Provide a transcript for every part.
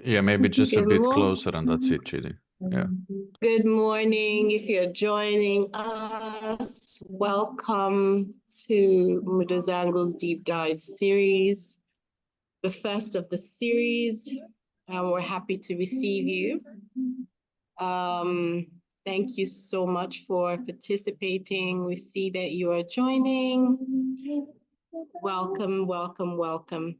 Yeah, maybe just a bit closer and that's it, Chidi. Yeah. Good morning. If you're joining us, welcome to MudoZangl's Deep Dive Series, the first of the series. We're happy to receive you. Thank you so much for participating. We see that you are joining. Welcome, welcome, welcome.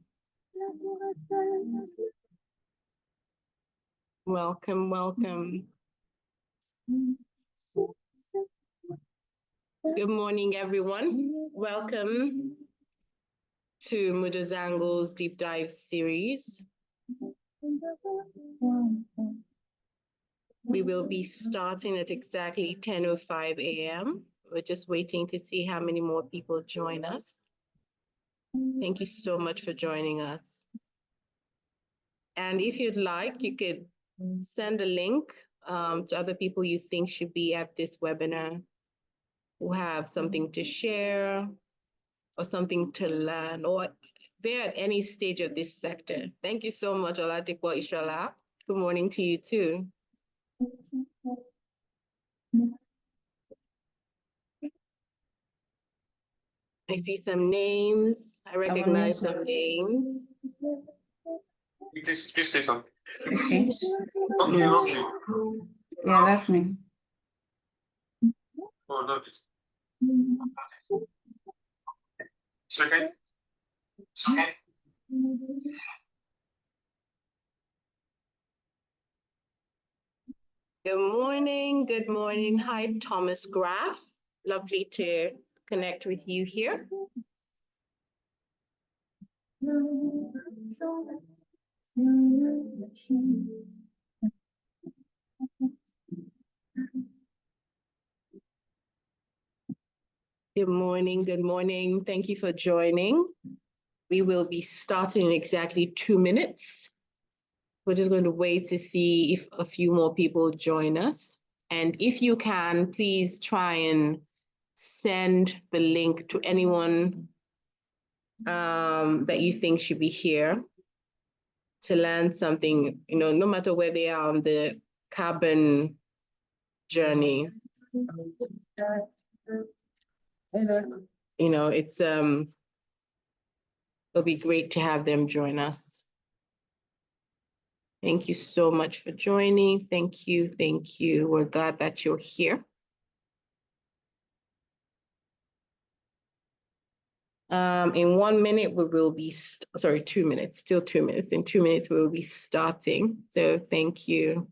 Welcome, welcome. Good morning, everyone. Welcome to MudoZangl's Deep Dive Series. We will be starting at exactly 10:05 a.m. We're just waiting to see how many more people join us. Thank you so much for joining us. And if you'd like, you could send a link to other people you think should be at this webinar, who have something to share or something to learn, or they're at any stage of this sector. Thank you so much, Olatikwa Ishola. Good morning to you too. I see some names. I recognize some names. Please say something. Okay. Yeah, that's me. Oh, no. It's okay. It's okay. Good morning. Good morning. Hi, Thomas Graff. Lovely to connect with you here. Good morning. Good morning. Thank you for joining. We will be starting in exactly 2 minutes. We're just going to wait to see if a few more people join us. And if you can, please try and send the link to anyone that you think should be here to learn something, no matter where they are on the carbon journey. It'll be great to have them join us. Thank you so much for joining. Thank you. Thank you. We're glad that you're here. In 1 minute, we will be, 2 minutes, still 2 minutes. In 2 minutes, we will be starting. So thank you.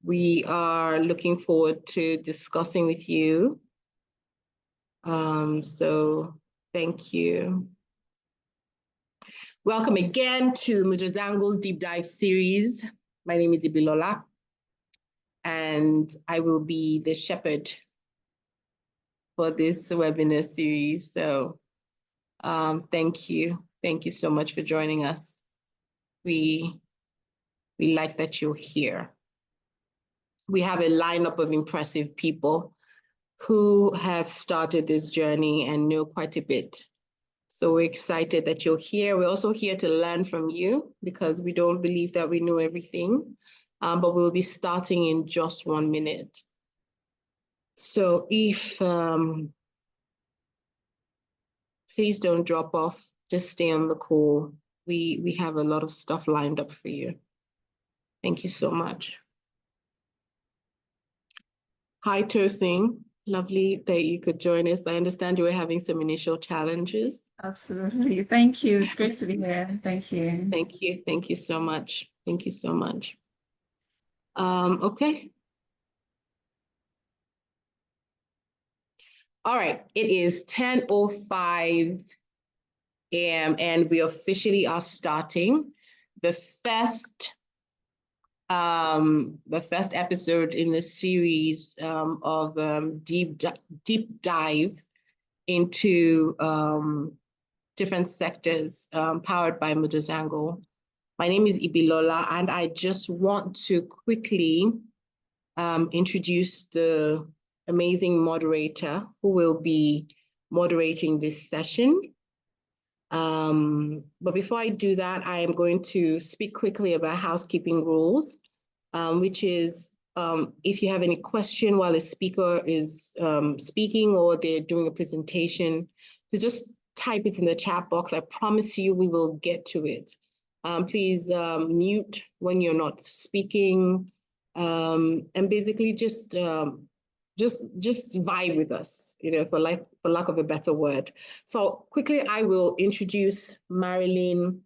We are looking forward to discussing with you. So thank you. Welcome again to MudoZangl's Deep Dive Series. My name is Ibilola, and I will be the shepherd for this webinar series. So thank you. Thank you so much for joining us. We like that you're here. We have a lineup of impressive people who have started this journey and know quite a bit. So we're excited that you're here. We're also here to learn from you because we don't believe that we know everything, but we'll be starting in just 1 minute. So if, please don't drop off, just stay on the call. We have a lot of stuff lined up for you. Thank you so much. Hi, Tosin. Lovely that you could join us. I understand you were having some initial challenges. Absolutely. Thank you. It's great to be here. Thank you. Thank you. Thank you so much. Thank you so much. Okay. All right. It is 10:05 a.m. and we officially are starting the first episode in the series of deep dive into different sectors powered by MudoZangl. My name is Ibilola, and I just want to quickly introduce the amazing moderator who will be moderating this session. But before I do that, I am going to speak quickly about housekeeping rules, which is if you have any question while a speaker is speaking or they're doing a presentation, to just type it in the chat box. I promise you we will get to it. Please mute when you're not speaking, and basically just vibe with us, for lack of a better word. So quickly, I will introduce Marilyn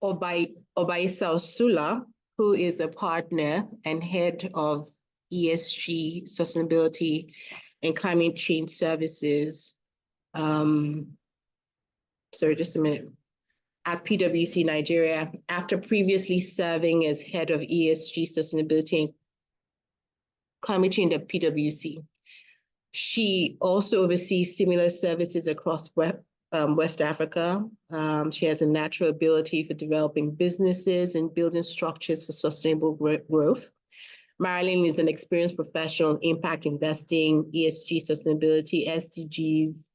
Obaisa Sula, who is a partner and head of ESG, Sustainability and Climate Change Services. Sorry, just a minute. At PwC Nigeria, after previously serving as head of ESG, Sustainability and Climate Change at PwC. She also oversees similar services across West Africa. She has a natural ability for developing businesses and building structures for sustainable growth. Marilyn is an experienced professional in impact investing, ESG, sustainability, SDGs,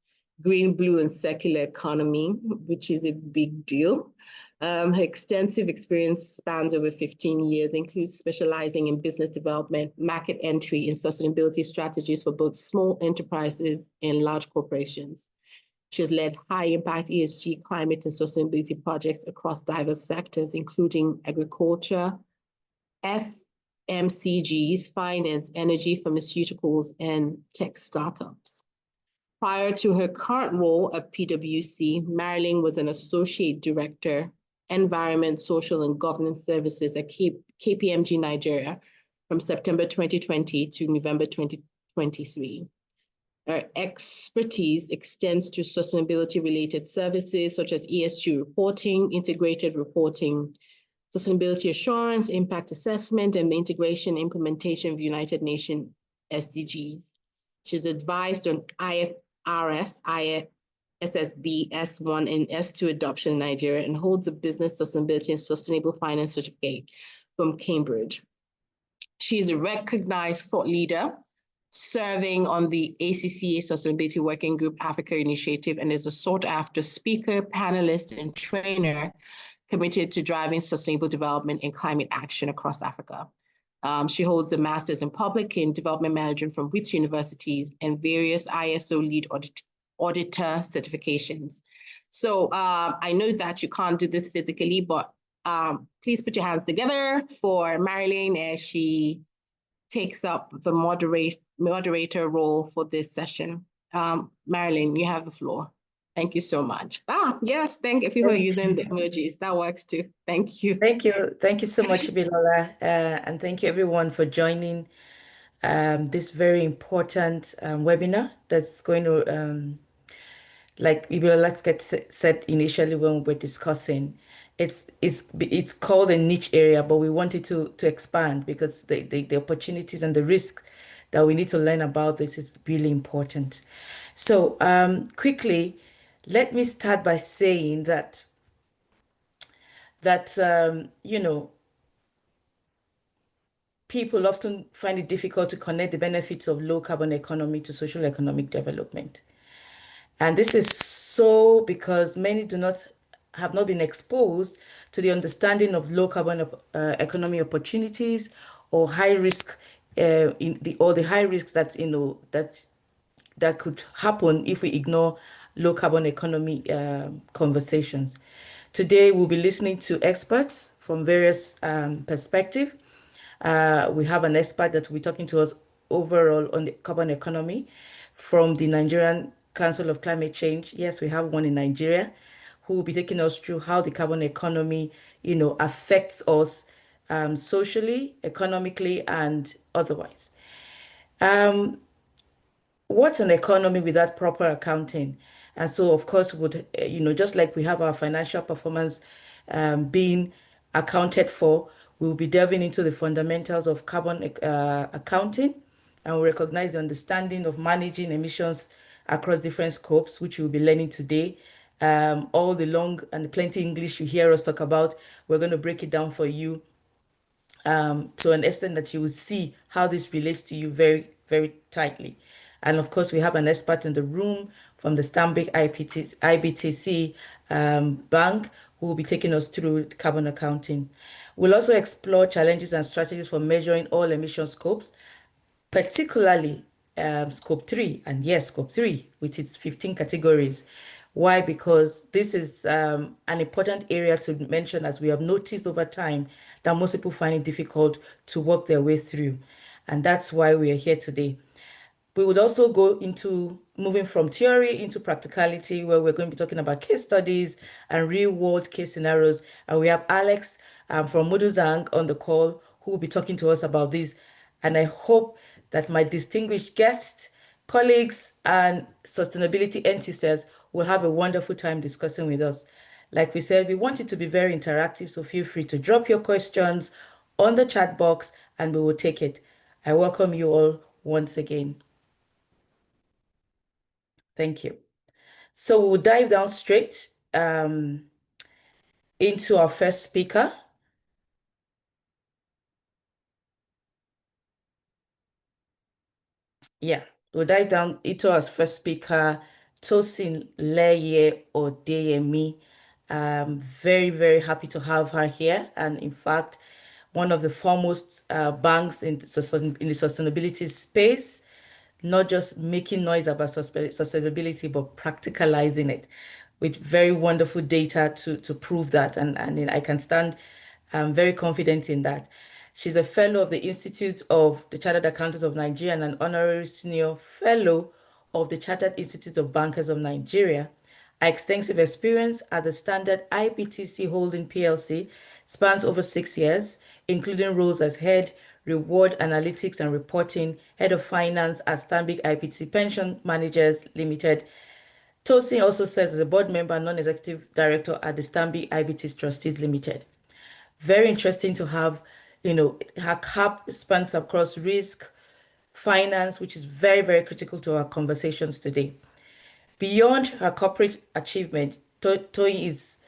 green, blue, and circular economy, which is a big deal. Her extensive experience spans over 15 years, includes specializing in business development, market entry, and sustainability strategies for both small enterprises and large corporations. She has led high-impact ESG, climate, and sustainability projects across diverse sectors, including agriculture, FMCGs, finance, energy, pharmaceuticals, and tech startups. Prior to her current role at PwC, Marilyn was an associate director, Environment, Social, and Governance Services at KPMG Nigeria from September 2020 to November 2023. Her expertise extends to sustainability-related services such as ESG reporting, integrated reporting, sustainability assurance, impact assessment, and the integration and implementation of United Nations SDGs. She's advised on IFRS, ISSB, S1, and S2 adoption in Nigeria, and holds a business sustainability and sustainable finance certificate from Cambridge. She is a recognized thought leader, serving on the ACCA Sustainability Working Group Africa Initiative, and is a sought-after speaker, panelist, and trainer committed to driving sustainable development and climate action across Africa. She holds a master's in public and development management from Wits Universities and various ISO lead auditor certifications. So I know that you can't do this physically, but please put your hands together for Marilyn as she takes up the moderator role for this session. Marilyn, you have the floor. Thank you so much. Yes, thank you. If you were using the emojis, that works too. Thank you. Thank you. Thank you so much, Bilola. And thank you everyone for joining this very important webinar that's going to, like Bilola said initially when we were discussing, it's called a niche area, but we wanted to expand because the opportunities and the risk that we need to learn about this is really important. So quickly, let me start by saying that you know, people often find it difficult to connect the benefits of low carbon economy to social economic development. And this is so because many have not been exposed to the understanding of low carbon economy opportunities or high risk the high risks that that could happen if we ignore low carbon economy conversations. Today, we'll be listening to experts from various perspectives. We have an expert that will be talking to us overall on the carbon economy from the Nigerian Council of Climate Change. Yes, we have one in Nigeria who will be taking us through how the carbon economy, affects us socially, economically, and otherwise. What's an economy without proper accounting? And so, of course, just like we have our financial performance being accounted for, we'll be delving into the fundamentals of carbon accounting, and we recognize the understanding of managing emissions across different scopes, which we'll be learning today. All the long and plenty English you hear us talk about, we're going to break it down for you to an extent that you will see how this relates to you very, very tightly. And of course, we have an expert in the room from the Stanbic IBTC Bank, who will be taking us through carbon accounting. We'll also explore challenges and strategies for measuring all emission scopes, particularly scope 3, and yes, scope 3 with its 15 categories. Why? Because this is an important area to mention, as we have noticed over time that most people find it difficult to work their way through. And that's why we are here today. We would also go into moving from theory into practicality, where we're going to be talking about case studies and real-world case scenarios. And we have Alex from MudoZangl on the call, who will be talking to us about this. And I hope that my distinguished guests, colleagues, and sustainability enthusiasts will have a wonderful time discussing with us. Like we said, we want it to be very interactive, so feel free to drop your questions on the chat box and we will take it. I welcome you all once again. Thank you. So we'll dive down straight into our first speaker. Yeah, we'll dive down into our first speaker, Tosin Leye Odeyemi. Very, very happy to have her here. And in fact, one of the foremost banks in the sustainability space, not just making noise about sustainability, but practicalizing it with very wonderful data to prove that. And I can stand very confident in that. She's a fellow of the Institute of the Chartered Accountants of Nigeria and an honorary senior fellow of the Chartered Institute of Bankers of Nigeria. Her extensive experience at the Standard IBTC Holding PLC spans over 6 years, including roles as head, reward analytics and reporting, head of finance at Stanbic IBTC Pension Managers Limited. Tosin also serves as a board member and non-executive director at the Stanbic IBTC Trustees Limited. Very interesting to have, her cap spans across risk, finance, which is very, very critical to our conversations today. Beyond her corporate achievement, Toyin's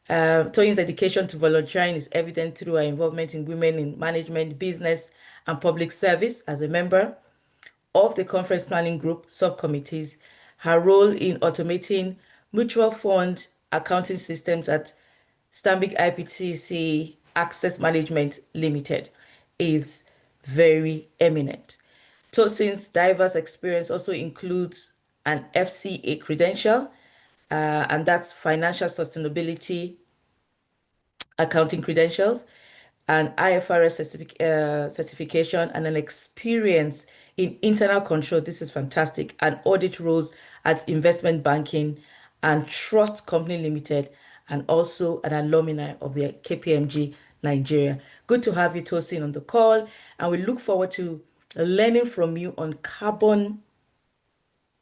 dedication to volunteering is evident through her involvement in women in management, business, and public service as a member of the conference planning group subcommittees. Her role in automating mutual fund accounting systems at Stanbic IBTC Access Management Limited is very eminent. Tosin's diverse experience also includes an FCA credential, and that's Financial Sustainability Accounting Credentials, an IFRS certification, and an experience in internal control. This is fantastic. And audit roles at investment banking and Trust Company Limited, and also an alumni of the KPMG Nigeria. Good to have you, Tosin, on the call, and we look forward to learning from you on carbon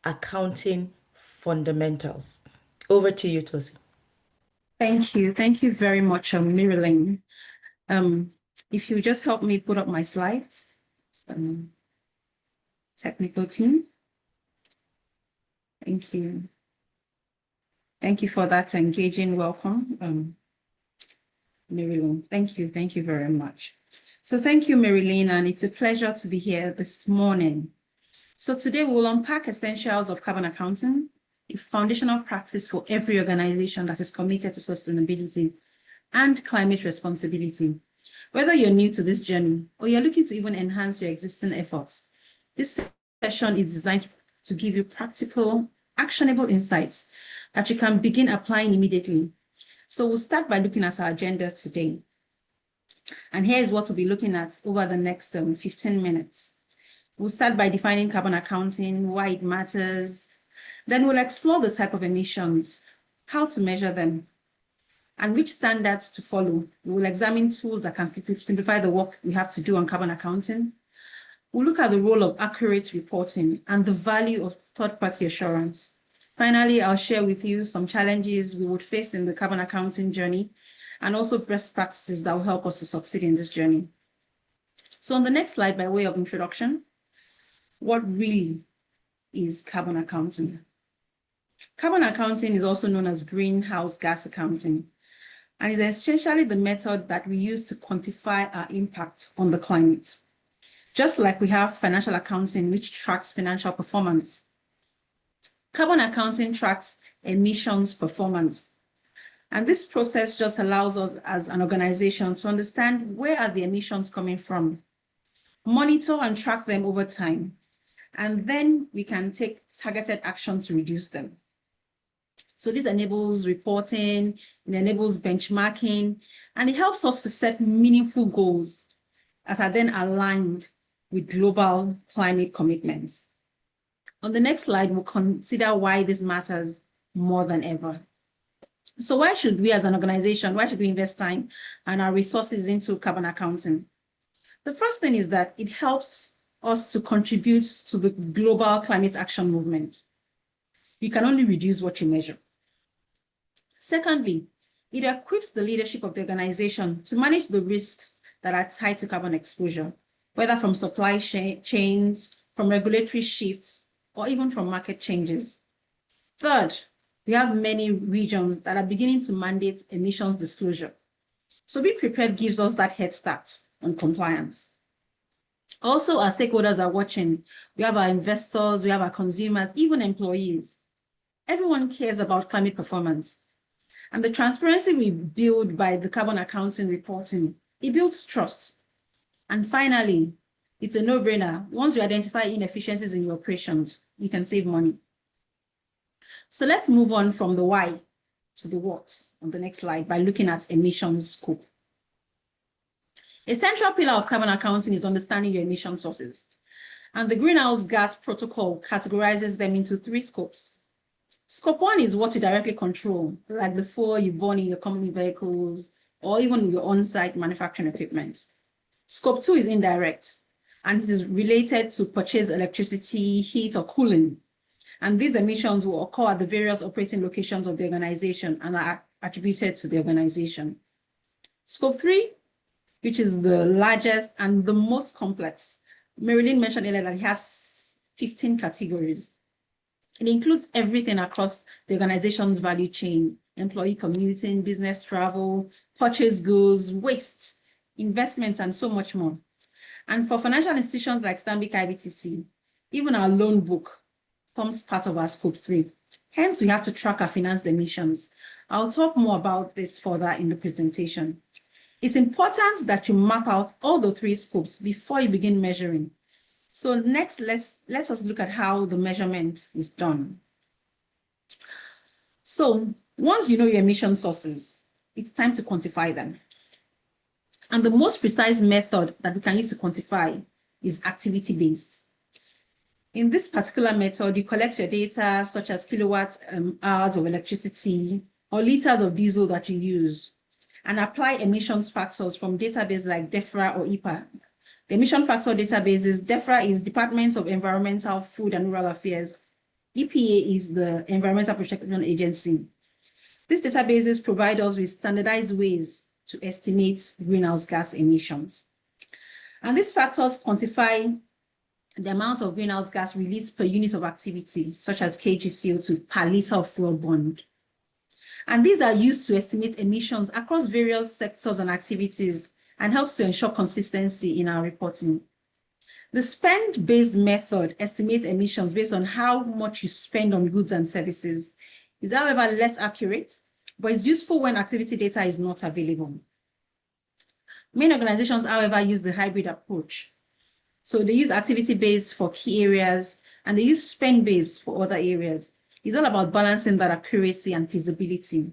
accounting fundamentals. Over to you, Tosin. Thank you. Thank you very much, Marilyn. If you just help me put up my slides, technical team. Thank you. Thank you for that engaging welcome, Marilyn. Thank you. Thank you very much. So thank you, Marilyn, and it's a pleasure to be here this morning. So today we'll unpack essentials of carbon accounting, a foundational practice for every organization that is committed to sustainability and climate responsibility. Whether you're new to this journey or you're looking to even enhance your existing efforts, this session is designed to give you practical, actionable insights that you can begin applying immediately. So we'll start by looking at our agenda today. And here's what we'll be looking at over the next 15 minutes. We'll start by defining carbon accounting, why it matters. Then we'll explore the type of emissions, how to measure them, and which standards to follow. We will examine tools that can simplify the work we have to do on carbon accounting. We'll look at the role of accurate reporting and the value of third-party assurance. Finally, I'll share with you some challenges we would face in the carbon accounting journey and also best practices that will help us to succeed in this journey. So on the next slide, by way of introduction, what really is carbon accounting? Carbon accounting is also known as greenhouse gas accounting, and is essentially the method that we use to quantify our impact on the climate. Just like we have financial accounting, which tracks financial performance. Carbon accounting tracks emissions performance. And this process just allows us as an organization to understand where are the emissions coming from, monitor and track them over time, and then we can take targeted action to reduce them. So this enables reporting, it enables benchmarking, and it helps us to set meaningful goals that are then aligned with global climate commitments. On the next slide, we'll consider why this matters more than ever. So why should we as an organization, why should we invest time and our resources into carbon accounting? The first thing is that it helps us to contribute to the global climate action movement. You can only reduce what you measure. Secondly, it equips the leadership of the organization to manage the risks that are tied to carbon exposure, whether from supply chains, from regulatory shifts, or even from market changes. Third, we have many regions that are beginning to mandate emissions disclosure. So Be Prepared gives us that head start on compliance. Also, our stakeholders are watching. We have our investors, we have our consumers, even employees. Everyone cares about climate performance. And the transparency we build by the carbon accounting reporting, it builds trust. And finally, it's a no-brainer. Once you identify inefficiencies in your operations, you can save money. So let's move on from the why to the what on the next slide by looking at emissions scope. A central pillar of carbon accounting is understanding your emission sources. And the Greenhouse Gas Protocol categorizes them into 3 scopes. Scope 1 is what you directly control, like the fuel you burn in your company vehicles, or even your on-site manufacturing equipment. Scope 2 is indirect, and it is related to purchased electricity, heat, or cooling. And these emissions will occur at the various operating locations of the organization and are attributed to the organization. Scope 3, which is the largest and the most complex. Marilyn mentioned earlier that it has 15 categories. It includes everything across the organization's value chain: employee commuting, business travel, purchase goods, waste, investments, and so much more. And for financial institutions like Stanbic IBTC, even our loan book forms part of our scope 3. Hence, we have to track our financed emissions. I'll talk more about this further in the presentation. It's important that you map out all the 3 scopes before you begin measuring. So next, let us look at how the measurement is done. So once you know your emission sources, it's time to quantify them. And the most precise method that we can use to quantify is activity-based. In this particular method, you collect your data such as kilowatt hours of electricity or liters of diesel that you use, and apply emissions factors from databases like DEFRA or EPA. The emission factor databases, DEFRA is Department of Environmental, Food and Rural Affairs. EPA is the Environmental Protection Agency. These databases provide us with standardized ways to estimate greenhouse gas emissions. And these factors quantify the amount of greenhouse gas released per unit of activity, such as kg CO2 per liter of fuel burned. And these are used to estimate emissions across various sectors and activities and helps to ensure consistency in our reporting. The spend-based method estimates emissions based on how much you spend on goods and services. It's, however, less accurate, but it's useful when activity data is not available. Many organizations, however, use the hybrid approach. So they use activity-based for key areas, and they use spend-based for other areas. It's all about balancing that accuracy and feasibility.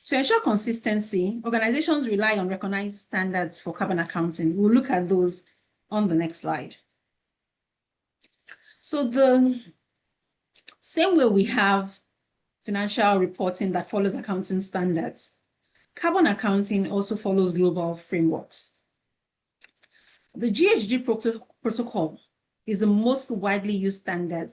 To ensure consistency, organizations rely on recognized standards for carbon accounting. We'll look at those on the next slide. So the same way we have financial reporting that follows accounting standards, carbon accounting also follows global frameworks. The GHG protocol is the most widely used standard,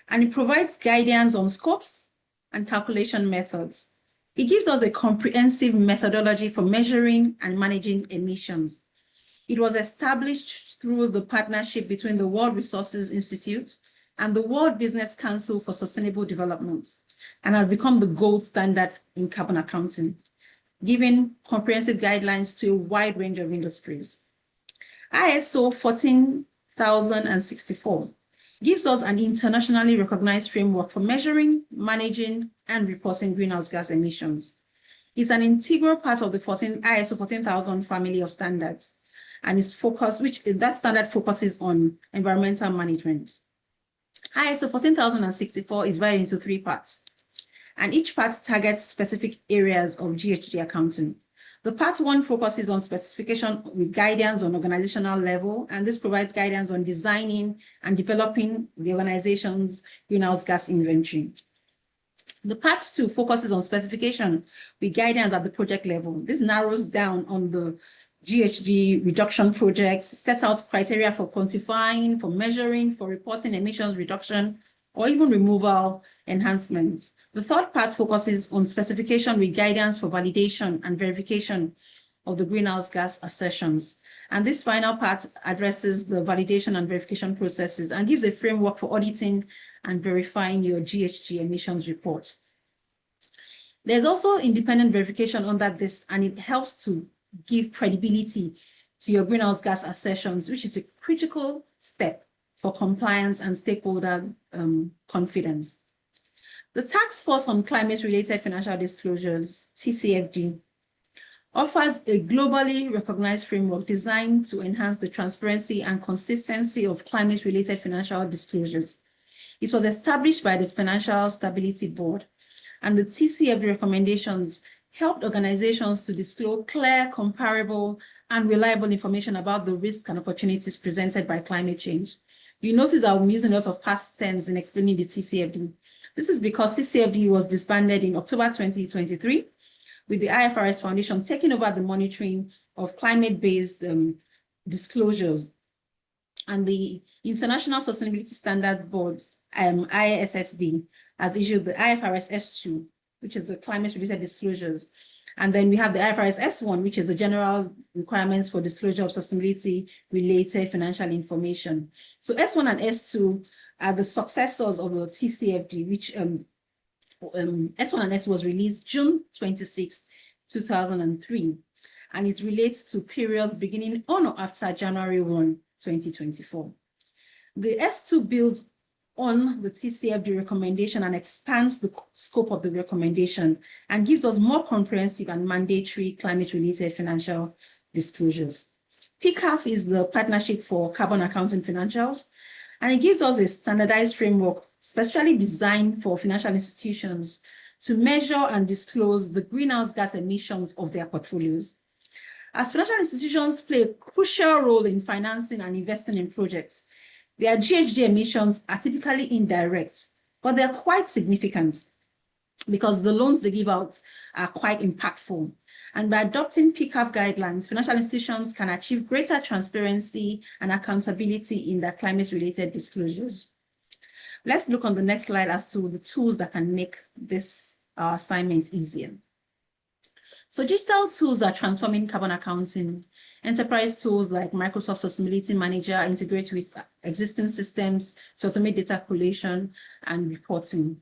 and it provides guidance on scopes and calculation methods. It gives us a comprehensive methodology for measuring and managing emissions. It was established through the partnership between the World Resources Institute and the World Business Council for Sustainable Development, and has become the gold standard in carbon accounting, giving comprehensive guidelines to a wide range of industries. ISO 14064 gives us an internationally recognized framework for measuring, managing, and reporting greenhouse gas emissions. It's an integral part of the ISO 14000 family of standards, and is focused, that standard focuses on environmental management. ISO 14064 is divided into 3 parts, and each part targets specific areas of GHG accounting. The part 1 focuses on specification with guidance on organizational level, and this provides guidance on designing and developing the organization's greenhouse gas inventory. The part 2 focuses on specification with guidance at the project level. This narrows down on the GHG reduction projects, sets out criteria for quantifying, for measuring, for reporting emissions reduction, or even removal enhancements. The third part focuses on specification with guidance for validation and verification of the greenhouse gas assertions. And this final part addresses the validation and verification processes and gives a framework for auditing and verifying your GHG emissions reports. There's also independent verification under this, and it helps to give credibility to your greenhouse gas assertions, which is a critical step for compliance and stakeholder confidence. The Task Force on Climate-Related Financial Disclosures, TCFD, offers a globally recognized framework designed to enhance the transparency and consistency of climate-related financial disclosures. It was established by the Financial Stability Board, and the TCFD recommendations helped organizations to disclose clear, comparable, and reliable information about the risks and opportunities presented by climate change. You notice that I'm using a lot of past tense in explaining the TCFD. This is because TCFD was disbanded in October 2023, with the IFRS Foundation taking over the monitoring of climate-based disclosures. And the International Sustainability Standard Board, ISSB, has issued the IFRS S2, which is the climate-related disclosures. And then we have the IFRS S1, which is the general requirements for disclosure of sustainability-related financial information. So S1 and S2 are the successors of the TCFD, which S1 and S2 was released June 26, 2003, and it relates to periods beginning on or after January 1, 2024. The S2 builds on the TCFD recommendation and expands the scope of the recommendation and gives us more comprehensive and mandatory climate-related financial disclosures. PCAF is the Partnership for Carbon Accounting Financials, and it gives us a standardized framework specially designed for financial institutions to measure and disclose the greenhouse gas emissions of their portfolios. As financial institutions play a crucial role in financing and investing in projects, their GHG emissions are typically indirect, but they're quite significant because the loans they give out are quite impactful. And by adopting PCAF guidelines, financial institutions can achieve greater transparency and accountability in their climate-related disclosures. Let's look on the next slide as to the tools that can make this assignment easier. So digital tools are transforming carbon accounting. Enterprise tools like Microsoft Sustainability Manager integrate with existing systems to automate data collation and reporting.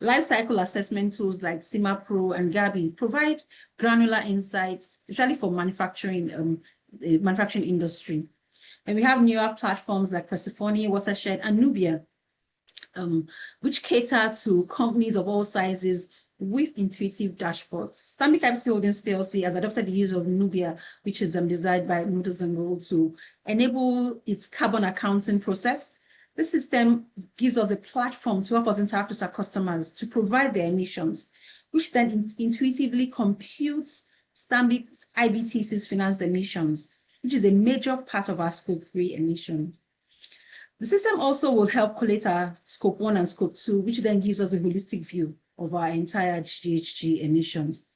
Lifecycle assessment tools like CIMA Pro and Gabi provide granular insights, especially for manufacturing, the manufacturing industry. And we have newer platforms like Persephone, Watershed, and Noobyia, which cater to companies of all sizes with intuitive dashboards. Stanbic IBC Holdings PLC has adopted the use of Noobyia, which is designed by MudoZangl to enable its carbon accounting process. This system gives us a platform to help us interact with our customers to provide their emissions, which then intuitively computes Stanbic IBTC's financed emissions, which is a major part of our Scope 3 emission. The system also will help collate our Scope 1 and Scope 2, which then gives us a holistic view of our entire GHG emissions.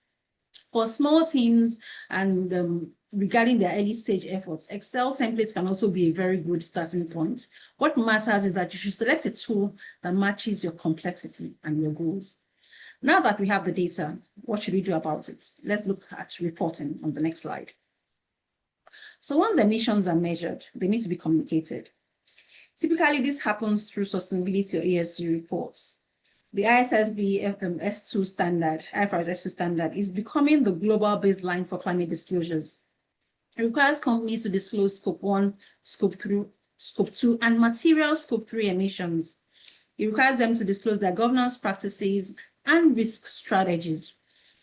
For small teams and regarding their early stage efforts, Excel templates can also be a very good starting point. What matters is that you should select a tool that matches your complexity and your goals. Now that we have the data, what should we do about it? Let's look at reporting on the next slide. So once emissions are measured, they need to be communicated. Typically, this happens through sustainability or ESG reports. The ISSB S2 standard, IFRS S2 standard, is becoming the global baseline for climate disclosures. It requires companies to disclose Scope 1, Scope 3, Scope 2, and material Scope 3 emissions. It requires them to disclose their governance practices and risk strategies.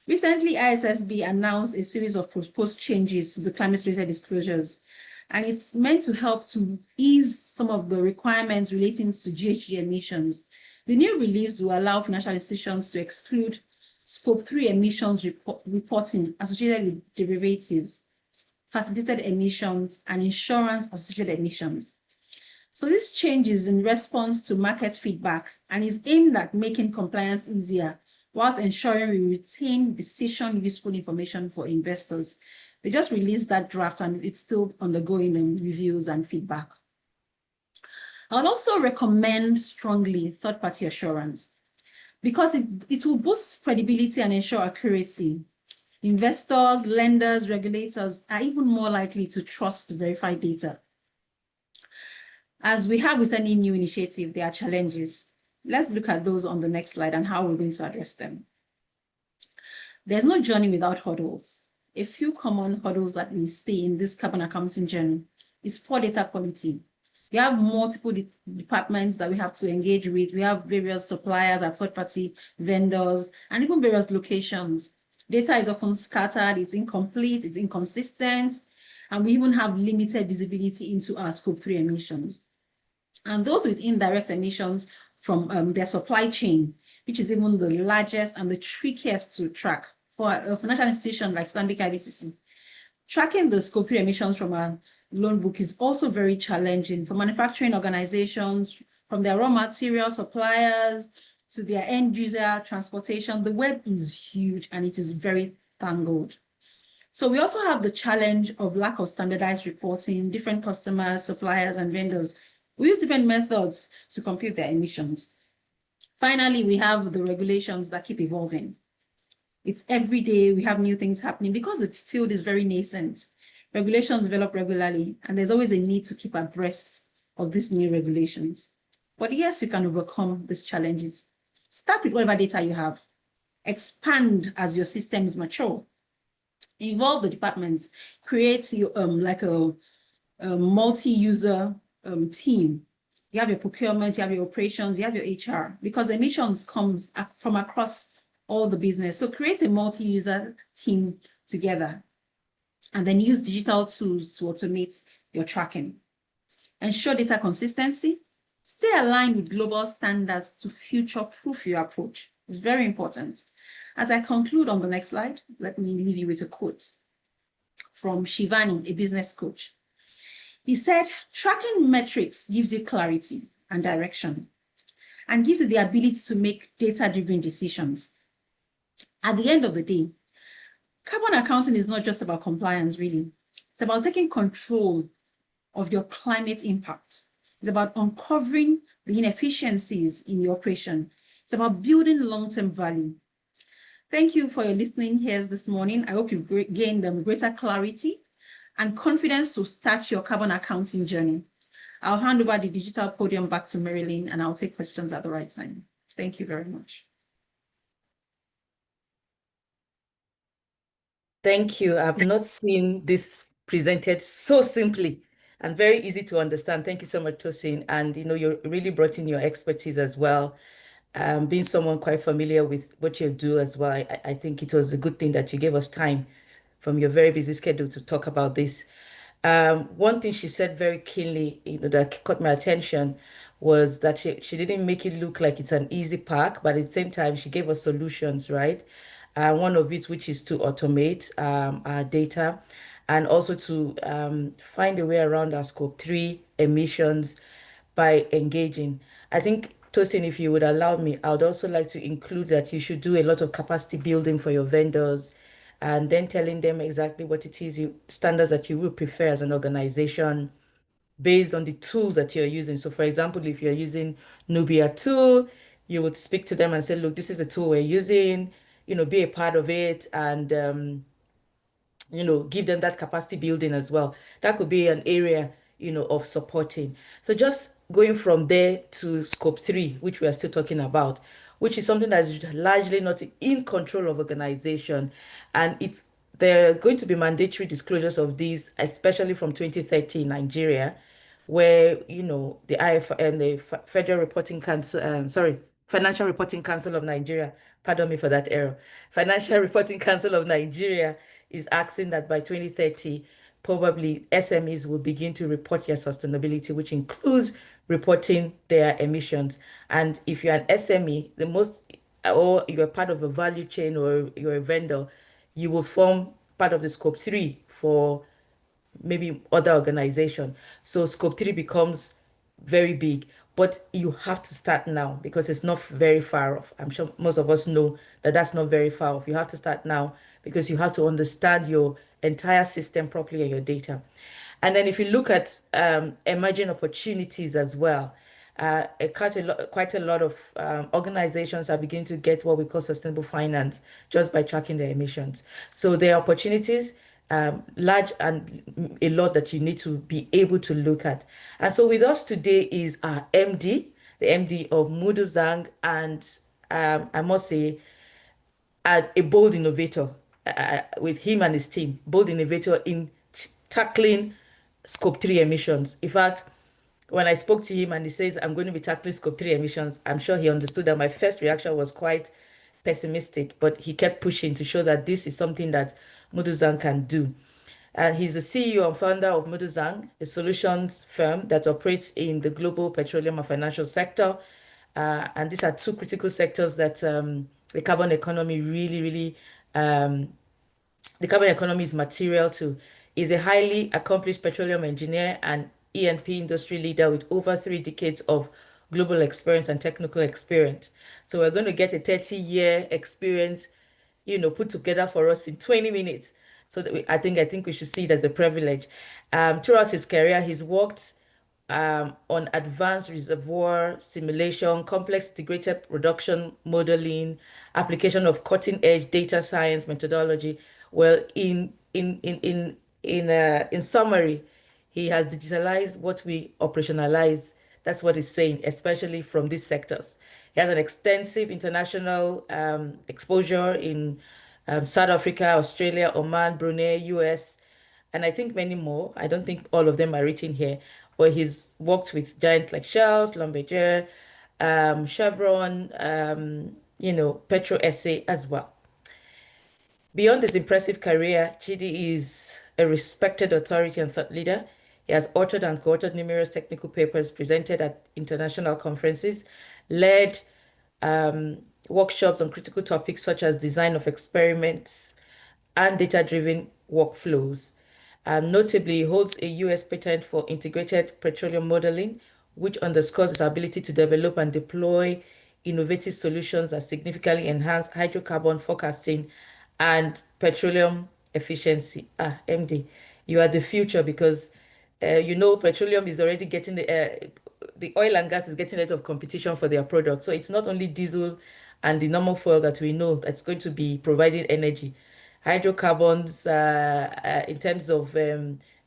Recently, ISSB announced a series of proposed changes to the climate-related disclosures, and it's meant to help to ease some of the requirements relating to GHG emissions. The new reliefs will allow financial institutions to exclude Scope 3 emissions reporting associated with derivatives, facilitated emissions, and insurance associated emissions. So this change is in response to market feedback and is aimed at making compliance easier whilst ensuring we retain decision-useful information for investors. They just released that draft and it's still undergoing reviews and feedback. I would also recommend strongly third-party assurance because it will boost credibility and ensure accuracy. Investors, lenders, regulators are even more likely to trust verified data. As we have with any new initiative, there are challenges. Let's look at those on the next slide and how we're going to address them. There's no journey without hurdles. A few common hurdles that we see in this carbon accounting journey is poor data quality. We have multiple departments that we have to engage with. We have various suppliers, our third-party vendors, and even various locations. Data is often scattered, it's incomplete, it's inconsistent, and we even have limited visibility into our Scope 3 emissions. And those with indirect emissions from their supply chain, which is even the largest and the trickiest to track for a financial institution like Stanbic IBTC. Tracking the Scope 3 emissions from our loan book is also very challenging for manufacturing organizations, from their raw material suppliers to their end user transportation. The web is huge and it is very tangled. So we also have the challenge of lack of standardized reporting, different customers, suppliers, and vendors. We use different methods to compute their emissions. Finally, we have the regulations that keep evolving. It's every day we have new things happening because the field is very nascent. Regulations develop regularly, and there's always a need to keep abreast of these new regulations. But yes, you can overcome these challenges. Start with whatever data you have. Expand as your systems mature. Involve the departments. Create your, like a multi-user team. You have your procurement, you have your operations, you have your HR, because emissions comes from across all the business. So create a multi-user team together and then use digital tools to automate your tracking. Ensure data consistency. Stay aligned with global standards to future-proof your approach. It's very important. As I conclude on the next slide, let me leave you with a quote from Shivani, a business coach. He said, tracking metrics gives you clarity and direction and gives you the ability to make data-driven decisions. At the end of the day, carbon accounting is not just about compliance, really. It's about taking control of your climate impact. It's about uncovering the inefficiencies in your operation. It's about building long-term value. Thank you for your listening here this morning. I hope you've gained greater clarity and confidence to start your carbon accounting journey. I'll hand over the digital podium back to Marilyn and I'll take questions at the right time. Thank you very much. Thank you. I've not seen this presented so simply and very easy to understand. Thank you so much, Tosin. And you really brought in your expertise as well. Being someone quite familiar with what you do as well, I think it was a good thing that you gave us time from your very busy schedule to talk about this. One thing she said very keenly, that caught my attention was that she didn't make it look like it's an easy pack, but at the same time, she gave us solutions, right? One of it, which is to automate our data and also to find a way around our Scope 3 emissions by engaging. I think, Tosin, if you would allow me, I would also like to include that you should do a lot of capacity building for your vendors and then telling them exactly what it is standards that you will prefer as an organization based on the tools that you're using. So for example, if you're using Noobyia tool, you would speak to them and say, look, this is the tool we're using, be a part of it and give them that capacity building as well. That could be an area, of supporting. So just going from there to Scope 3, which we are still talking about, which is something that is largely not in control of organization. And there are going to be mandatory disclosures of these, especially from 2030 in Nigeria, where, you know, the Federal Reporting Council, Financial Reporting Council of Nigeria, pardon me for that error, Financial Reporting Council of Nigeria is asking that by 2030, probably SMEs will begin to report their sustainability, which includes reporting their emissions. And if you're an SME, or you're part of a value chain or you're a vendor, you will form part of the scope 3 for maybe other organization. So scope 3 becomes very big, but you have to start now because it's not very far off. I'm sure most of us know that that's not very far off. You have to start now because you have to understand your entire system properly and your data. And then if you look at emerging opportunities as well, quite a lot of organizations are beginning to get what we call sustainable finance just by tracking their emissions. So there are opportunities, large and a lot that you need to be able to look at. And so with us today is our MD, the MD of MudoZangl, and I must say, a bold innovator with him and his team, bold innovator in tackling scope 3 emissions. In fact, when I spoke to him and he says, I'm going to be tackling scope 3 emissions, I'm sure he understood that my first reaction was quite pessimistic, but he kept pushing to show that this is something that MudoZangl can do. And he's the CEO and founder of MudoZangl, a solutions firm that operates in the global petroleum and financial sector. And these are two critical sectors that the carbon economy the carbon economy is material to. Is a highly accomplished petroleum engineer and E&P industry leader with over 3 decades of global experience and technical experience. So we're going to get a 30-year experience, you know, put together for us in 20 minutes. So that I think we should see it as a privilege. Throughout his career, he's worked on advanced reservoir simulation, complex integrated production modeling, application of cutting-edge data science methodology. Well, in summary, he has digitalized what we operationalize. That's what he's saying, especially from these sectors. He has an extensive international exposure in South Africa, Australia, Oman, Brunei, US, and I think many more. I don't think all of them are written here, but he's worked with giants like Shell, Schlumberger, Chevron, you know, Petro SA as well. Beyond his impressive career, Chidi is a respected authority and thought leader. He has authored and co-authored numerous technical papers, presented at international conferences, led workshops on critical topics such as design of experiments and data-driven workflows. Notably, he holds a US patent for integrated petroleum modeling, which underscores his ability to develop and deploy innovative solutions that significantly enhance hydrocarbon forecasting and petroleum efficiency. MD, you are the future because you know petroleum is already getting the oil and gas is getting a lot of competition for their products. So it's not only diesel and the normal fuel that we know that's going to be providing energy. Hydrocarbons in terms of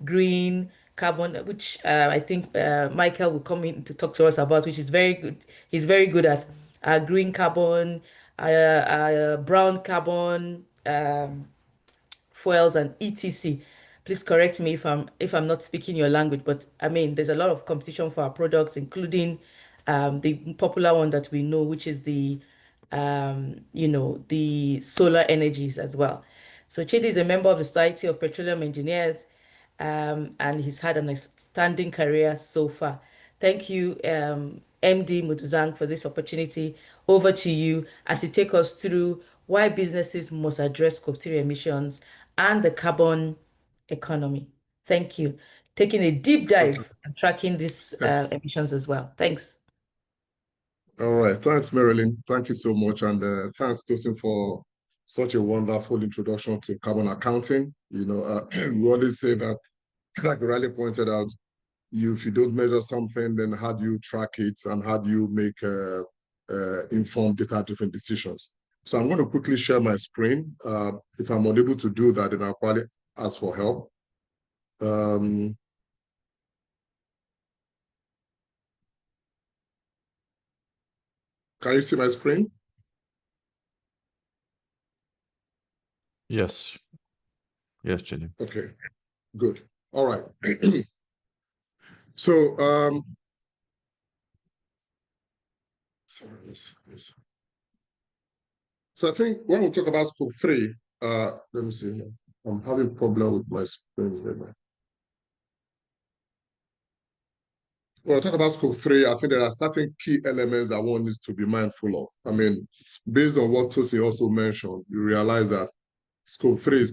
green carbon, which I think Michael will come in to talk to us about, which is very good. He's very good at green carbon, brown carbon, fuels and etc. Please correct me if I'm not speaking your language, but I mean there's a lot of competition for our products, including the popular one that we know, which is the you know, the solar energies as well. So Chidi is a member of the Society of Petroleum Engineers, and he's had an outstanding career so far. Thank you, MD MudoZangl, for this opportunity. Over to you as you take us through why businesses must address scope 3 emissions and the carbon economy. Thank you. Taking a deep dive and tracking these emissions as well. Thanks. All right. Thanks, Marilyn. Thank you so much. And thanks, Tosin, for such a wonderful introduction to carbon accounting. You know, we always say that, like Riley pointed out, if you don't measure something, then how do you track it and how do you make informed data-driven decisions? So I'm going to quickly share my screen. If I'm unable to do that, then I'll probably ask for help. Can you see my screen? Yes. Yes, Chidi. Okay, good. All right. So, so I think when we talk about scope 3, let me see. I'm having a problem with my screen here. When I talk about scope 3, I think there are certain key elements that one needs to be mindful of. I mean, based on what Tosi also mentioned, you realize that scope 3 is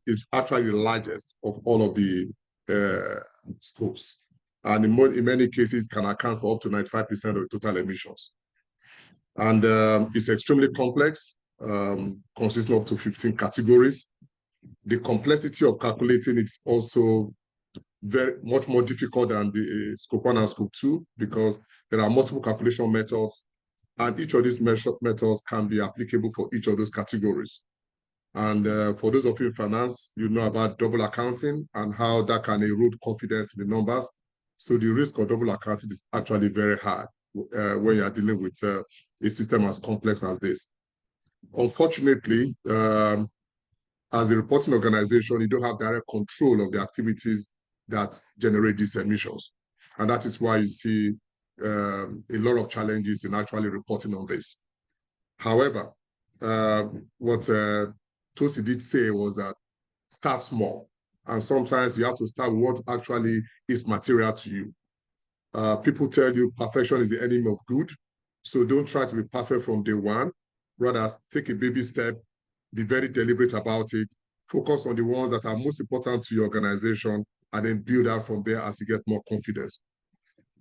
is actually the largest of all of the scopes. And in many cases, can account for up to 95% of total emissions. And it's extremely complex, consisting of up to 15 categories. The complexity of calculating it's also very much more difficult than the scope 1 and scope 2 because there are multiple calculation methods, and each of these methods can be applicable for each of those categories. And for those of you in finance, you know about double accounting and how that can erode confidence in the numbers. So the risk of double accounting is actually very high when you are dealing with a system as complex as this. Unfortunately, as a reporting organization, you don't have direct control of the activities that generate these emissions. And that is why you see a lot of challenges in actually reporting on this. However, what Tosi did say was that start small. And sometimes you have to start with what actually is material to you. People tell you perfection is the enemy of good. So don't try to be perfect from day one. Rather, take a baby step, be very deliberate about it, focus on the ones that are most important to your organization, and then build out from there as you get more confidence.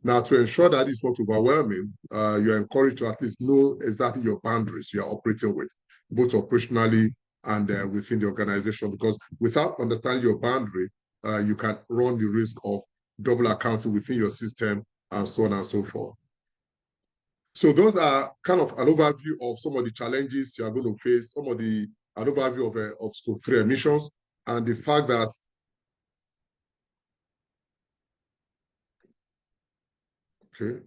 Now, to ensure that it's not overwhelming, you're encouraged to at least know exactly your boundaries you're operating with, both operationally and within the organization, because without understanding your boundary, you can run the risk of double accounting within your system and so on and so forth. So those are kind of an overview of some of the challenges you are going to face, an overview of scope 3 emissions, and the fact that okay.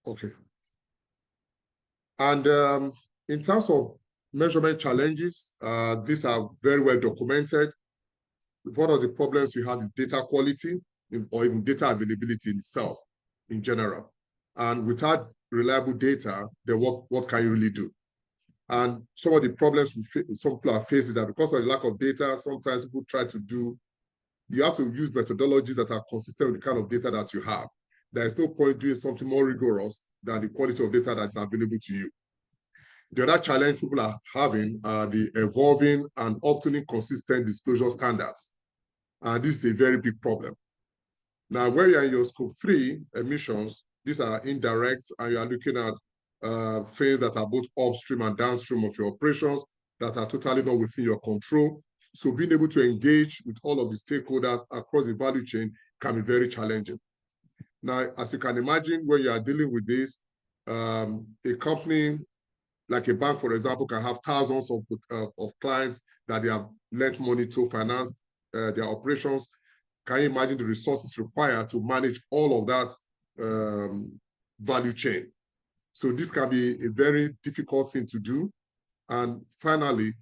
Okay. And in terms of measurement challenges, these are very well documented. One of the problems we have is data quality or even data availability in itself in general. And without reliable data, then what can you really do? And some of the problems some people are facing is that because of the lack of data, sometimes people try to you have to use methodologies that are consistent with the kind of data that you have. There is no point doing something more rigorous than the quality of data that's available to you. The other challenge people are having are the evolving and often inconsistent disclosure standards. And this is a very big problem. Now, where you are in your scope 3 emissions, these are indirect, and you are looking at things that are both upstream and downstream of your operations that are totally not within your control. So being able to engage with all of the stakeholders across the value chain can be very challenging. Now, as you can imagine, when you are dealing with this, a company like a bank, for example, can have thousands of clients that they have lent money to finance their operations. Can you imagine the resources required to manage all of that value chain? So this can be a very difficult thing to do. And finally,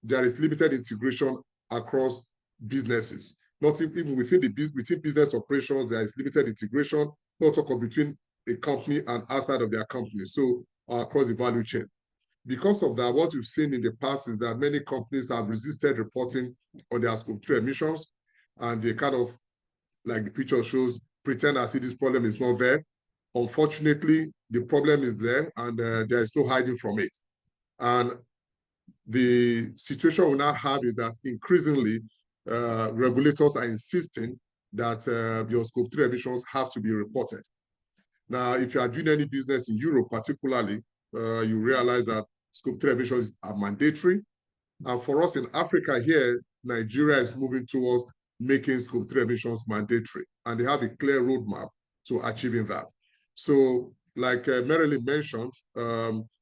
there is limited integration across businesses. Not even within business operations, there is limited integration, not talk of between a company and outside of their company, so across the value chain. Because of that, what we've seen in the past is that many companies have resisted reporting on their scope 3 emissions, and they kind of, like the picture shows, pretend as if this problem is not there. Unfortunately, the problem is there, and there is no hiding from it. And the situation we now have is that increasingly, regulators are insisting that your scope 3 emissions have to be reported. Now, if you are doing any business in Europe, particularly, you realize that scope 3 emissions are mandatory. And for us in Africa here, Nigeria is moving towards making scope 3 emissions mandatory. And they have a clear roadmap to achieving that. So like Marilyn mentioned,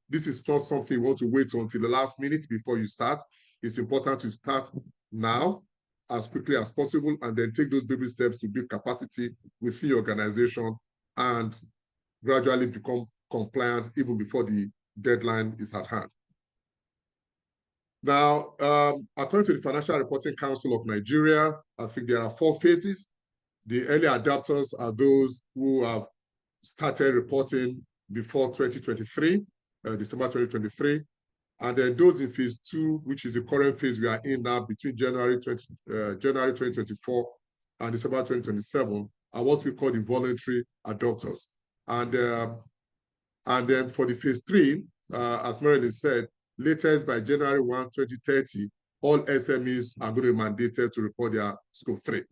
this is not something you want to wait until the last minute before you start. It's important to start now as quickly as possible and then take those baby steps to build capacity within your organization and gradually become compliant even before the deadline is at hand. Now, according to the Financial Reporting Council of Nigeria, I think there are 4 phases. The early adopters are those who have started reporting before 2023, December 2023. And then those in phase 2, which is the current phase we are in now, between January 2024 and December 2027, are what we call the voluntary adopters. And then for the phase 3, as Marilyn said, latest by January 1, 2030, all SMEs are going to be mandated to report their scope 3.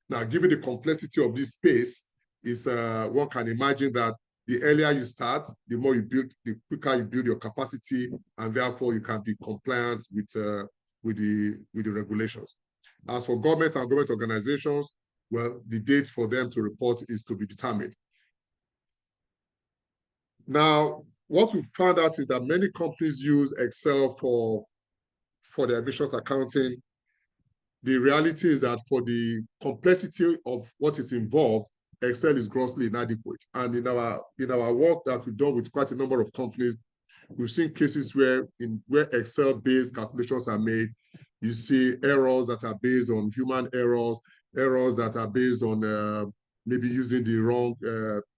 Now, given the complexity of this space, one can imagine that the earlier you start, the more you build, the quicker you build your capacity, and therefore you can be compliant with the regulations. As for government and government organizations, well, the date for them to report is to be determined. Now, what we found out is that many companies use Excel for their emissions accounting. The reality is that for the complexity of what is involved, Excel is grossly inadequate. And in our work that we've done with quite a number of companies, we've seen cases where Excel-based calculations are made. You see errors that are based on human errors that are based on maybe using the wrong,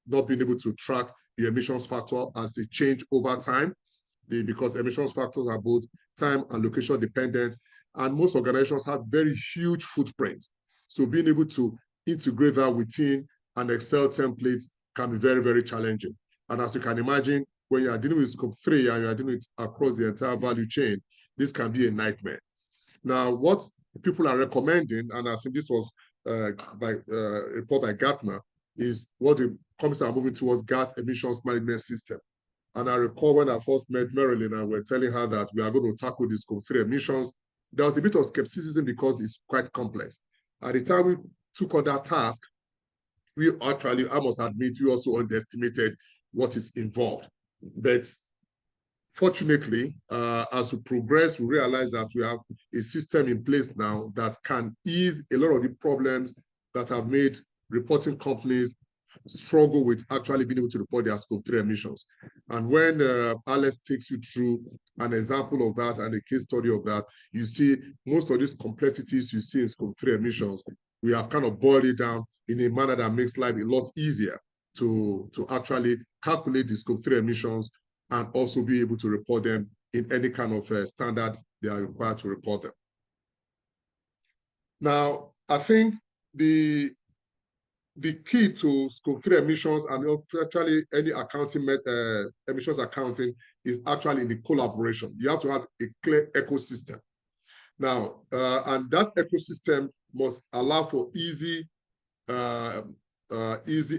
not being able to track the emissions factor as they change over time, because emissions factors are both time and location dependent. And most organizations have very huge footprints. So being able to integrate that within an Excel template can be very, very challenging. And as you can imagine, when you are dealing with scope 3 and you are dealing with across the entire value chain, this can be a nightmare. Now, what people are recommending, and I think this was a report by Gartner, is what the companies are moving towards: gas emissions management system. And I recall when I first met Marilyn and we're telling her that we are going to tackle this scope 3 emissions, there was a bit of skepticism because it's quite complex. At the time we took on that task, we actually, I must admit, we also underestimated what is involved. But fortunately, as we progress, we realize that we have a system in place now that can ease a lot of the problems that have made reporting companies struggle with actually being able to report their scope 3 emissions. And when Alex takes you through an example of that and a case study of that, you see most of these complexities you see in scope 3 emissions, we have kind of boiled it down in a manner that makes life a lot easier to actually calculate the scope 3 emissions and also be able to report them in any kind of standard they are required to report them. Now, I think the key to scope 3 emissions and actually any accounting emissions accounting is actually in the collaboration. You have to have a clear ecosystem. Now, and that ecosystem must allow for easy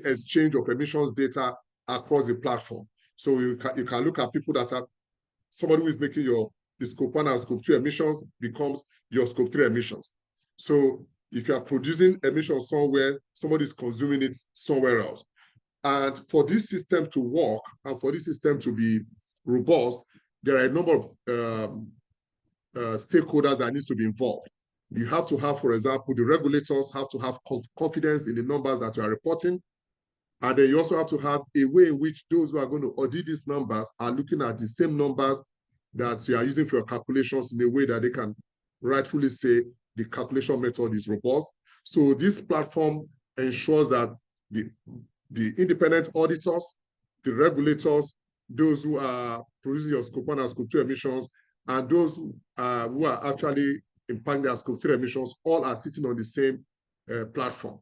exchange of emissions data across the platform. So you can look at people that are, somebody who is making the scope 1 and scope 2 emissions becomes your scope 3 emissions. So if you are producing emissions somewhere, somebody is consuming it somewhere else. And for this system to work and for this system to be robust, there are a number of stakeholders that needs to be involved. You have to have, for example, the regulators have to have confidence in the numbers that you are reporting. And then you also have to have a way in which those who are going to audit these numbers are looking at the same numbers that you are using for your calculations in a way that they can rightfully say the calculation method is robust. So this platform ensures that the independent auditors, the regulators, those who are producing your scope 1 and scope 2 emissions, and those who are actually impacting their scope 3 emissions, all are sitting on the same platform.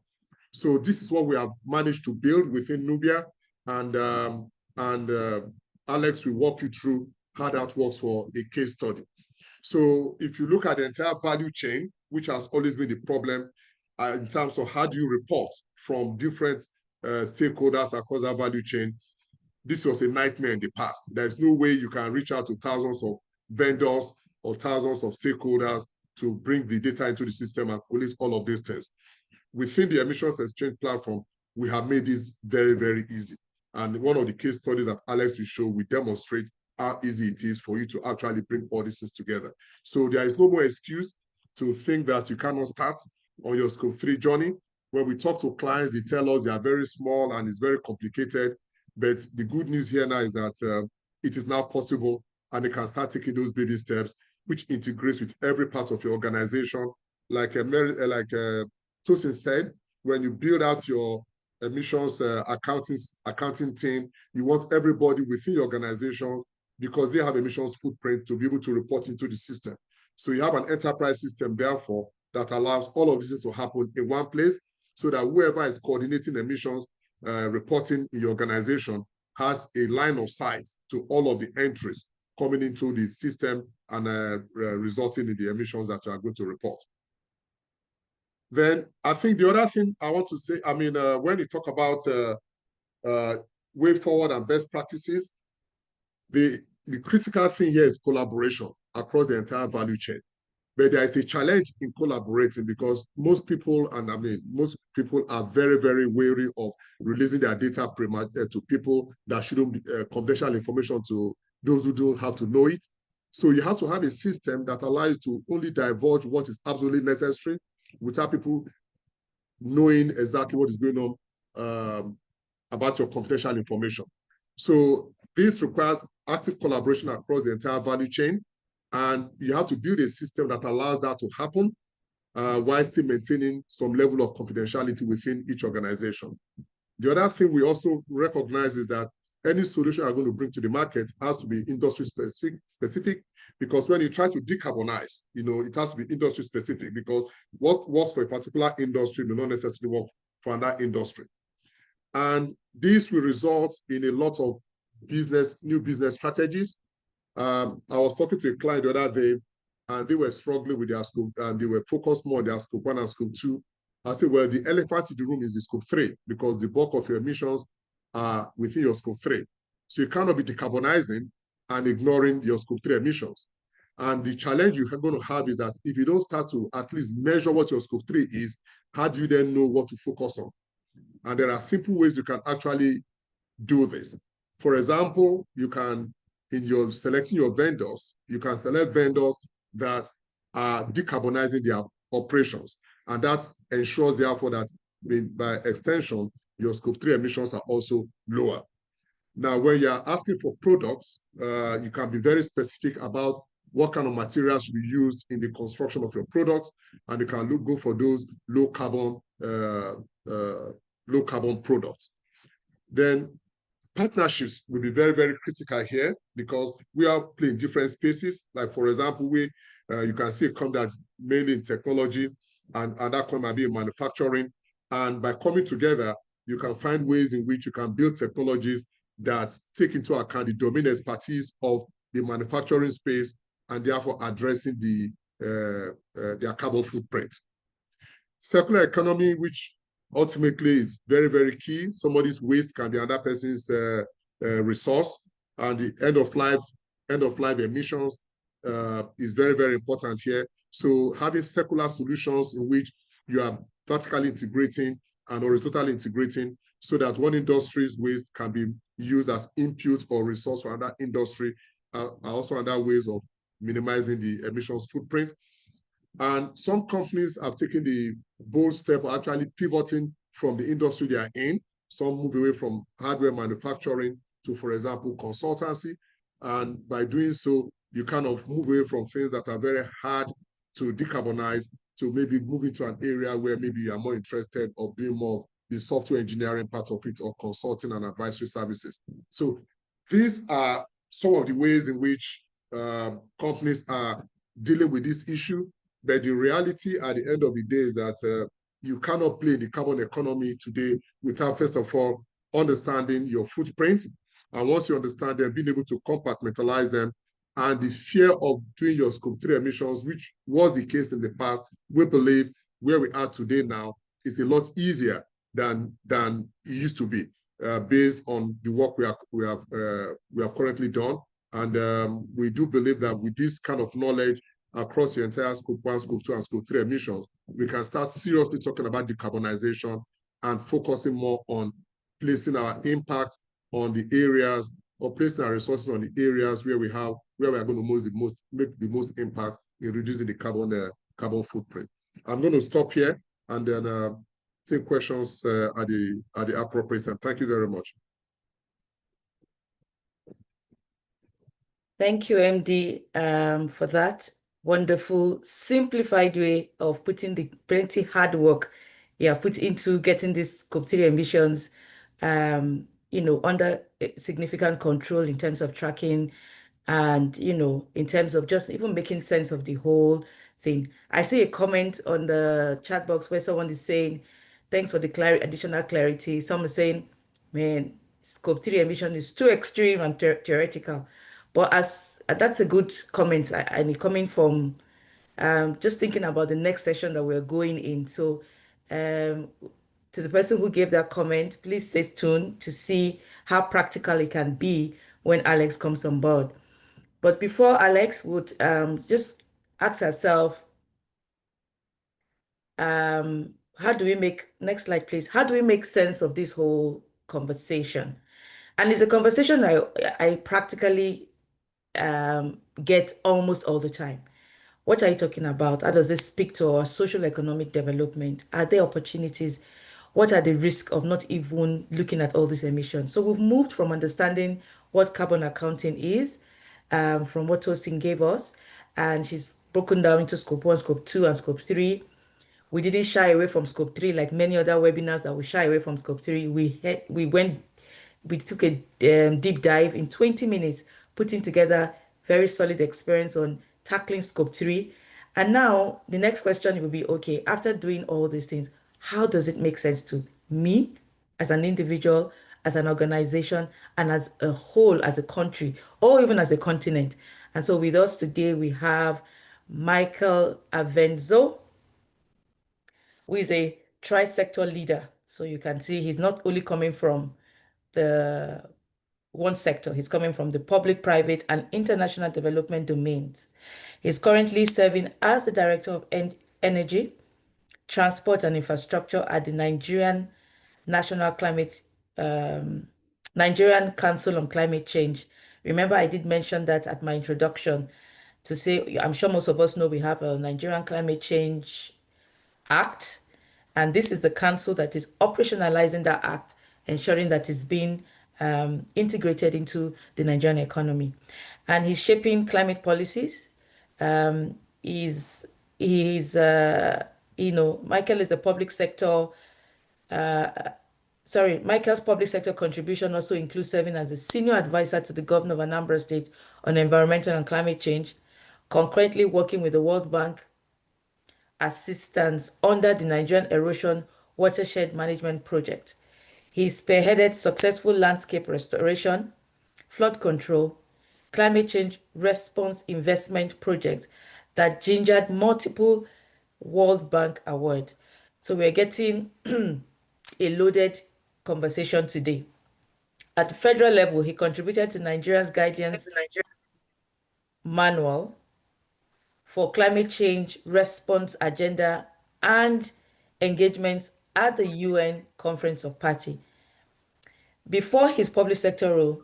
So this is what we have managed to build within Noobyia, and Alex will walk you through how that works for a case study. So if you look at the entire value chain, which has always been the problem in terms of how do you report from different stakeholders across that value chain, this was a nightmare in the past. There's no way you can reach out to thousands of vendors or thousands of stakeholders to bring the data into the system and collect all of these things. Within the emissions exchange platform, we have made this very, very easy. And one of the case studies that Alex will show, we demonstrate how easy it is for you to actually bring all these things together. So there is no more excuse to think that you cannot start on your scope 3 journey. When we talk to clients, they tell us they are very small and it's very complicated. But the good news here now is that it is now possible and they can start taking those baby steps. which integrates with every part of your organization. Like Tosin said, when you build out your emissions accounting team, you want everybody within your organization, because they have emissions footprint, to be able to report into the system. So you have an enterprise system, therefore, that allows all of this to happen in one place, so that whoever is coordinating emissions reporting in your organization has a line of sight to all of the entries coming into the system and resulting in the emissions that you are going to report. Then I think the other thing I want to say, I mean, when you talk about way forward and best practices, the critical thing here is collaboration across the entire value chain. But there is a challenge in collaborating, because most people are very, very wary of releasing their data to people that shouldn't be confidential information to those who don't have to know it. So you have to have a system that allows you to only divulge what is absolutely necessary without people knowing exactly what is going on about your confidential information. So this requires active collaboration across the entire value chain. And you have to build a system that allows that to happen while still maintaining some level of confidentiality within each organization. The other thing we also recognize is that any solution you're going to bring to the market has to be industry specific, because when you try to decarbonize, it has to be industry specific, because what works for a particular industry may not necessarily work for another industry. And this will result in a lot of new business strategies. I was talking to a client the other day, and they were struggling with their scope, and they were focused more on their scope 1 and scope 2. I said, well, the elephant in the room is the scope 3, because the bulk of your emissions are within your scope 3. So you cannot be decarbonizing and ignoring your scope 3 emissions. And the challenge you're going to have is that if you don't start to at least measure what your scope 3 is, how do you then know what to focus on? And there are simple ways you can actually do this. For example, you can, in your selecting your vendors, you can select vendors that are decarbonizing their operations. And that ensures, therefore, that by extension, your scope 3 emissions are also lower. Now, when you're asking for products, you can be very specific about what kind of materials should be used in the construction of your products, and you can go for those low carbon products. Then partnerships will be very, very critical here, because we are playing different spaces. Like, for example, you can see a company that's mainly in technology, and that company might be in manufacturing. And by coming together, you can find ways in which you can build technologies that take into account the domain expertise of the manufacturing space, and therefore addressing their carbon footprint. Circular economy, which ultimately is very, very key. Somebody's waste can be another person's resource, and the end of life emissions is very, very important here. So having circular solutions in which you are vertically integrating and horizontally integrating, so that one industry's waste can be used as input or resource for another industry, are also another ways of minimizing the emissions footprint. And some companies have taken the bold step of actually pivoting from the industry they are in. Some move away from hardware manufacturing to, for example, consultancy. And by doing so, you kind of move away from things that are very hard to decarbonize to maybe move into an area where maybe you are more interested or doing more of the software engineering part of it, or consulting and advisory services. So these are some of the ways in which companies are dealing with this issue. But the reality at the end of the day is that you cannot play the carbon economy today without, first of all, understanding your footprint. And once you understand them, being able to compartmentalize them, and the fear of doing your scope 3 emissions, which was the case in the past, we believe where we are today now is a lot easier than it used to be, based on the work we have currently done. And we do believe that with this kind of knowledge across the entire scope 1, scope 2, and scope 3 emissions, we can start seriously talking about decarbonization and focusing more on placing our impact on the areas, or placing our resources on the areas where we are going to make the most impact in reducing the carbon footprint. I'm going to stop here and then take questions at the appropriate time. Thank you very much. Thank you, MD, for that wonderful, simplified way of putting the plenty hard work you have put into getting these Scope 3 emissions, under significant control in terms of tracking and, in terms of just even making sense of the whole thing. I see a comment on the chat box where someone is saying, thanks for the additional clarity. Someone is saying, man, Scope 3 emission is too extreme and theoretical. But that's a good comment, and coming from just thinking about the next session that we're going in. So to the person who gave that comment, please stay tuned to see how practical it can be when Alex comes on board. But before Alex would just ask herself, how do we make, next slide, please. How do we make sense of this whole conversation? And it's a conversation I practically get almost all the time. What are you talking about? How does this speak to our social economic development? Are there opportunities? What are the risks of not even looking at all these emissions? So we've moved from understanding what carbon accounting is, from what Tosin gave us, and she's broken down into Scope 1, Scope 2, and Scope 3. We didn't shy away from Scope 3 like many other webinars that we shy away from Scope 3. We took a deep dive in 20 minutes, putting together very solid experience on tackling Scope 3. And now the next question will be, okay, after doing all these things, how does it make sense to me as an individual, as an organization, and as a whole, as a country, or even as a continent? And so with us today, we have Michael Avenzo, who is a tri-sector leader. So you can see he's not only coming from the one sector, he's coming from the public, private, and international development domains. He's currently serving as the Director of Energy, Transport and Infrastructure at the Nigerian Council on Climate Change. Remember, I did mention that at my introduction to say, I'm sure most of us know we have a Nigerian Climate Change Act, and this is the council that is operationalizing that act, ensuring that it's being integrated into the Nigerian economy. And he's shaping climate policies. Michael is a public sector. Michael's public sector contribution also includes serving as a senior advisor to the governor of Anambra State on environmental and climate change, concurrently working with the World Bank assistance under the Nigerian Erosion Watershed Management Project. He spearheaded successful landscape restoration, flood control, climate change response investment projects that gingered multiple World Bank awards. So we're getting a loaded conversation today. At the federal level, he contributed to Nigeria's guidance manual for climate change response agenda and engagements at the UN Conference of Parties. Before his public sector role,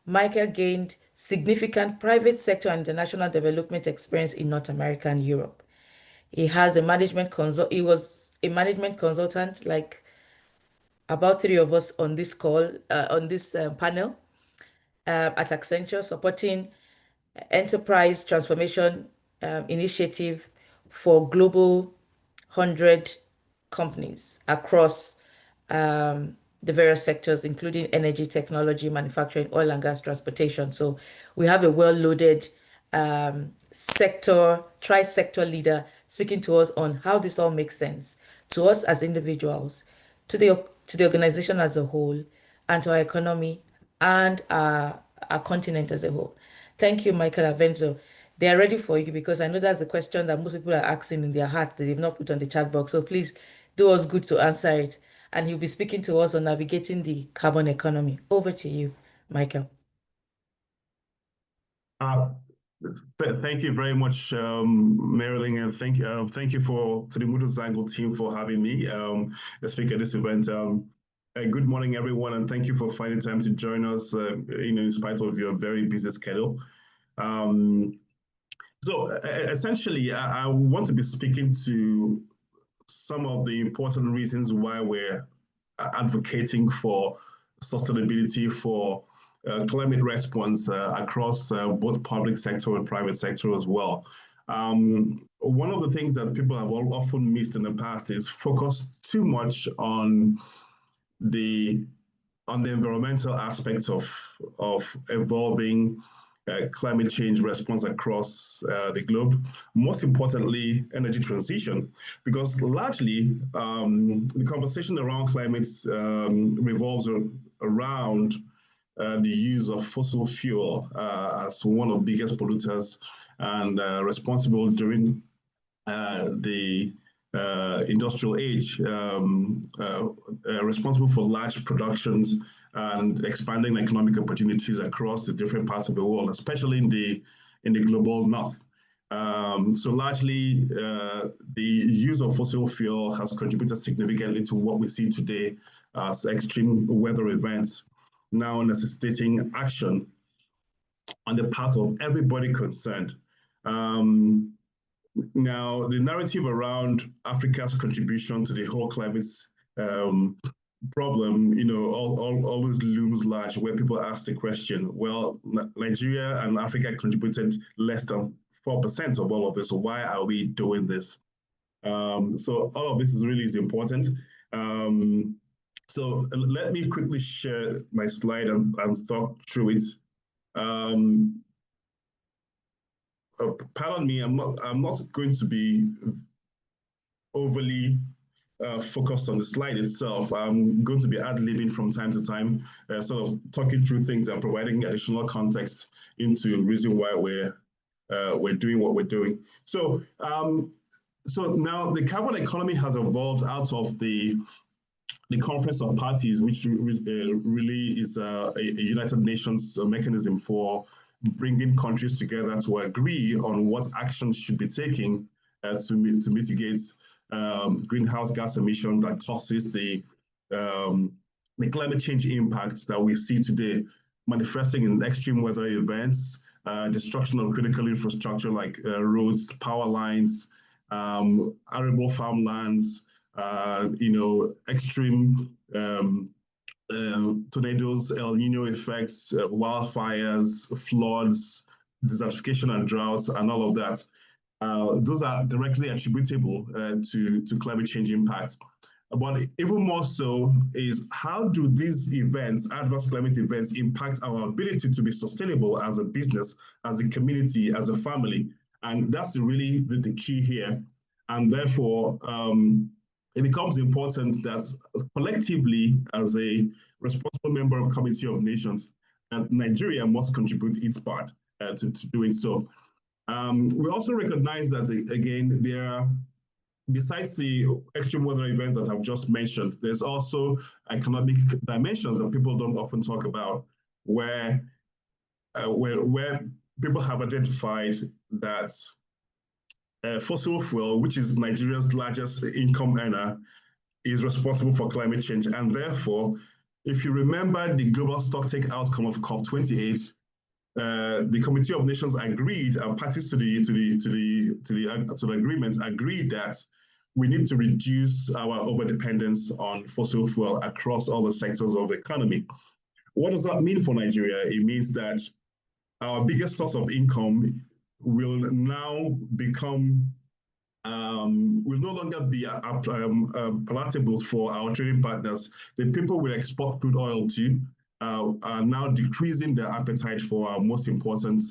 Michael gained significant private sector and international development experience in North America and Europe. He was a management consultant, like about 3 of us on this call, on this panel, at Accenture, supporting enterprise transformation initiative for global 100 companies across the various sectors, including energy, technology, manufacturing, oil and gas, transportation. So we have a well-loaded tri-sector leader speaking to us on how this all makes sense to us as individuals, to the organization as a whole, and to our economy and our continent as a whole. Thank you, Michael Avenzo. They are ready for you because I know that's the question that most people are asking in their heart that they've not put on the chat box. So please do us good to answer it. And he'll be speaking to us on navigating the carbon economy. Over to you, Michael. Thank you very much, Marilyn, and thank you to the MudoZangl team for having me speak at this event. Good morning, everyone, and thank you for finding time to join us, in spite of your very busy schedule. So essentially, I want to be speaking to some of the important reasons why we're advocating for sustainability for climate response across both public sector and private sector as well. One of the things that people have often missed in the past is focus too much on the environmental aspects of evolving climate change response across the globe. Most importantly, energy transition, because largely the conversation around climate revolves around the use of fossil fuel as one of the biggest polluters and responsible during the industrial age, responsible for large productions and expanding economic opportunities across the different parts of the world, especially in the global north. So largely, the use of fossil fuel has contributed significantly to what we see today as extreme weather events, now necessitating action on the part of everybody concerned. Now, the narrative around Africa's contribution to the whole climate problem, always looms large, where people ask the question, well, Nigeria and Africa contributed less than 4% of all of this, so why are we doing this? So all of this is important. So let me quickly share my slide and talk through it. Pardon me, I'm not going to be overly focused on the slide itself. I'm going to be ad-libbing from time to time, sort of talking through things and providing additional context into the reason why we're doing what we're doing. So now the carbon economy has evolved out of the Conference of Parties, which really is a United Nations mechanism for bringing countries together to agree on what actions should be taken to mitigate greenhouse gas emission that causes the climate change impacts that we see today, manifesting in extreme weather events, destruction of critical infrastructure like roads, power lines, arable farmlands, extreme tornadoes, El Nino effects, wildfires, floods, desertification and droughts, and all of that. Those are directly attributable to climate change impacts. But even more so is how do these events, adverse climate events, impact our ability to be sustainable as a business, as a community, as a family? And that's really the key here. And therefore, it becomes important that collectively, as a responsible member of Committee of Nations, Nigeria must contribute its part to doing so. We also recognize that, again, there are, besides the extreme weather events that I've just mentioned, there's also economic dimensions that people don't often talk about, where people have identified that fossil fuel, which is Nigeria's largest income earner, is responsible for climate change. And therefore, if you remember the global stocktake outcome of COP28, the Committee of Nations agreed, and parties to the agreement agreed that we need to reduce our overdependence on fossil fuel across all the sectors of the economy. What does that mean for Nigeria? It means that our biggest source of income will now become, will no longer be palatable for our trading partners. The people we export crude oil to are now decreasing their appetite for our most important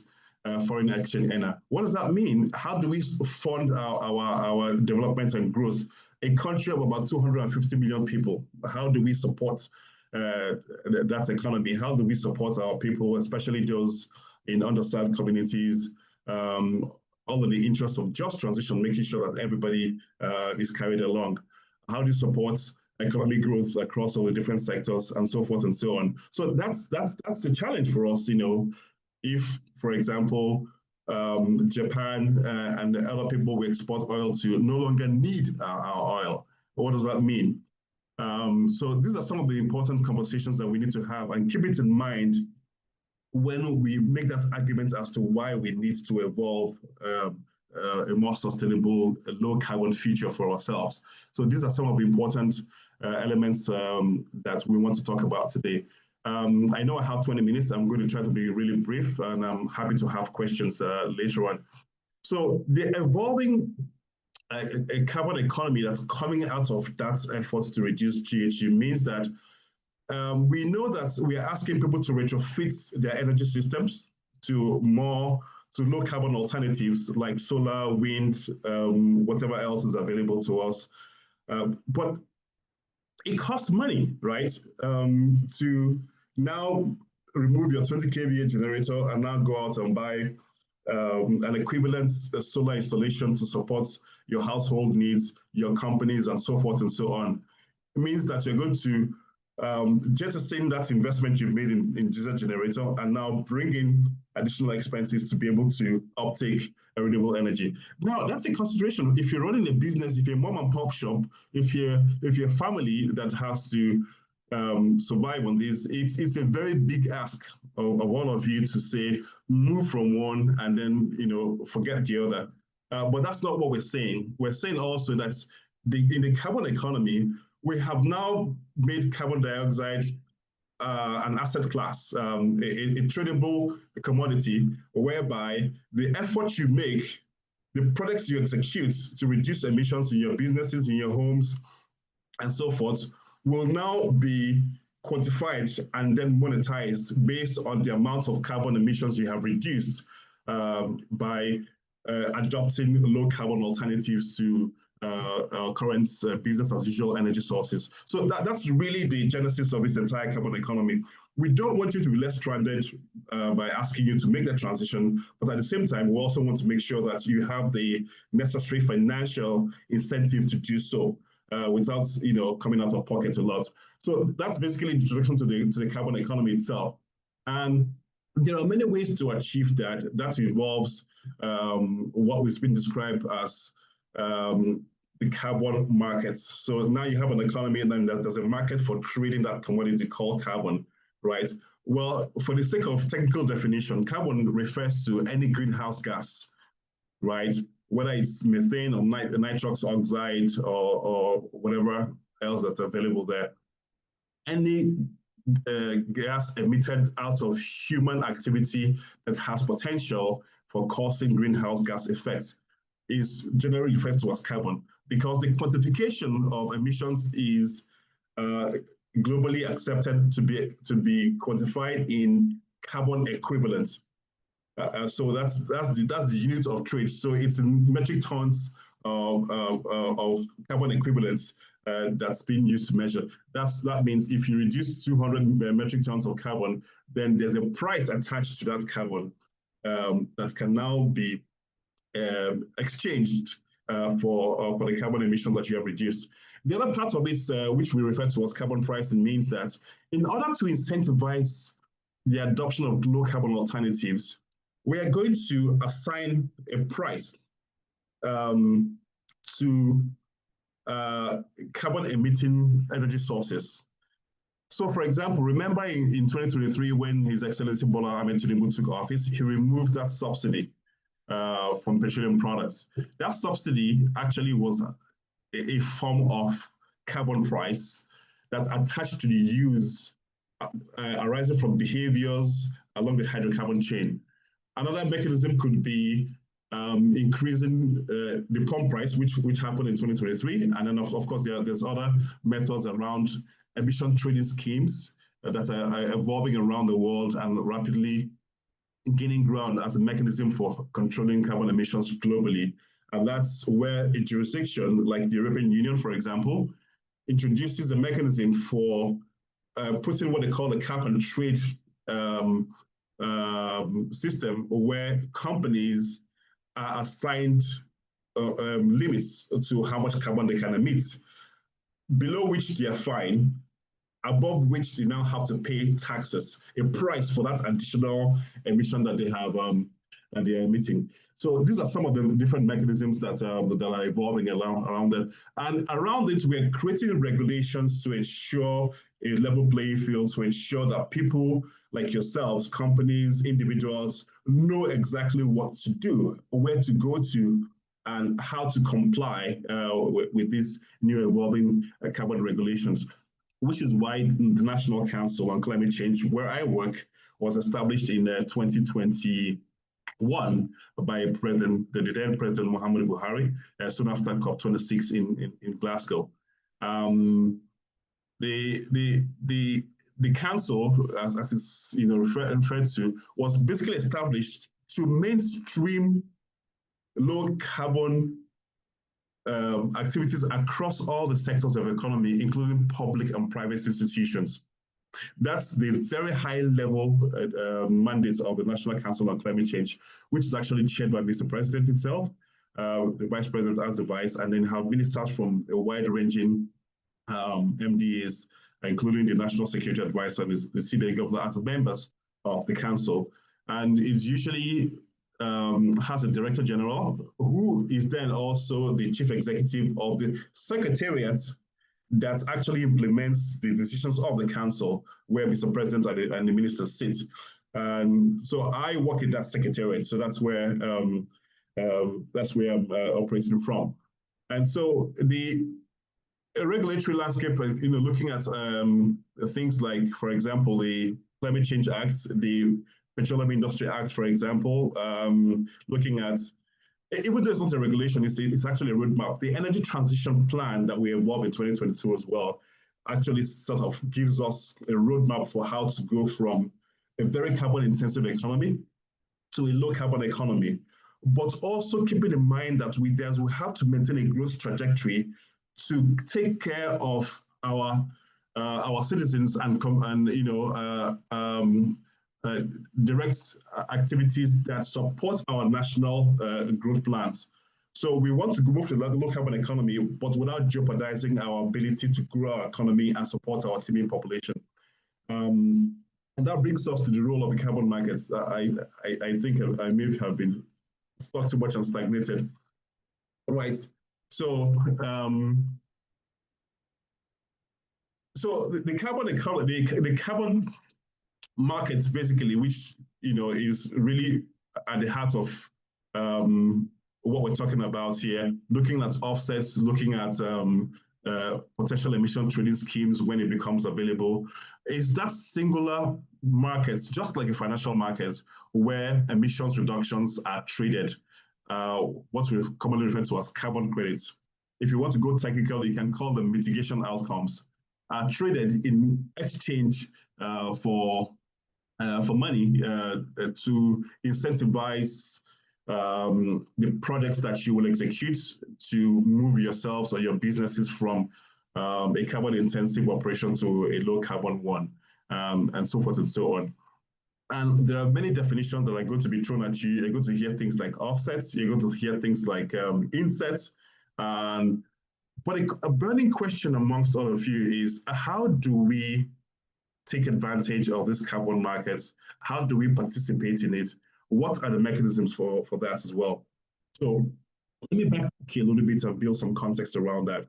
foreign exchange earner. What does that mean? How do we fund our development and growth? A country of about 250 million people, how do we support that economy? How do we support our people, especially those in underserved communities, all in the interest of just transition, making sure that everybody is carried along? How do you support economic growth across all the different sectors and so forth and so on? So that's the challenge for us, if, for example, Japan and the other people we export oil to no longer need our oil. What does that mean? So these are some of the important conversations that we need to have, and keep it in mind when we make that argument as to why we need to evolve a more sustainable, low carbon future for ourselves. So these are some of the important elements that we want to talk about today. I know I have 20 minutes. I'm going to try to be really brief, and I'm happy to have questions later on. So the evolving a carbon economy that's coming out of that effort to reduce GHG means that we know that we are asking people to retrofit their energy systems to low carbon alternatives like solar, wind, whatever else is available to us. But it costs money, right? To now remove your 20 kVA generator and now go out and buy an equivalent solar installation to support your household needs, your companies, and so forth and so on. It means that you're going to jettison that investment you've made in diesel generator and now bring in additional expenses to be able to uptake renewable energy. Now, that's a consideration. If you're running a business, if you're a mom and pop shop, if you're a family that has to survive on this, it's a very big ask of all of you to say, move from one and then, forget the other. But that's not what we're saying. We're saying also that in the carbon economy, we have now made carbon dioxide an asset class, a tradable commodity, whereby the effort you make, the products you execute to reduce emissions in your businesses, in your homes, and so forth, will now be quantified and then monetized based on the amount of carbon emissions you have reduced by adopting low carbon alternatives to current business as usual energy sources. So that's really the genesis of this entire carbon economy. We don't want you to be less stranded by asking you to make that transition, but at the same time, we also want to make sure that you have the necessary financial incentive to do so without coming out of pocket a lot. So that's basically the introduction to the carbon economy itself. And there are many ways to achieve that. That involves what has been described as the carbon markets. So now you have an economy and then there's a market for trading that commodity called carbon, right? Well, for the sake of technical definition, carbon refers to any greenhouse gas, right? Whether it's methane or nitrous oxide or whatever else that's available there. Any gas emitted out of human activity that has potential for causing greenhouse gas effects is generally referred to as carbon, because the quantification of emissions is globally accepted to be quantified in carbon equivalent. So that's the unit of trade. So it's in metric tons of carbon equivalents that's being used to measure. That means if you reduce 200 metric tons of carbon, then there's a price attached to that carbon that can now be exchanged for the carbon emission that you have reduced. The other part of it, which we refer to as carbon pricing, means that in order to incentivize the adoption of low carbon alternatives, we are going to assign a price to carbon emitting energy sources. So, for example, remember in 2023, when His Excellency Bola Ahmed Tinubu took office, he removed that subsidy from petroleum products. That subsidy actually was a form of carbon price that's attached to the use arising from behaviors along the hydrocarbon chain. Another mechanism could be increasing the pump price, which happened in 2023. And then, of course, there's other methods around emission trading schemes that are evolving around the world and rapidly gaining ground as a mechanism for controlling carbon emissions globally. And that's where a jurisdiction like the European Union, for example, introduces a mechanism for putting what they call a cap and trade system, where companies are assigned limits to how much carbon they can emit, below which they are fine, above which they now have to pay taxes, a price for that additional emission that they have that they are emitting. So these are some of the different mechanisms that are evolving around it. And around it, we're creating regulations to ensure a level playing field, to ensure that people like yourselves, companies, individuals, know exactly what to do, where to go to, and how to comply with these new evolving carbon regulations. which is why the National Council on Climate Change, where I work, was established in 2021 by the then President Muhammadu Buhari, soon after COP26 in Glasgow. The council, as it's referred to, was basically established to mainstream low carbon activities across all the sectors of economy, including public and private institutions. That's the very high level mandate of the National Council on Climate Change, which is actually chaired by Mr. President himself, the Vice President as the Vice, and then have ministers from a wide-ranging MDAs, including the National Security Advisor and the CBA Governor as members of the council. And it usually has a Director General, who is then also the Chief Executive of the Secretariat that actually implements the decisions of the council, where Mr. President and the ministers sit. So I work in that secretariat, so that's where I'm operating from. And so the regulatory landscape, looking at things like, for example, the Climate Change Act, the Petroleum Industry Act, for example, looking at, even though it's not a regulation, it's actually a roadmap. The Energy Transition Plan that we evolved in 2022 as well actually sort of gives us a roadmap for how to go from a very carbon-intensive economy to a low-carbon economy, but also keeping in mind that we have to maintain a growth trajectory to take care of our citizens and direct activities that support our national growth plans. So we want to move to a low carbon economy, but without jeopardizing our ability to grow our economy and support our teeming population. And that brings us to the role of the carbon markets. I think I may have been stuck too much and stagnated. Right. So the carbon economy, the carbon markets, basically, which is really at the heart of what we're talking about here, looking at offsets, looking at potential emission trading schemes when it becomes available, is that singular markets, just like a financial market, where emissions reductions are traded, what we commonly refer to as carbon credits. If you want to go technical, you can call them mitigation outcomes, are traded in exchange for money to incentivize the projects that you will execute to move yourselves or your businesses from a carbon-intensive operation to a low-carbon one, and so forth and so on. And there are many definitions that are going to be thrown at you. You're going to hear things like offsets. You're going to hear things like insets. But a burning question amongst all of you is, how do we take advantage of these carbon markets? How do we participate in it? What are the mechanisms for that as well? So let me back a little bit and build some context around that.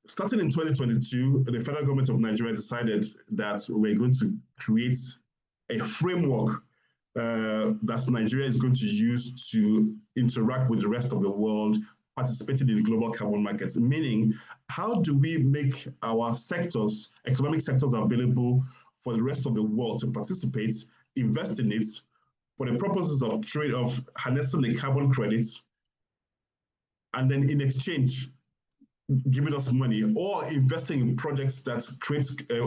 Starting in 2022, the federal government of Nigeria decided that we're going to create a framework that Nigeria is going to use to interact with the rest of the world, participating in the global carbon markets, meaning how do we make our sectors, economic sectors, available for the rest of the world to participate, invest in it for the purposes of trade, of harnessing the carbon credits, and then in exchange, giving us money or investing in projects that create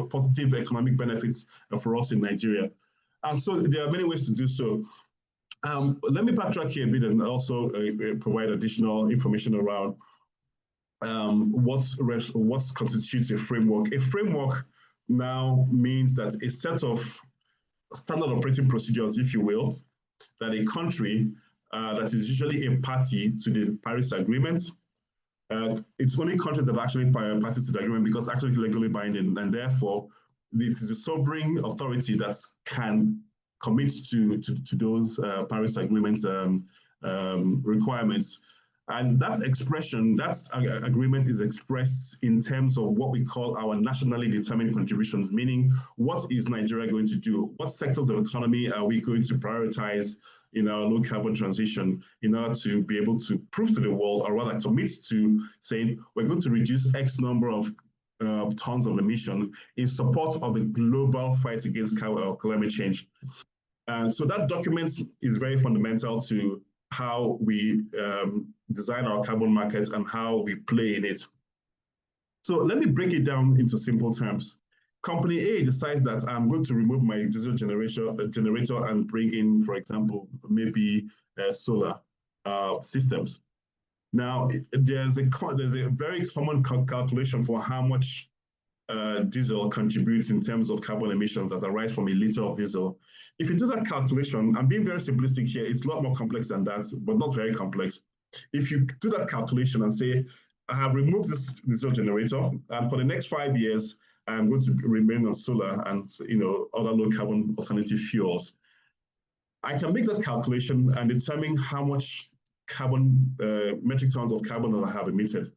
positive economic benefits for us in Nigeria. And so there are many ways to do so. Let me backtrack here a bit and also provide additional information around what constitutes a framework. A framework now means that a set of standard operating procedures, if you will, that a country that is usually a party to the Paris Agreement, it's only countries that are actually parties to the agreement because it's actually legally binding, and therefore it is the sovereign authority that can commit to those Paris Agreement requirements. And that expression, that agreement is expressed in terms of what we call our nationally determined contributions, meaning what is Nigeria going to do? What sectors of economy are we going to prioritize in our low carbon transition in order to be able to prove to the world, or rather commit to saying, we're going to reduce X number of tons of emission in support of the global fight against climate change. And so that document is very fundamental to how we design our carbon markets and how we play in it. So let me break it down into simple terms. Company A decides that I'm going to remove my diesel generator and bring in, for example, maybe solar systems. Now, there's a very common calculation for how much diesel contributes in terms of carbon emissions that arise from a liter of diesel. If you do that calculation, I'm being very simplistic here, it's a lot more complex than that, but not very complex. If you do that calculation and say, I have removed this diesel generator, and for the next 5 years, I'm going to remain on solar and other low carbon alternative fuels, I can make that calculation and determine how much carbon, metric tons of carbon that I have emitted.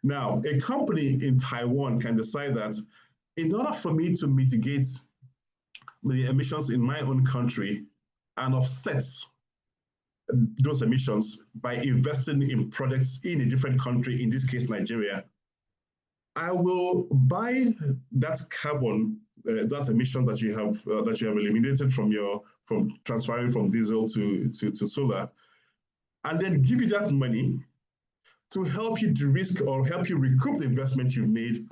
Now, a company in Taiwan can decide that in order for me to mitigate the emissions in my own country and offset those emissions by investing in products in a different country, in this case, Nigeria, I will buy that carbon, that emission that you have eliminated from transferring from diesel to solar, and then give you that money to help you de-risk or help you recoup the investment you've made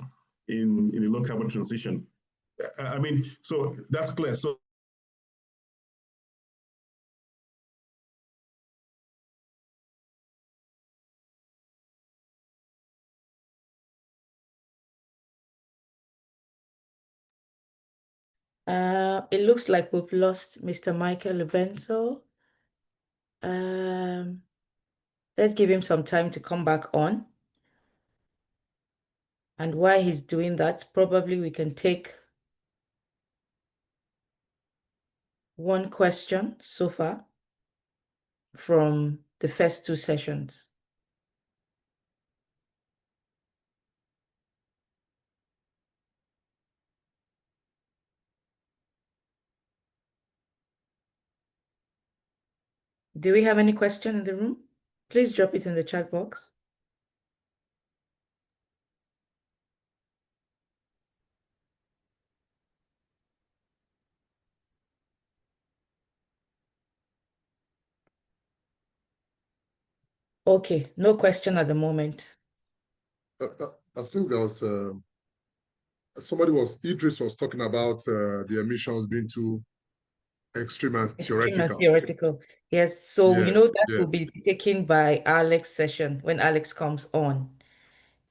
in a low carbon transition. I mean, so that's clear. So it looks like we've lost Mr. Michael Levenso. Let's give him some time to come back on. And while he's doing that, probably we can take one question so far from the first two sessions. Do we have any question in the room? Please drop it in the chat box. Okay, no question at the moment. I think there was Idris was talking about the emissions being too extreme and theoretical. Yes, so yes, that will be taken by Alex's session. When Alex comes on,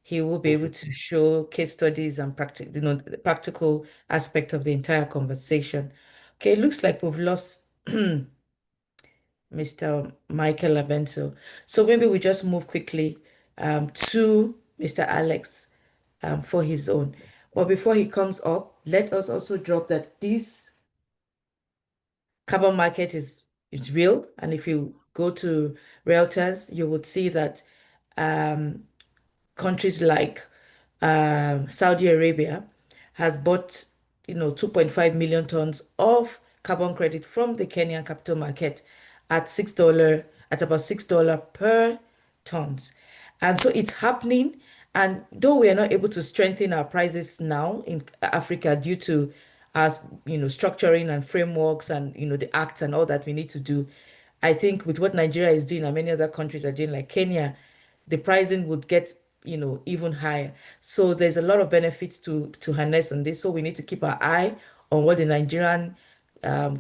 he will be able to show case studies and the practical aspect of the entire conversation. Okay, it looks like we've lost Mr. Michael Levenso. So maybe we just move quickly to Mr. Alex for his own. But before he comes up, let us also drop that this carbon market is real. And if you go to Reuters, you would see that countries like Saudi Arabia has bought 2.5 million tons of carbon credit from the Kenyan capital market at about $6 per tons. And so it's happening. And though we are not able to strengthen our prices now in Africa due to us, structuring and frameworks and, the acts and all that we need to do, I think with what Nigeria is doing and many other countries are doing, like Kenya, the pricing would get, even higher. So there's a lot of benefits to harness on this. So we need to keep our eye on what the Nigerian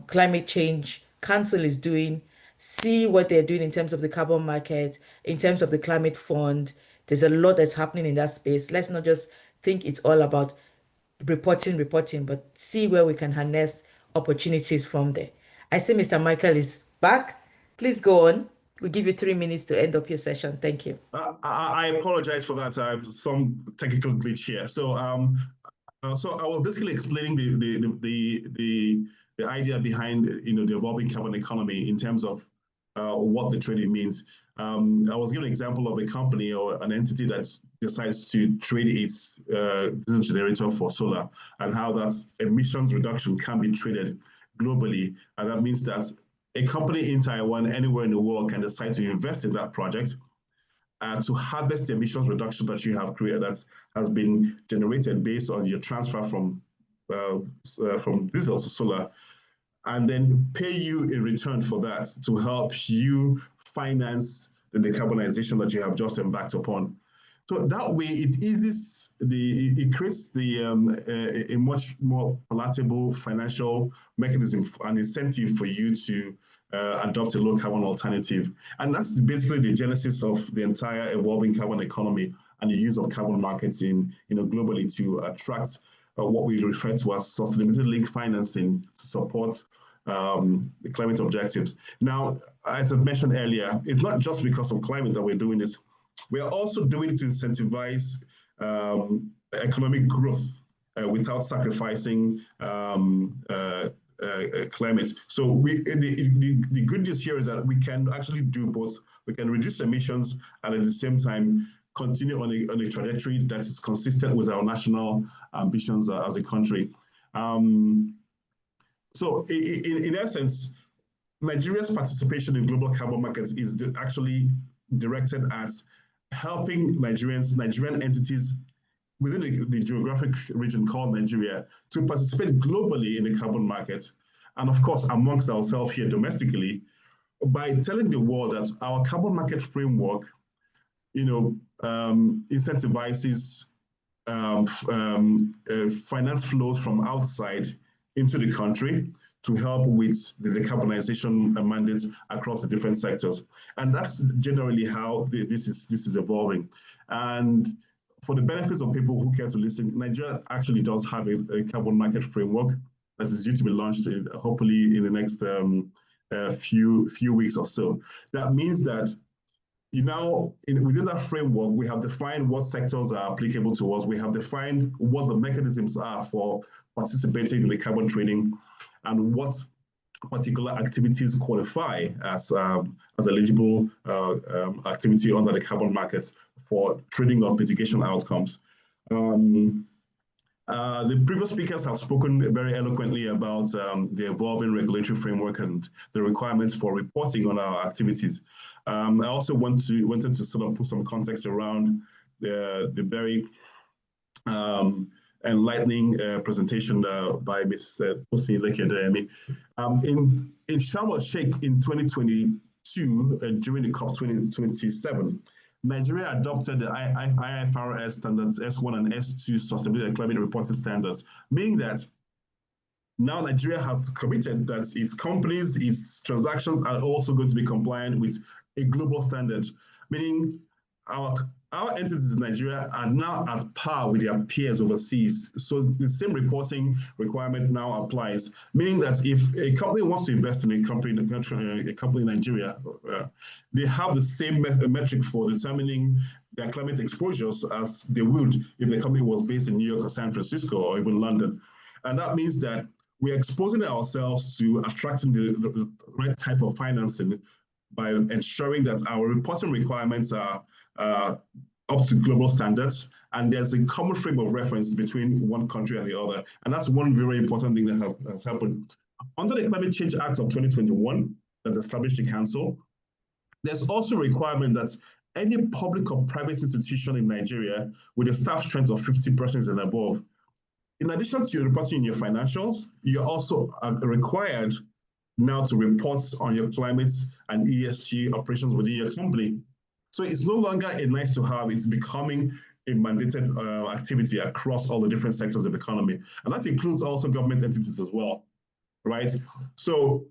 Climate Change Council is doing, see what they're doing in terms of the carbon market, in terms of the climate fund. There's a lot that's happening in that space. Let's not just think it's all about reporting, but see where we can harness opportunities from there. I see Mr. Michael is back. Please go on. We'll give you 3 minutes to end up your session. Thank you. I apologize for that. I have some technical glitch here. So so I was basically explaining the idea behind the evolving carbon economy in terms of what the trading means. I was giving an example of a company or an entity that decides to trade its diesel generator for solar, and how that emissions reduction can be traded globally. And that means that a company in Taiwan, anywhere in the world, can decide to invest in that project to harvest the emissions reduction that you have created, that has been generated based on your transfer from diesel to solar, and then pay you in return for that to help you finance the decarbonization that you have just embarked upon. So that way, it creates a much more palatable financial mechanism and incentive for you to adopt a low carbon alternative. And that's basically the genesis of the entire evolving carbon economy and the use of carbon markets globally to attract what we refer to as sustainability-linked financing to support the climate objectives. Now, as I mentioned earlier, it's not just because of climate that we're doing this. We are also doing it to incentivize economic growth without sacrificing climate. So the good news here is that we can actually do both. We can reduce emissions and at the same time continue on a trajectory that is consistent with our national ambitions as a country. So in essence, Nigeria's participation in global carbon markets is actually directed at helping Nigerian entities within the geographic region called Nigeria to participate globally in the carbon market, and of course amongst ourselves here domestically, by telling the world that our carbon market framework, incentivizes finance flows from outside into the country to help with the decarbonization mandates across the different sectors. And that's generally how this is evolving. And for the benefits of people who care to listen, Nigeria actually does have a carbon market framework that is due to be launched hopefully in the next few weeks or so. That means that within that framework, we have defined what sectors are applicable to us. We have defined what the mechanisms are for participating in the carbon trading and what particular activities qualify as eligible activity under the carbon markets for trading of mitigation outcomes. The previous speakers have spoken very eloquently about the evolving regulatory framework and the requirements for reporting on our activities. I also wanted to sort of put some context around the very enlightening presentation by Ms. Tosin Lekede. In Sharm el-Sheikh in 2022, during the COP 27, Nigeria adopted the IFRS standards S1 and S2 sustainability and climate reporting standards, meaning that now Nigeria has committed that its companies, its transactions are also going to be compliant with a global standard, meaning our entities in Nigeria are now at par with their peers overseas. So the same reporting requirement now applies, meaning that if a company wants to invest in a company in Nigeria, they have the same metric for determining their climate exposures as they would if the company was based in New York or San Francisco or even London. And that means that we're exposing ourselves to attracting the right type of financing by ensuring that our reporting requirements are up to global standards, and there's a common frame of reference between one country and the other. And that's one very important thing that has happened. Under the Climate Change Act of 2021 that established the Council, there's also a requirement that any public or private institution in Nigeria with a staff strength of 50 persons and above, in addition to reporting your financials, you're also required now to report on your climate and ESG operations within your company. So it's no longer a nice to have, it's becoming a mandated activity across all the different sectors of the economy. And that includes also government entities as well, right? So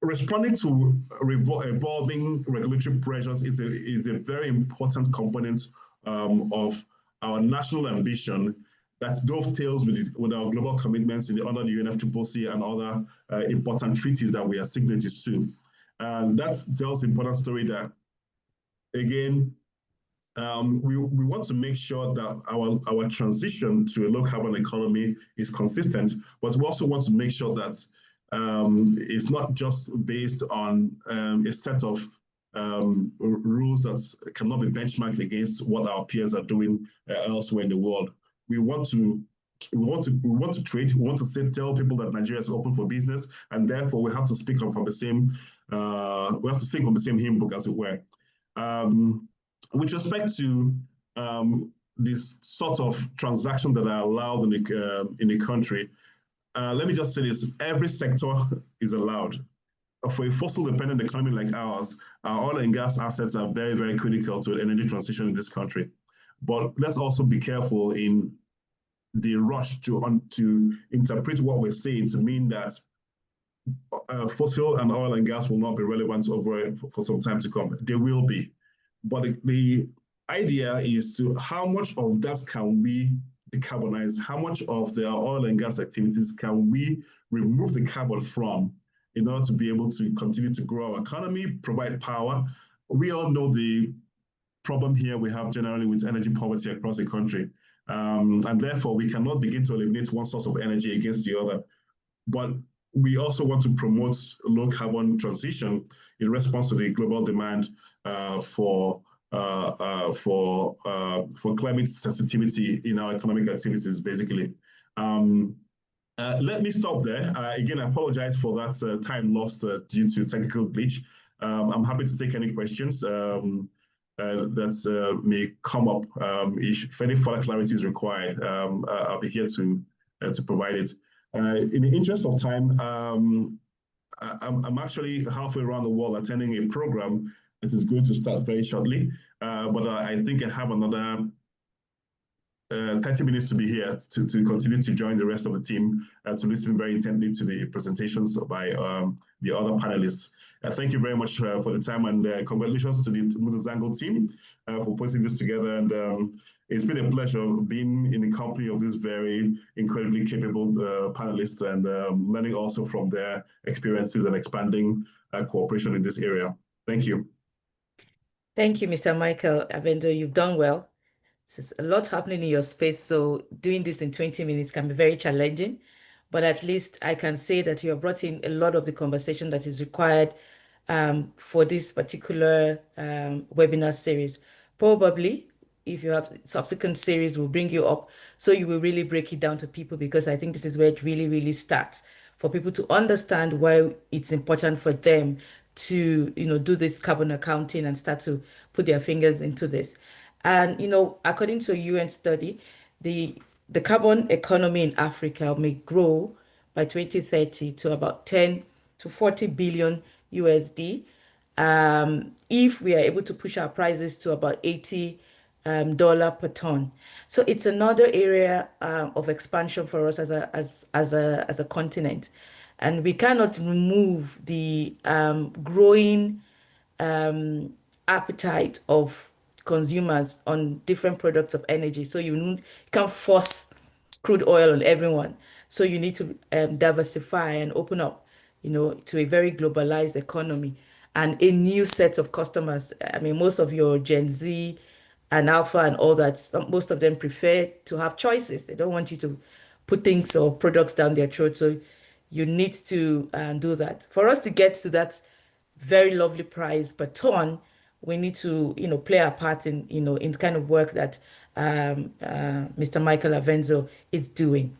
responding to evolving regulatory pressures is a very important component of our national ambition that dovetails with our global commitments under the UNFCCC and other important treaties that we are signatories to. And that tells the important story that, again, we want to make sure that our transition to a low carbon economy is consistent, but we also want to make sure that it's not just based on a set of rules that cannot be benchmarked against what our peers are doing elsewhere in the world. We want to trade. We want to tell people that Nigeria is open for business, and therefore we have to speak from the same. We have to sing from the same hymn book, as it were. With respect to this sort of transaction that are allowed in the country, let me just say this: every sector is allowed. For a fossil-dependent economy like ours, our oil and gas assets are very, very critical to energy transition in this country. But let's also be careful in the rush to interpret what we're saying to mean that fossil and oil and gas will not be relevant for some time to come. They will be. But the idea is to how much of that can we decarbonize? How much of the oil and gas activities can we remove the carbon from in order to be able to continue to grow our economy, provide power? We all know the problem here we have generally with energy poverty across the country. And therefore, we cannot begin to eliminate one source of energy against the other. But we also want to promote low carbon transition in response to the global demand for climate sensitivity in our economic activities, basically. Let me stop there. Again, I apologize for that time lost due to technical glitch. I'm happy to take any questions that may come up. If any further clarity is required, I'll be here to provide it. In the interest of time, I'm actually halfway around the world attending a program that is going to start very shortly, but I think I have another 30 minutes to be here to continue to join the rest of the team to listen very intently to the presentations by the other panelists. Thank you very much for the time, and congratulations to the MudoZangl team for putting this together. And it's been a pleasure being in the company of these very incredibly capable panelists and learning also from their experiences and expanding cooperation in this area. Thank you. Thank you, Mr. Michael Avendo. You've done well. There's a lot happening in your space, so doing this in 20 minutes can be very challenging, but at least I can say that you have brought in a lot of the conversation that is required for this particular webinar series. Probably, if you have subsequent series, we'll bring you up so you will really break it down to people, because I think this is where it really, really starts for people to understand why it's important for them to, do this carbon accounting and start to put their fingers into this. And, according to a UN study, the carbon economy in Africa may grow by 2030 to about 10 to 40 billion USD if we are able to push our prices to about $80 per ton. So it's another area of expansion for us as a continent. And we cannot remove the growing appetite of consumers on different products of energy. So you can't force crude oil on everyone. So you need to diversify and open up, to a very globalized economy and a new set of customers. I mean, most of your Gen Z and Alpha and all that, most of them prefer to have choices. They don't want you to put things or products down their throat. So you need to do that. For us to get to that very lovely price per ton, we need to, play our part in, in the kind of work that Mr. Michael Avendo is doing.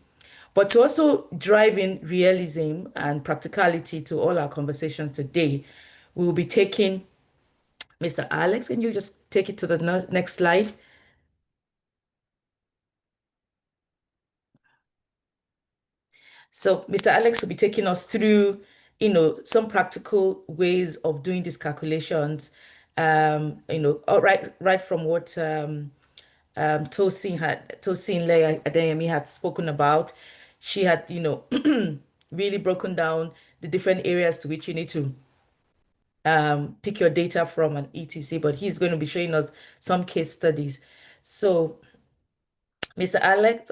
But to also drive in realism and practicality to all our conversations today, we will be taking Mr. Alex. Can you just take it to the next slide? So Mr. Alex will be taking us through, some practical ways of doing these calculations. Right from what Tosin Lei Adeyemi had spoken about. She had, really broken down the different areas to which you need to pick your data from and etc. But he's going to be showing us some case studies. So, Mr. Alex,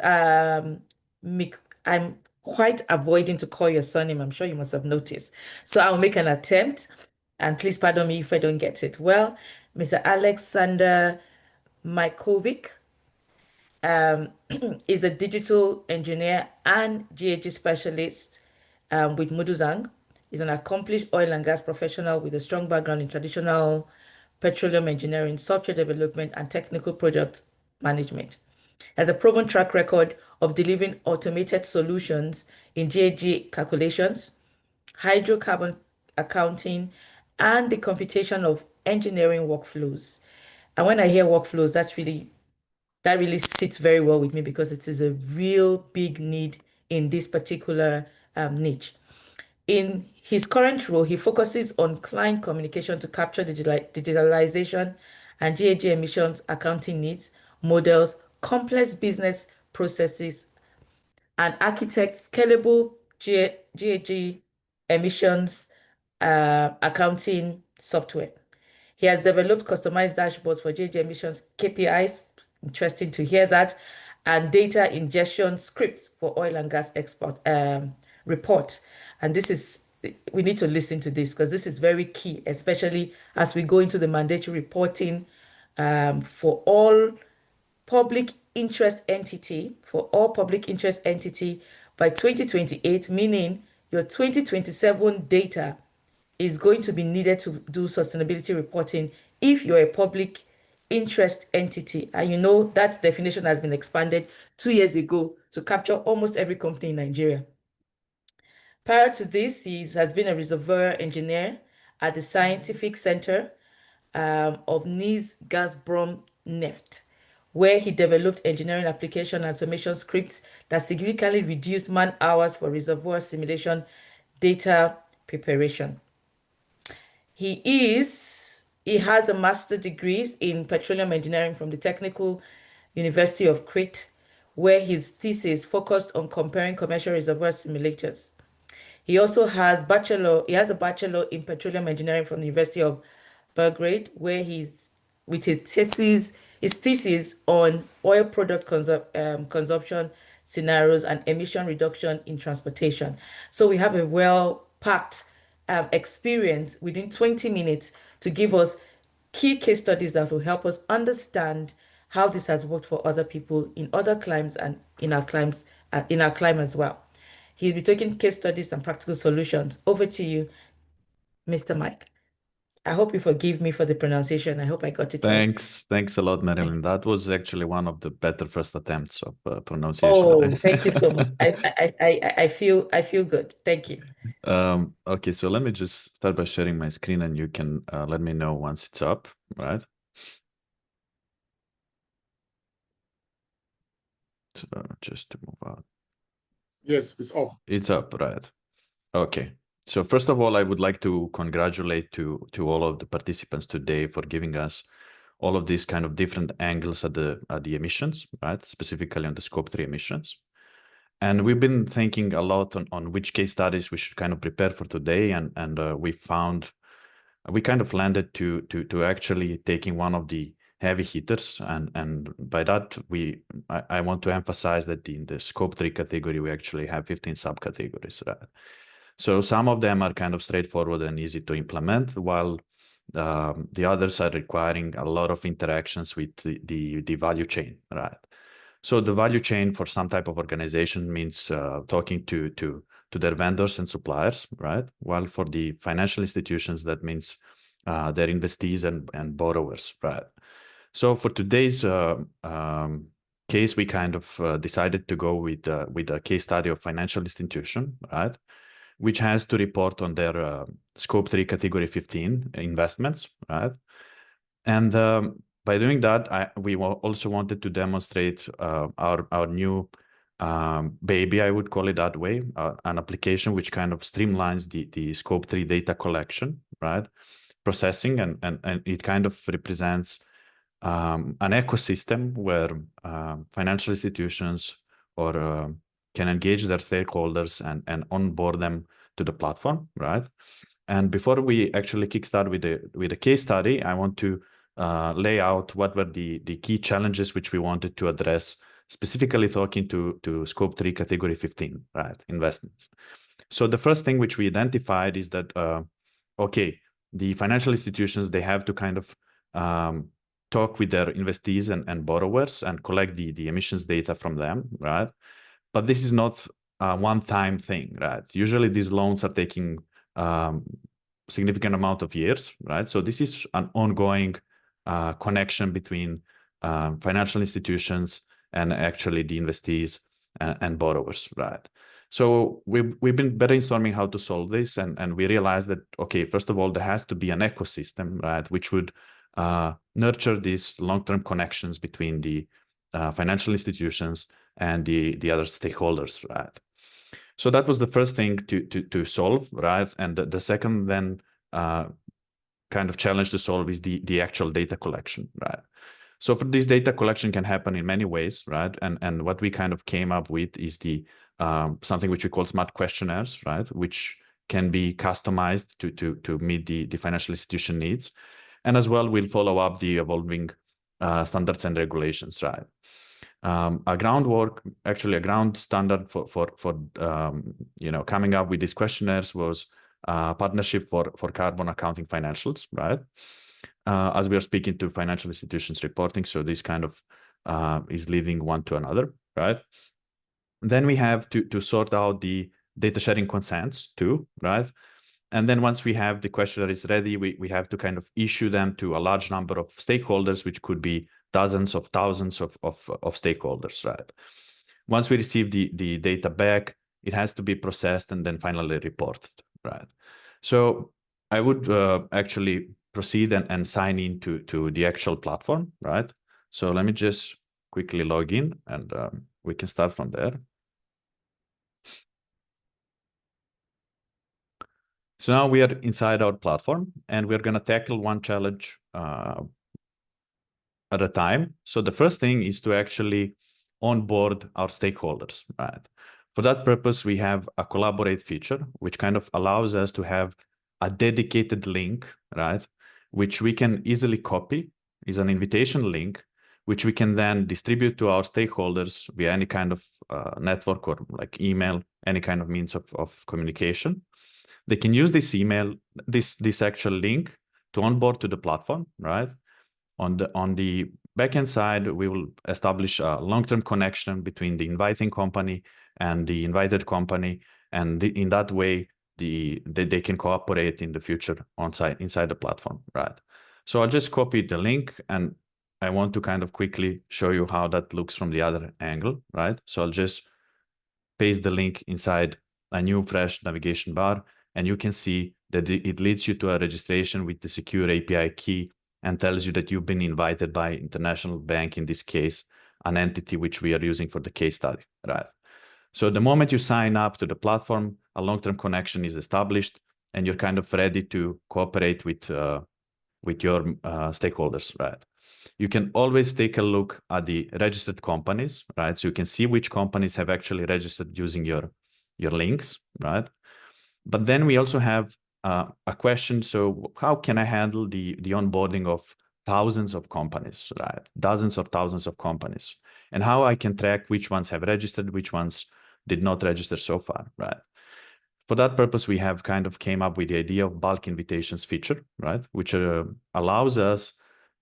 I'm quite avoiding to call your surname. I'm sure you must have noticed. So I'll make an attempt. And please pardon me if I don't get it well. Mr. Alexander Majkovic is a digital engineer and GHG specialist with MudoZangl. He's an accomplished oil and gas professional with a strong background in traditional petroleum engineering, software development, and technical project management. He has a proven track record of delivering automated solutions in GHG calculations, hydrocarbon accounting, and the computation of engineering workflows. And when I hear workflows, that really sits very well with me because it is a real big need in this particular niche. In his current role, he focuses on client communication to capture digitalization and GHG emissions accounting needs, models, complex business processes, and architect scalable GHG emissions accounting software. He has developed customized dashboards for GHG emissions KPIs, interesting to hear that, and data ingestion scripts for oil and gas export reports. And we need to listen to this because this is very key, especially as we go into the mandatory reporting for all public interest entity, by 2028, meaning your 2027 data is going to be needed to do sustainability reporting if you're a public interest entity. And you know that definition has been expanded 2 years ago to capture almost every company in Nigeria. Prior to this, he has been a reservoir engineer at the Scientific Center of NIS Gazprom Neft, where he developed engineering application and automation scripts that significantly reduced man hours for reservoir simulation data preparation. He has a master's degree in petroleum engineering from the Technical University of Crete, where his thesis focused on comparing commercial reservoir simulators. He also has a bachelor in petroleum engineering from the University of Belgrade, where his thesis on oil product consumption scenarios and emission reduction in transportation. So we have a well-packed experience within 20 minutes to give us key case studies that will help us understand how this has worked for other people in other climes and in our climes, as well. He'll be taking case studies and practical solutions. Over to you, Mr. Mike. I hope you forgive me for the pronunciation. I hope I got it right. Thanks a lot, Marilyn. That was actually one of the better first attempts of pronunciation. Oh, thank you so much. I feel good. Thank you. Okay, so let me just start by sharing my screen, and you can let me know once it's up, right? So just to move out. Yes, it's up. It's up, right? Okay. So first of all, I would like to congratulate to all of the participants today for giving us all of these kind of different angles at the emissions, right? Specifically on the scope 3 emissions. And we've been thinking a lot on which case studies we should kind of prepare for today, and we kind of landed to actually taking one of the heavy hitters, and by that I want to emphasize that in the scope 3 category we actually have 15 subcategories, right? So some of them are kind of straightforward and easy to implement, while the others are requiring a lot of interactions with the value chain, right? So the value chain for some type of organization means talking to their vendors and suppliers, right? While for the financial institutions, that means their investees and borrowers, right? So for today's case, we kind of decided to go with a case study of financial institution, right? Which has to report on their scope 3 category 15 investments, right? And by doing that, we also wanted to demonstrate our new baby, I would call it that way, an application which kind of streamlines the scope 3 data collection, right? Processing, and it kind of represents an ecosystem where financial institutions or can engage their stakeholders and onboard them to the platform, right? And before we actually kickstart with the case study, I want to lay out what were the key challenges which we wanted to address, specifically talking to scope 3 category 15, right? Investments. So the first thing which we identified is that, okay, the financial institutions, they have to kind of talk with their investees and borrowers and collect the emissions data from them, right? But this is not a one-time thing, right? Usually these loans are taking significant amount of years, right? So this is an ongoing connection between financial institutions and actually the investees and borrowers, right? So we've been brainstorming how to solve this, and we realized that, okay, first of all, there has to be an ecosystem, right, which would nurture these long-term connections between the financial institutions and the other stakeholders, right? So that was the first thing to solve, right? And the second then kind of challenge to solve is the actual data collection, right? So for this data collection can happen in many ways, right? And what we kind of came up with is the something which we call smart questionnaires, right? Which can be customized to meet the financial institution needs. And as well, we'll follow up the evolving standards and regulations, right? A ground standard for coming up with these questionnaires was partnership for carbon accounting financials, right? As we are speaking to financial institutions reporting, so this kind of is leading one to another, right? Then we have to sort out the data sharing consents too, right? And then once we have the questionnaire is ready, we have to kind of issue them to a large number of stakeholders, which could be dozens of thousands of stakeholders, right? Once we receive the data back, it has to be processed and then finally reported, right? So I would actually proceed and sign in to the actual platform, right? So let me just quickly log in and we can start from there. So now we are inside our platform and we're going to tackle one challenge at a time. So the first thing is to actually onboard our stakeholders, right? For that purpose, we have a collaborate feature, which kind of allows us to have a dedicated link, right? Which we can easily copy, is an invitation link, which we can then distribute to our stakeholders via any kind of network or like email, any kind of means of communication. They can use this email, this actual link to onboard to the platform, right? On the backend side, we will establish a long-term connection between the inviting company and the invited company, and in that way, they can cooperate in the future inside the platform, right? So I'll just copy the link, and I want to kind of quickly show you how that looks from the other angle, right? So I'll just paste the link inside a new fresh navigation bar, and you can see that it leads you to a registration with the secure API key and tells you that you've been invited by international bank, in this case, an entity which we are using for the case study, right? So the moment you sign up to the platform, a long-term connection is established and you're kind of ready to cooperate with your stakeholders, right? You can always take a look at the registered companies, right? So you can see which companies have actually registered using your links, right? But then we also have a question. So how can I handle the onboarding of thousands of companies, right? Dozens or thousands of companies, and how I can track which ones have registered, which ones did not register so far, right? For that purpose, we have kind of came up with the idea of bulk invitations feature, right? Which allows us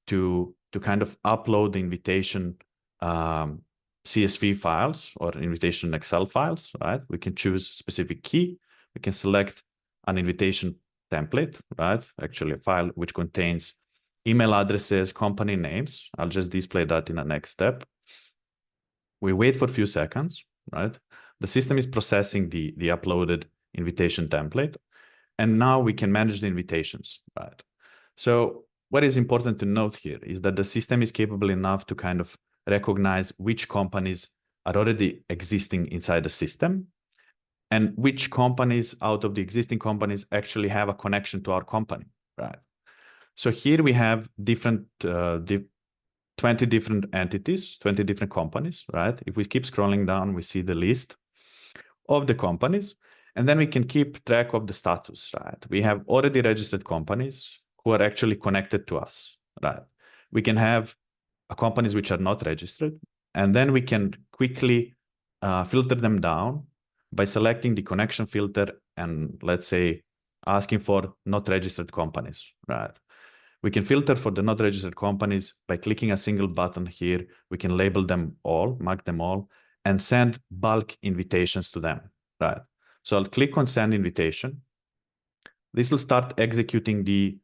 to kind of upload the invitation CSV files or invitation Excel files, right? We can choose specific key. We can select an invitation template, right? Actually a file which contains email addresses, company names. I'll just display that in the next step. We wait for a few seconds, right? The system is processing the uploaded invitation template. And now we can manage the invitations, right? So what is important to note here is that the system is capable enough to kind of recognize which companies are already existing inside the system and which companies out of the existing companies actually have a connection to our company, right? So here we have 20 different entities, 20 different companies, right? If we keep scrolling down, we see the list of the companies, and then we can keep track of the status, right? We have already registered companies who are actually connected to us, right? We can have companies which are not registered, and then we can quickly filter them down by selecting the connection filter and, let's say, asking for not registered companies, right? We can filter for the not registered companies by clicking a single button here. We can label them all, mark them all, and send bulk invitations to them, right? So I'll click on send invitation. This will start executing the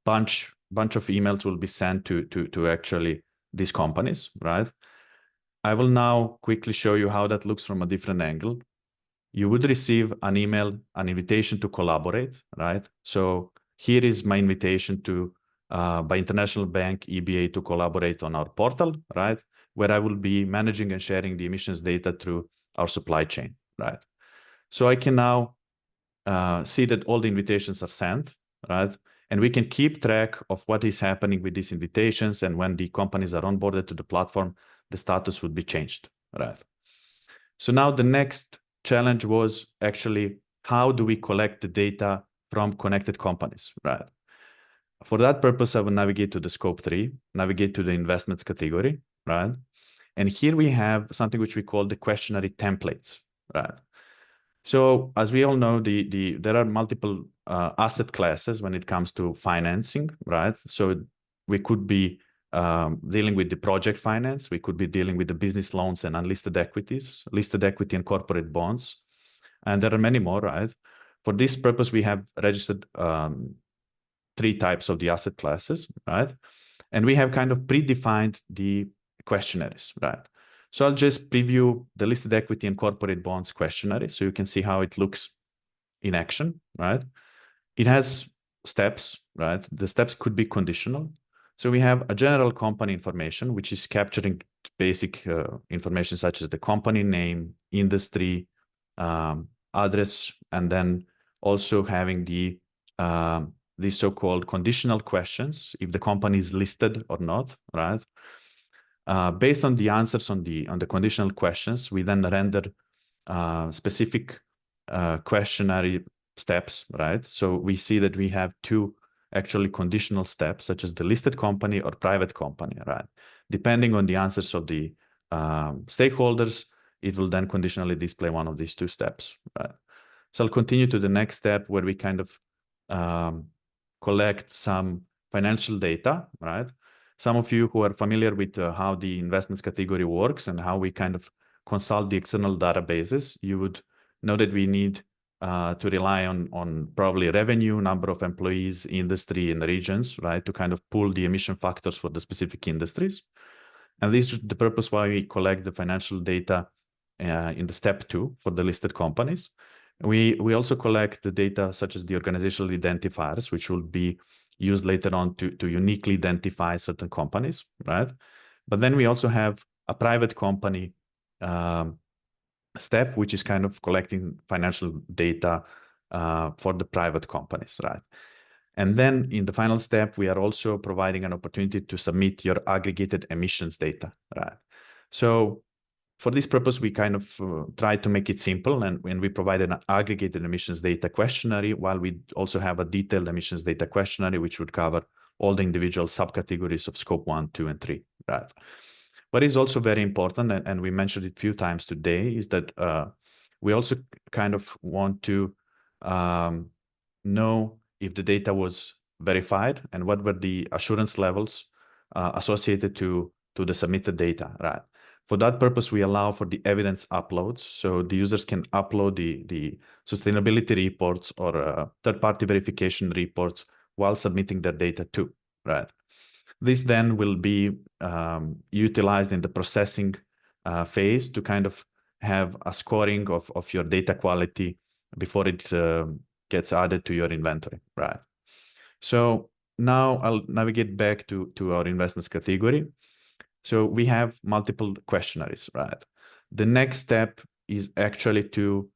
bunch of emails will be sent to actually these companies, right? I will now quickly show you how that looks from a different angle. You would receive an email, an invitation to collaborate, right? So here is my invitation to by International Bank EBA to collaborate on our portal, right? Where I will be managing and sharing the emissions data through our supply chain, right? So I can now see that all the invitations are sent, right? And we can keep track of what is happening with these invitations, and when the companies are onboarded to the platform, the status would be changed, right? So now the next challenge was actually, how do we collect the data from connected companies, right? For that purpose, I will navigate to the scope 3, navigate to the investments category, right? And here we have something which we call the questionnaire templates, right? So as we all know, there are multiple asset classes when it comes to financing, right? So we could be dealing with the project finance, we could be dealing with the business loans and unlisted equities, listed equity and corporate bonds, and there are many more, right? For this purpose, we have registered 3 types of the asset classes, right? And we have kind of predefined the questionnaires, right? So I'll just preview the listed equity and corporate bonds questionnaire so you can see how it looks in action, right? It has steps, right? The steps could be conditional. So we have a general company information, which is capturing basic information such as the company name, industry, address, and then also having the so-called conditional questions, if the company is listed or not, right? Based on the answers on the conditional questions, we then render specific questionnaire steps, right? So we see that we have 2 actually conditional steps, such as the listed company or private company, right? Depending on the answers of the stakeholders, it will then conditionally display one of these 2 steps, right? So I'll continue to the next step where we kind of collect some financial data, right? Some of you who are familiar with how the investments category works and how we kind of consult the external databases, you would know that we need to rely on probably revenue, number of employees, industry, and regions, right, to kind of pull the emission factors for the specific industries. And this is the purpose why we collect the financial data in the step 2 for the listed companies. We also collect the data such as the organizational identifiers, which will be used later on to uniquely identify certain companies, right? But then we also have a private company step, which is kind of collecting financial data for the private companies, right? And then in the final step, we are also providing an opportunity to submit your aggregated emissions data, right? So for this purpose, we kind of try to make it simple, and when we provide an aggregated emissions data questionnaire, while we also have a detailed emissions data questionnaire, which would cover all the individual subcategories of scope 1, 2, and 3, right? What is also very important, and we mentioned it a few times today, is that we also kind of want to know if the data was verified and what were the assurance levels associated to the submitted data, right? For that purpose, we allow for the evidence uploads. So the users can upload the sustainability reports or third-party verification reports while submitting their data too, right? This then will be utilized in the processing phase to kind of have a scoring of your data quality before it gets added to your inventory, right? So now I'll navigate back to our investments category. So we have multiple questionnaires, right? The next step is actually to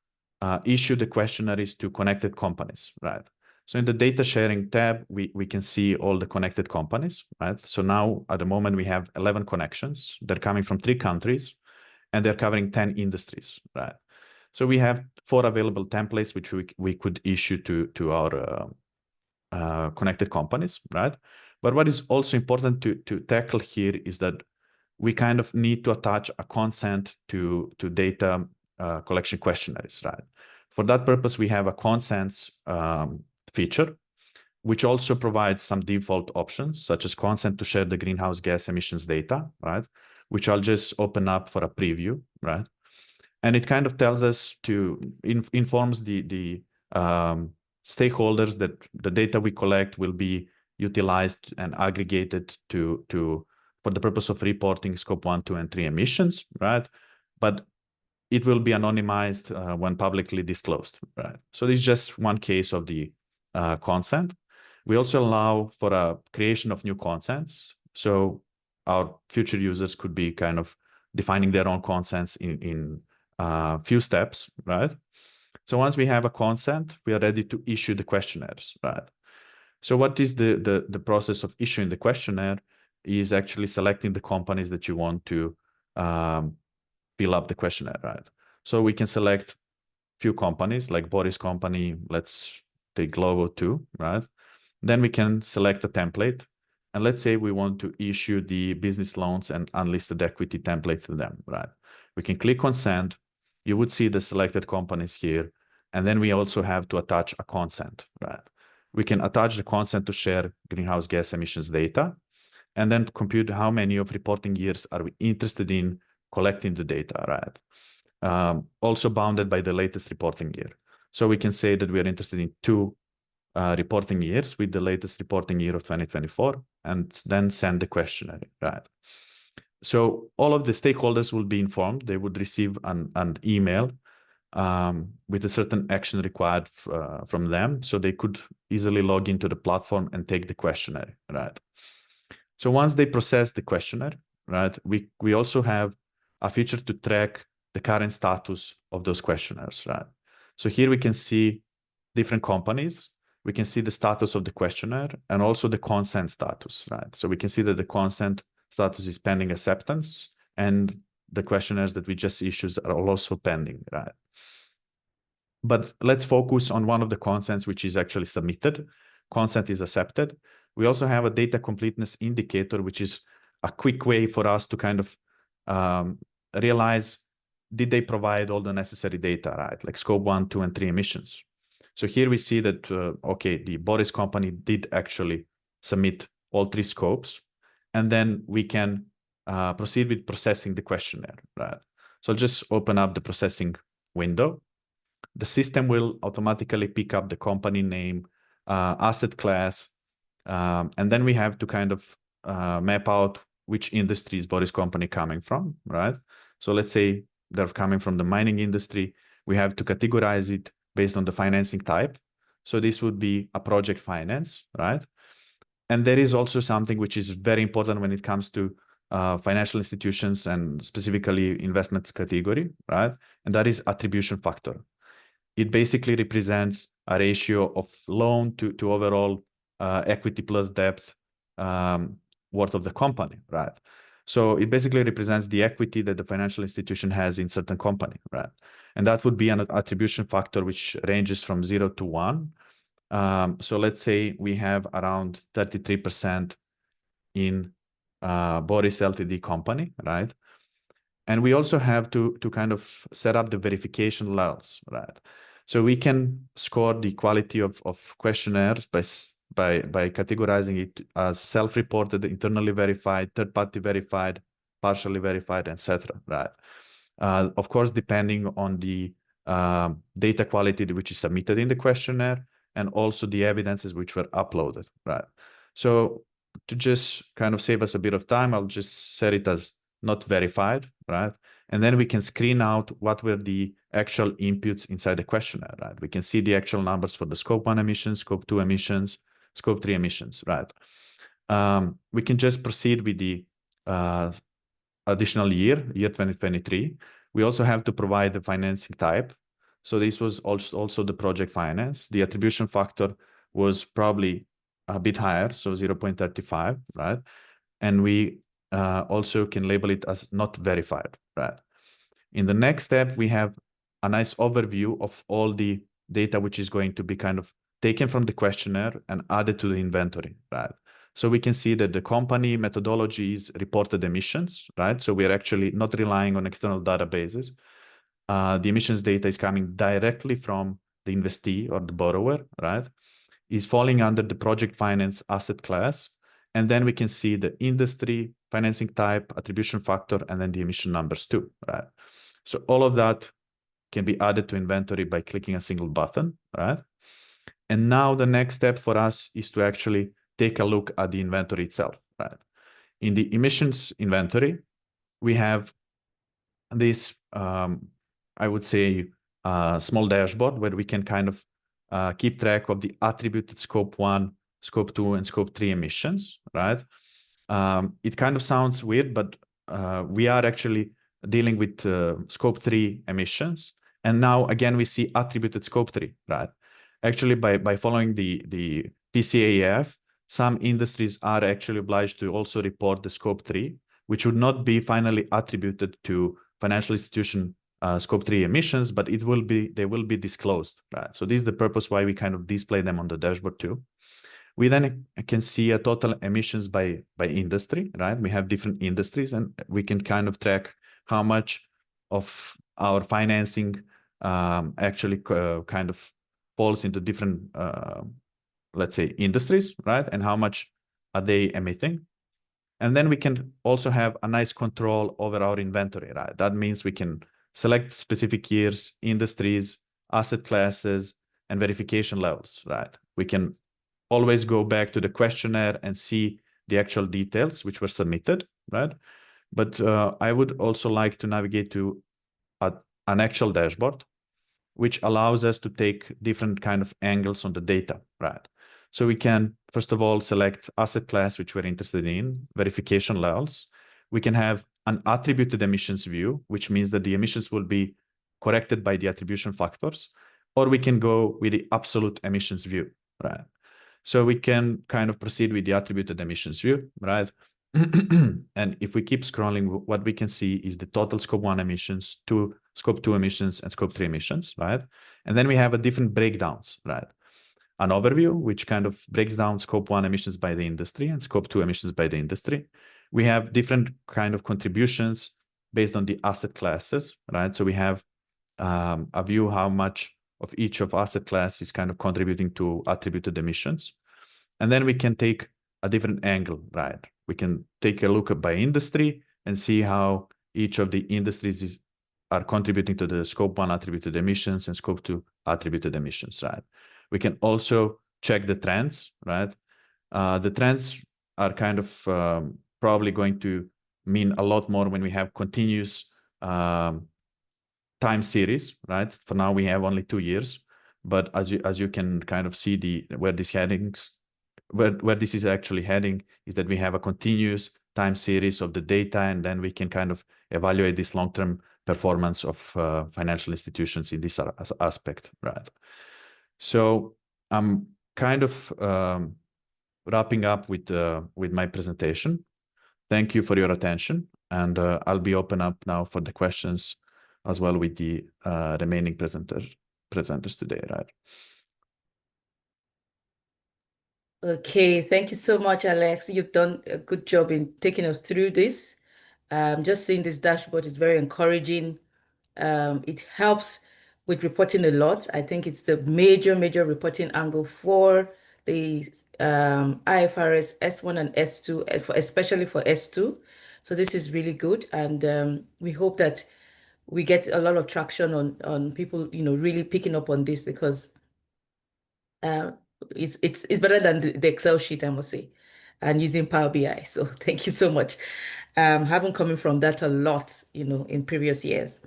issue the questionnaires to connected companies, right? So in the data sharing tab, we can see all the connected companies, right? So now at the moment we have 11 connections. They're coming from 3 countries and they're covering 10 industries, right? So we have 4 available templates which we could issue to our connected companies, right? But what is also important to tackle here is that we kind of need to attach a consent to data collection questionnaires, right? For that purpose, we have a consents feature, which also provides some default options, such as consent to share the greenhouse gas emissions data, right? Which I'll just open up for a preview, right? And it kind of tells us to informs the stakeholders that the data we collect will be utilized and aggregated to for the purpose of reporting scope 1, 2, and 3 emissions, right? But it will be anonymized when publicly disclosed, right? So this is just one case of the consent. We also allow for a creation of new consents. So our future users could be kind of defining their own consents in few steps, right? So once we have a consent, we are ready to issue the questionnaires, right? So what is the process of issuing the questionnaire is actually selecting the companies that you want to fill up the questionnaire, right? So we can select few companies like Boris company, let's take logo 2, right? Then we can select a template. And let's say we want to issue the business loans and unlisted equity template to them, right? We can click on send. You would see the selected companies here. And then we also have to attach a consent, right? We can attach the consent to share greenhouse gas emissions data and then compute how many of reporting years are we interested in collecting the data, right? Also bounded by the latest reporting year. So we can say that we are interested in 2 reporting years with the latest reporting year of 2024, and then send the questionnaire, right? So all of the stakeholders will be informed. They would receive an email with a certain action required from them, so they could easily log into the platform and take the questionnaire, right? So once they process the questionnaire, right, we also have a feature to track the current status of those questionnaires, right? So here we can see different companies. We can see the status of the questionnaire and also the consent status, right? So we can see that the consent status is pending acceptance and the questionnaires that we just issued are also pending, right? But let's focus on one of the consents which is actually submitted. Consent is accepted. We also have a data completeness indicator, which is a quick way for us to kind of realize, did they provide all the necessary data, right? Like scope 1, 2, and 3 emissions. So here we see that, okay, the Boris company did actually submit all 3 scopes, and then we can proceed with processing the questionnaire, right? So I'll just open up the processing window. The system will automatically pick up the company name, asset class, and then we have to kind of map out which industry is Boris company coming from, right? So let's say they're coming from the mining industry. We have to categorize it based on the financing type. So this would be a project finance, right? And there is also something which is very important when it comes to financial institutions and specifically investments category, right? And that is attribution factor. It basically represents a ratio of loan to overall equity plus debt worth of the company, right? So it basically represents the equity that the financial institution has in certain company, right? And that would be an attribution factor which ranges from 0 to 1. So let's say we have around 33% in Boris Ltd company, right? And we also have to kind of set up the verification levels, right? So we can score the quality of questionnaires by categorizing it as self-reported, internally verified, third-party verified, partially verified, etc. Right? Of course, depending on the data quality which is submitted in the questionnaire and also the evidences which were uploaded. Right? So to just kind of save us a bit of time, I'll just set it as not verified, right? And then we can screen out what were the actual inputs inside the questionnaire, right? We can see the actual numbers for the scope 1 emissions, scope 2 emissions, scope 3 emissions, right? We can just proceed with the additional year 2023. We also have to provide the financing type. So this was also the project finance. The attribution factor was probably a bit higher, so 0.35, right? And we also can label it as not verified, right? In the next step, we have a nice overview of all the data which is going to be kind of taken from the questionnaire and added to the inventory, right? So we can see that the company methodology is reported emissions, right? So we are actually not relying on external databases. The emissions data is coming directly from the investee or the borrower, right? Is falling under the project finance asset class. And then we can see the industry, financing type, attribution factor, and then the emission numbers too, right? So all of that can be added to inventory by clicking a single button, right? And now the next step for us is to actually take a look at the inventory itself, right? in the emissions inventory, we have this, I would say, small dashboard where we can kind of keep track of the attributed scope 1, scope 2, and scope 3 emissions, right? It kind of sounds weird, but we are actually dealing with scope 3 emissions. And now, again, we see attributed scope 3, right? Actually, by following the PCAF, some industries are actually obliged to also report the scope 3, which would not be finally attributed to financial institution scope 3 emissions, but they will be disclosed, right? So this is the purpose why we kind of display them on the dashboard too. We then can see a total emissions by industry, right? We have different industries, and we can kind of track how much of our financing actually kind of falls into different, let's say, industries, right? And how much are they emitting? And then we can also have a nice control over our inventory, right? That means we can select specific years, industries, asset classes, and verification levels, right? We can always go back to the questionnaire and see the actual details which were submitted, right? But I would also like to navigate to an actual dashboard, which allows us to take different kind of angles on the data, right? So we can, first of all, select asset class, which we're interested in, verification levels. We can have an attributed emissions view, which means that the emissions will be corrected by the attribution factors, or we can go with the absolute emissions view, right? So we can kind of proceed with the attributed emissions view, right? And if we keep scrolling, what we can see is the total scope 1 emissions, scope 2 emissions, and scope 3 emissions, right? And then we have a different breakdowns, right? An overview, which kind of breaks down scope 1 emissions by the industry and scope 2 emissions by the industry. We have different kind of contributions based on the asset classes, right? So we have a view how much of each of asset class is kind of contributing to attributed emissions. And then we can take a different angle, right? We can take a look by industry and see how each of the industries are contributing to the scope 1 attributed emissions and scope 2 attributed emissions, right? We can also check the trends, right? The trends are kind of probably going to mean a lot more when we have continuous time series, right? For now, we have only 2 years, but as you can kind of see where this is actually heading is that we have a continuous time series of the data, and then we can kind of evaluate this long-term performance of financial institutions in this aspect, right? So I'm kind of wrapping up with my presentation. Thank you for your attention, and I'll be open up now for the questions as well with the remaining presenters today, right? Okay, thank you so much, Alex. You've done a good job in taking us through this. Just seeing this dashboard is very encouraging. It helps with reporting a lot. I think it's the major reporting angle for the IFRS S1 and S2, especially for S2. So this is really good, and we hope that we get a lot of traction on people, really picking up on this, because it's better than the Excel sheet, I must say, and using Power BI. So thank you so much. Having coming from that a lot, in previous years.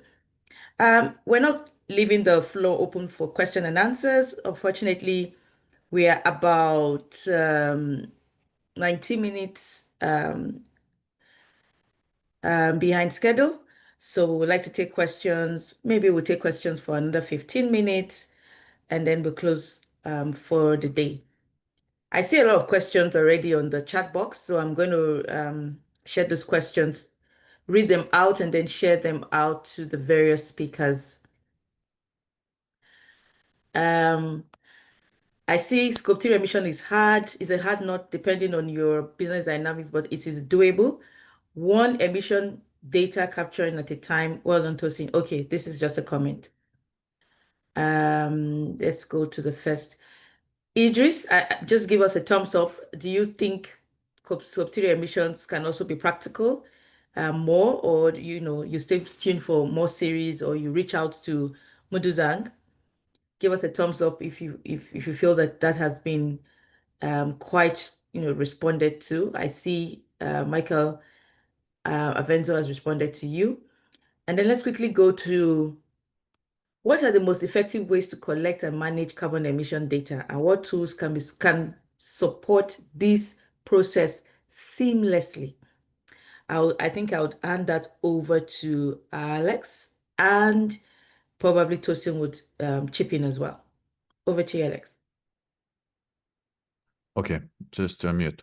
We're not leaving the floor open for question and answers. Unfortunately, we are about 90 minutes behind schedule. So we would like to take questions. Maybe we'll take questions for another 15 minutes, and then we'll close for the day. I see a lot of questions already on the chat box, so I'm going to share those questions, read them out, and then share them out to the various speakers. I see scope 3 emission is a hard nut depending on your business dynamics, but it is doable. One emission data capturing at a time. Well done, Tosin. Okay, this is just a comment. Let's go to the first. Idris, just give us a thumbs up. Do you think scope 3 emissions can also be practical more, or you stay tuned for more series, or you reach out to MudoZangl? Give us a thumbs up if you feel that has been quite responded to. I see Michael Avenzo has responded to you. And then let's quickly go to what are the most effective ways to collect and manage carbon emission data, and what tools can support this process seamlessly? I think I would hand that over to Alex, and probably Tosin would chip in as well. Over to you, Alex. Okay, just to unmute.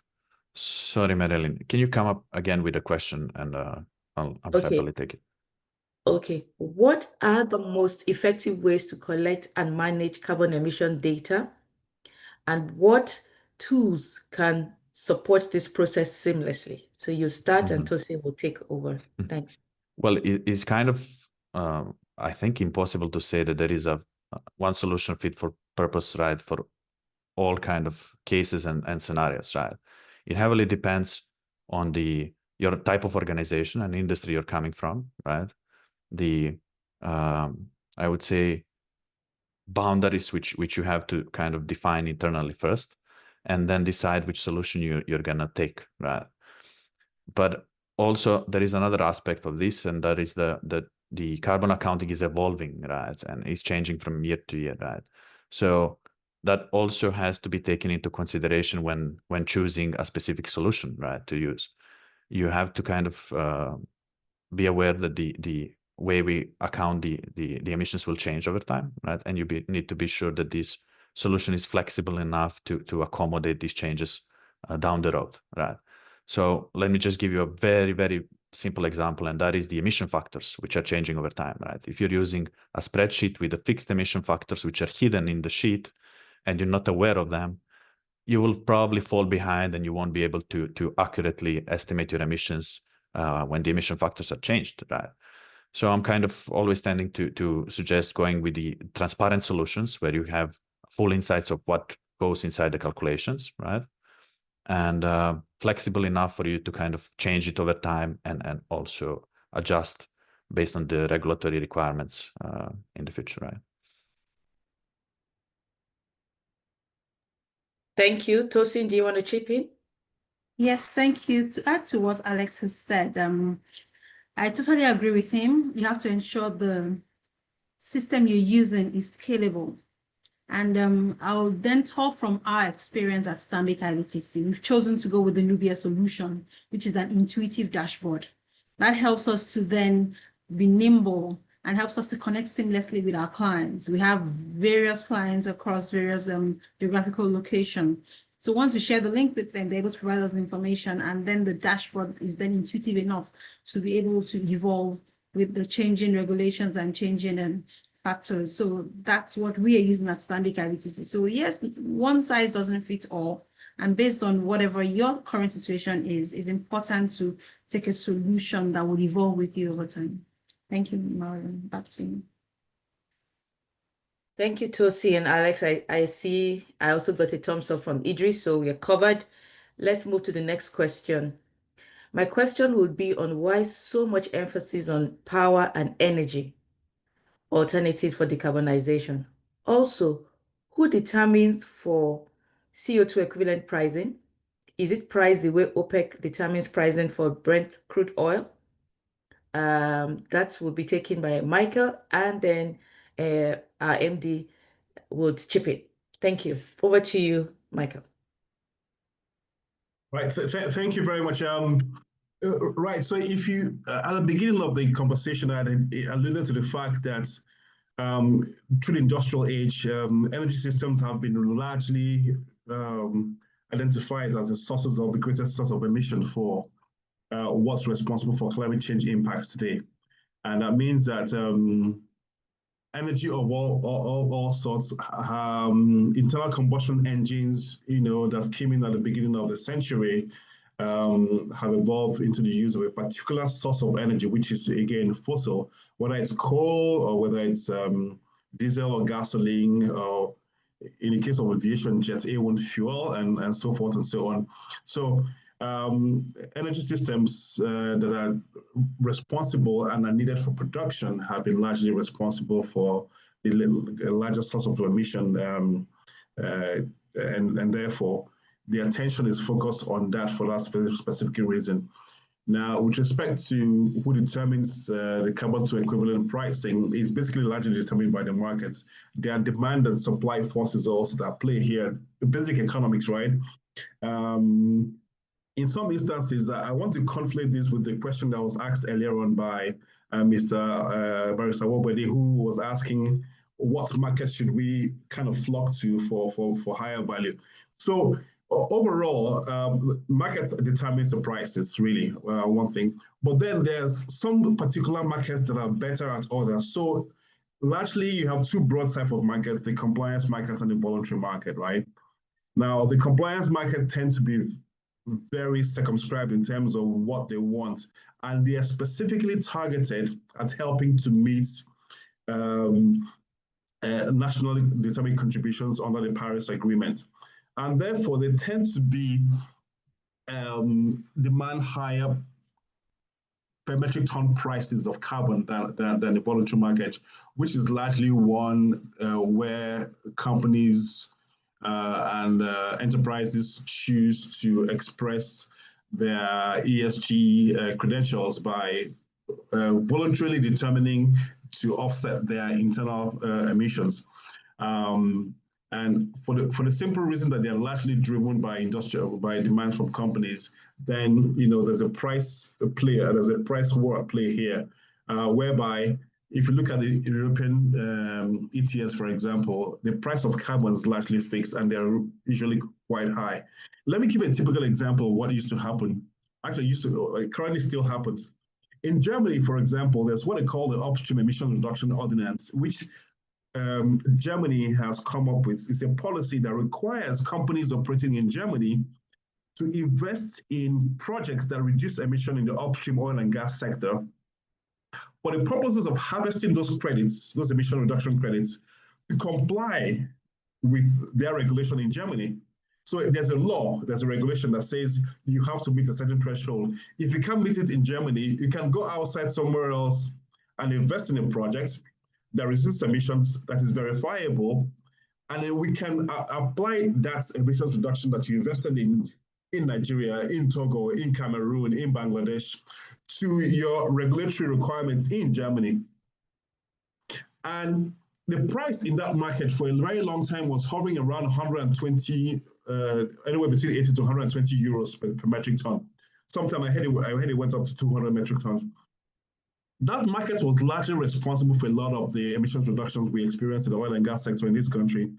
Sorry, Marilyn. Can you come up again with a question, and I'll happily take it. Okay. What are the most effective ways to collect and manage carbon emission data, and what tools can support this process seamlessly? So you start, and Tosin will take over. Thank you. Well, it's kind of, I think, impossible to say that there is a one solution fit for purpose, right, for all kind of cases and scenarios, right? It heavily depends on your type of organization and industry you're coming from, right? I would say boundaries which you have to kind of define internally first, and then decide which solution you're gonna take, right? But also there is another aspect of this, and that is the carbon accounting is evolving, right? And it's changing from year to year, right? So that also has to be taken into consideration when choosing a specific solution, right, to use. You have to kind of be aware that the way we account the emissions will change over time, right? And you need to be sure that this solution is flexible enough to accommodate these changes down the road, right? So let me just give you a very, very simple example, and that is the emission factors, which are changing over time, right? If you're using a spreadsheet with the fixed emission factors, which are hidden in the sheet, and you're not aware of them, you will probably fall behind, and you won't be able to accurately estimate your emissions when the emission factors are changed, right? So I'm kind of always tending to suggest going with the transparent solutions where you have full insights of what goes inside the calculations, right? And flexible enough for you to kind of change it over time and also adjust based on the regulatory requirements in the future, right? Thank you. Tosin, do you want to chip in? Yes, thank you. To add to what Alex has said, I totally agree with him. You have to ensure the system you're using is scalable. And I'll then talk from our experience at Stanbic IBTC. We've chosen to go with the Noobyia solution, which is an intuitive dashboard. That helps us to then be nimble and helps us to connect seamlessly with our clients. We have various clients across various geographical locations. So once we share the link with them, they're able to provide us the information, and then the dashboard is then intuitive enough to be able to evolve with the changing regulations and changing factors. So that's what we are using at Stanbic IBTC. So yes, one size doesn't fit all. And based on whatever your current situation is important to take a solution that will evolve with you over time. Thank you, Mariam. Back to you. Thank you, Tosi and Alex. I see I also got a thumbs up from Idris, so we are covered. Let's move to the next question. My question would be on why so much emphasis on power and energy alternatives for decarbonization. Also, who determines for CO2 equivalent pricing? Is it priced the way OPEC determines pricing for Brent crude oil? That will be taken by Michael, and then our MD would chip in. Thank you. Over to you, Michael. Right. Thank you very much. Right. So if you, at the beginning of the conversation, I alluded to the fact that through the industrial age, energy systems have been largely identified as the greatest source of emission for what's responsible for climate change impacts today. And that means that energy of all sorts, internal combustion engines, that came in at the beginning of the century, have evolved into the use of a particular source of energy, which is, again, fossil, whether it's coal or whether it's diesel or gasoline, or in the case of aviation, jet A1 fuel, and so forth and so on. So energy systems that are responsible and are needed for production have been largely responsible for the largest source of emission, and therefore the attention is focused on that for that specific reason. Now, with respect to who determines the carbon to equivalent pricing, is basically largely determined by the markets. There are demand and supply forces also that play here, the basic economics, right? In some instances, I want to conflate this with the question that was asked earlier on by Mr. Barrister Wobede, who was asking what market should we kind of flock to for higher value. So overall, markets determines the prices, really, one thing. But then there's some particular markets that are better at others. So largely, you have two broad types of markets, the compliance market and the voluntary market, right? Now, the compliance market tends to be very circumscribed in terms of what they want, and they are specifically targeted at helping to meet nationally determined contributions under the Paris Agreement. And therefore, they tend to be demand higher per metric ton prices of carbon than the voluntary market, which is largely one where companies and enterprises choose to express their ESG credentials by voluntarily determining to offset their internal emissions. And for the simple reason that they are largely driven by demands from companies, then there's a price war at play here, whereby if you look at the European ETS, for example, the price of carbon is largely fixed and they're usually quite high. Let me give a typical example of what used to happen. Actually, it currently still happens. In Germany, for example, there's what they call the Upstream Emissions Reduction Ordinance, which Germany has come up with. It's a policy that requires companies operating in Germany to invest in projects that reduce emission in the upstream oil and gas sector for the purposes of harvesting those credits, those emission reduction credits, to comply with their regulation in Germany. So there's a regulation that says you have to meet a certain threshold. If you can't meet it in Germany, you can go outside somewhere else and invest in a project that reduces emissions that is verifiable, and then we can apply that emissions reduction that you invested in Nigeria, in Togo, in Cameroon, in Bangladesh, to your regulatory requirements in Germany. And the price in that market for a very long time was hovering around 120, anywhere between 80 to 120 euros per metric ton. Sometime I heard it went up to 200 metric tons. That market was largely responsible for a lot of the emissions reductions we experienced in the oil and gas sector in this country.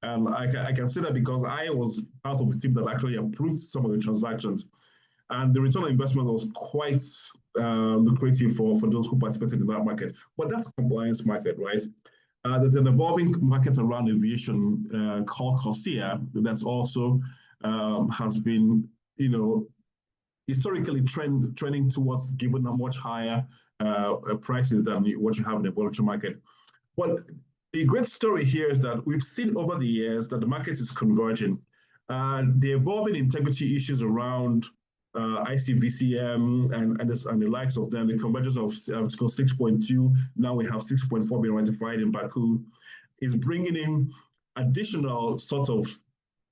And I can say that because I was part of the team that actually approved some of the transactions. And the return on investment was quite lucrative for those who participated in that market. But that's compliance market, right? There's an evolving market around aviation called CORSIA that's also has been, historically trending towards giving a much higher prices than what you have in the voluntary market. But the great story here is that we've seen over the years that the market is converging. The evolving integrity issues around ICVCM and the likes of them, the convergence of Article 6.2, now we have 6.4 being ratified in Baku, is bringing in additional sort of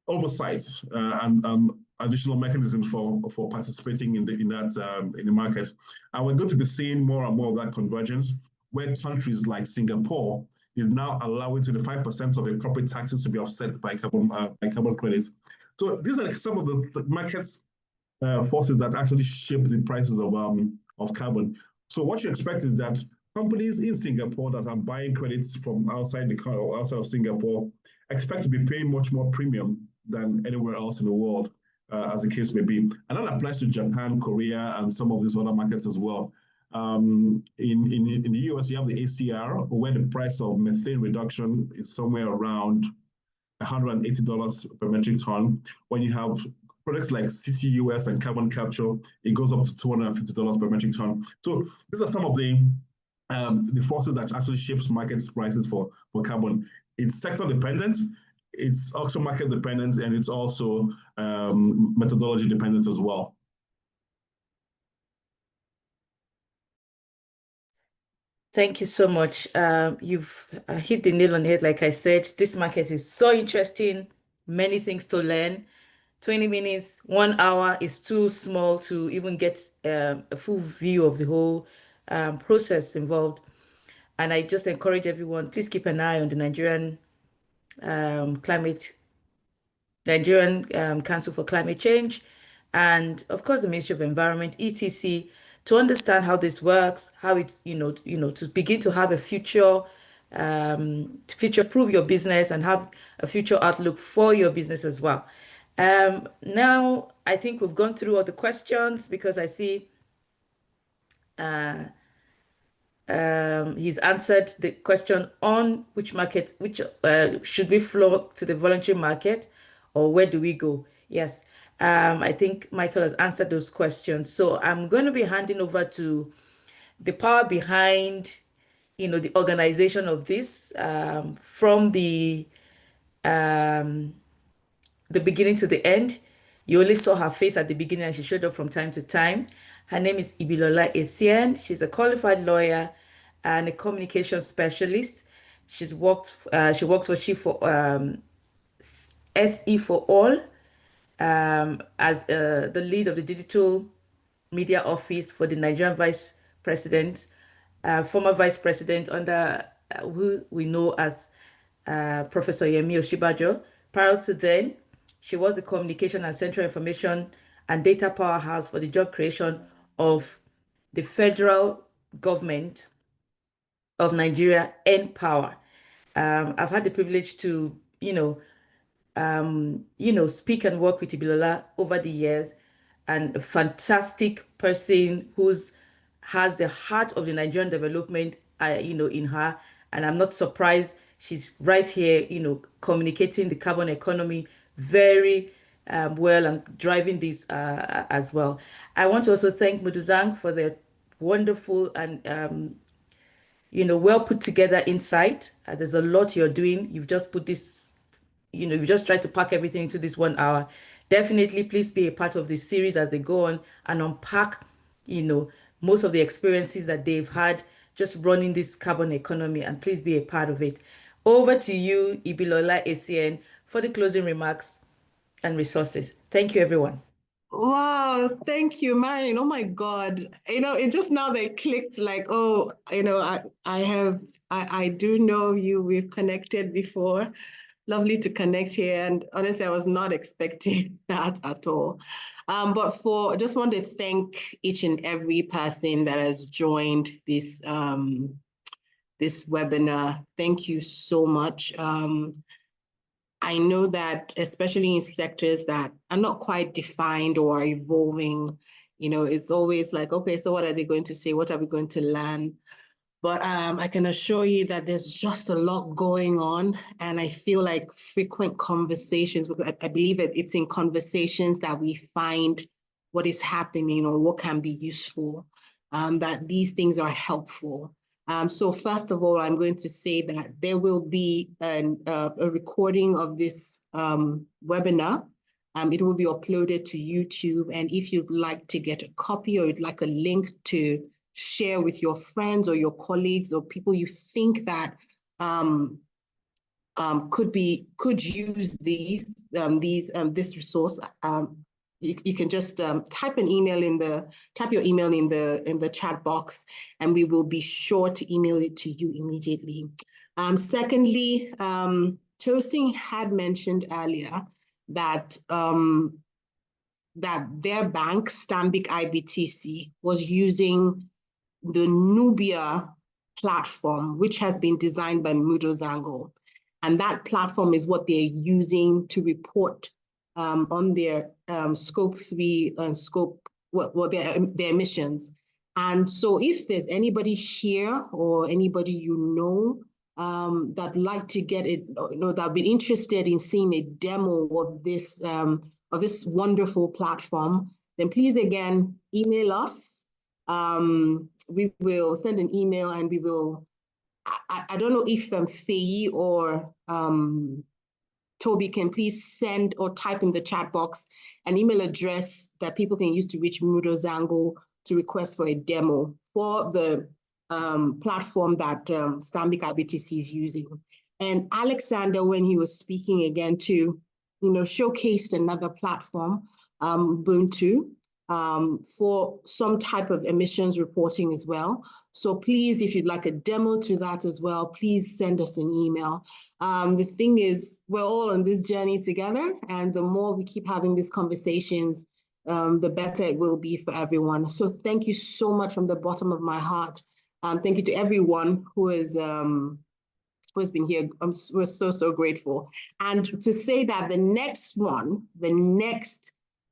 oversights and additional mechanisms for participating in the market. And we're going to be seeing more and more of that convergence, where countries like Singapore is now allowing 25% of their corporate taxes to be offset by carbon credits. So these are some of the markets forces that actually shape the prices of carbon. So what you expect is that companies in Singapore that are buying credits from outside of Singapore expect to be paying much more premium than anywhere else in the world, as the case may be. And that applies to Japan, Korea, and some of these other markets as well. In the US, you have the ACR, where the price of methane reduction is somewhere around $180 per metric ton. When you have products like CCUS and carbon capture, it goes up to $250 per metric ton. So these are some of the forces that actually shapes market prices for carbon. It's sector dependent, it's also market dependent, and it's also methodology dependent as well. Thank you so much. You've hit the nail on the head. Like I said, this market is so interesting, many things to learn. 20 minutes, 1 hour is too small to even get a full view of the whole process involved. And I just encourage everyone, please keep an eye on the Nigerian Council for Climate Change, and of course the Ministry of Environment, etc., to understand how this works, how it, to begin to have a future, to future-proof your business and have a future outlook for your business as well. Now, I think we've gone through all the questions because I see he's answered the question on which market, should we flock to the voluntary market or where do we go? Yes, I think Michael has answered those questions. So I'm going to be handing over to the power behind, the organization of this, from the beginning to the end. You only saw her face at the beginning and she showed up from time to time. Her name is Ibilola Essien. She's a qualified lawyer and a communication specialist. She works for SE for All, as the lead of the digital media office for the Nigerian vice president, former vice president under who we know as Professor Yemi Oshibajo. Prior to then, she was the communication and central information and data powerhouse for the job creation of the federal government of Nigeria, N-Power. I've had the privilege to, speak and work with Ibilola over the years, and a fantastic person has the heart of the Nigerian development, in her. And I'm not surprised she's right here, communicating the carbon economy very well and driving this as well. I want to also thank MudoZangl for their wonderful and well put together insight. There's a lot you're doing. You've just put this, you just tried to pack everything into this 1 hour. Definitely, please be a part of this series as they go on and unpack, most of the experiences that they've had just running this carbon economy, and please be a part of it. Over to you, Ibilola Essien, for the closing remarks and resources. Thank you, everyone. Wow, thank you, Marion. Oh my God. It just now they clicked like, oh, I do know you. We've connected before. Lovely to connect here. And honestly, I was not expecting that at all. But I just want to thank each and every person that has joined this this webinar. Thank you so much. I know that especially in sectors that are not quite defined or are evolving, it's always like, okay, so what are they going to say? What are we going to learn? But I can assure you that there's just a lot going on. And I feel like frequent conversations, I believe that it's in conversations that we find what is happening or what can be useful, that these things are helpful. So first of all, I'm going to say that there will be a recording of this webinar. It will be uploaded to YouTube. And if you'd like to get a copy or you'd like a link to share with your friends or your colleagues or people you think that could use this resource, you can just type your email in the chat box, and we will be sure to email it to you immediately. Secondly, Tosin had mentioned earlier that that their bank, Stanbic IBTC, was using the Noobyia platform, which has been designed by MudoZangl. And that platform is what they're using to report on their scope 3 and their emissions. And so if there's anybody here or anybody that'd like to get it, that'd be interested in seeing a demo of this wonderful platform, then please again email us. We will send an email and we will, I don't know if Faye or Toby can please send or type in the chat box an email address that people can use to reach MudoZangl to request for a demo for the platform that Stanbic IBTC is using. And Alexander, when he was speaking again too, showcased another platform, Ubuntu, for some type of emissions reporting as well. So please, if you'd like a demo to that as well, please send us an email. The thing is, we're all on this journey together, and the more we keep having these conversations, the better it will be for everyone. So thank you so much from the bottom of my heart. Thank you to everyone who has been here. We're so grateful. And to say that the next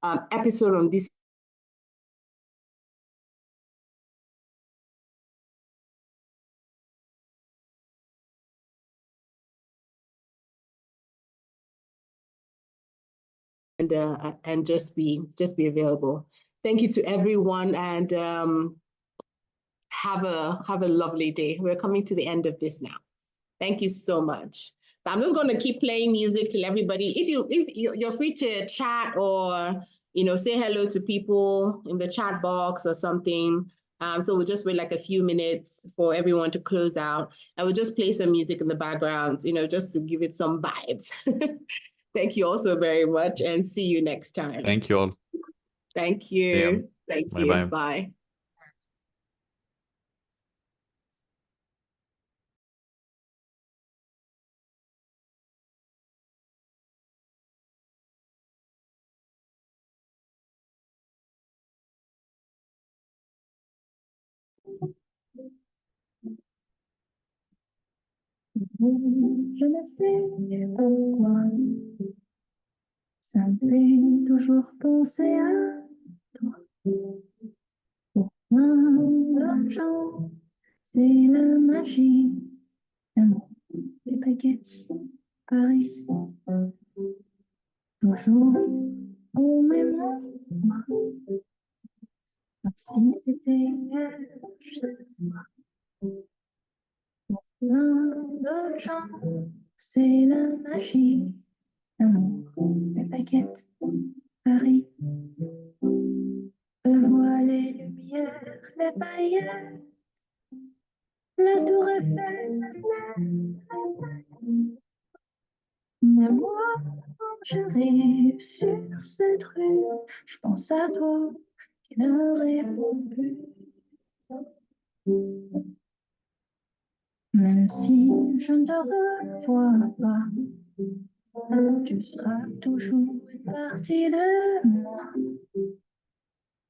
episode on this and just be available. Thank you to everyone, and have a lovely day. We're coming to the end of this now. Thank you so much. So I'm just going to keep playing music till everybody. If you're free to chat or say hello to people in the chat box or something. So we'll just wait like a few minutes for everyone to close out. I will just play some music in the background, just to give it some vibes. Thank you all so very much, and see you next time. Thank you all. Thank you. Yeah. Thank Bye you. bye. Bye. Je ne sais pourquoi ça me fait toujours penser à toi. Pour plein de gens, c'est la magie d'amour. Les baguettes, Paris, toujours au même endroit, comme si c'était hier, pour plein de gens, c'est la magie d'amour. Les baguettes, Paris, je vois les lumières, les paillettes, la tour Eiffel, la Seine. Mais moi, quand j'arrive sur cette rue, je pense à toi qui ne réponds plus. Même si je ne te revois pas, tu seras toujours une partie de moi.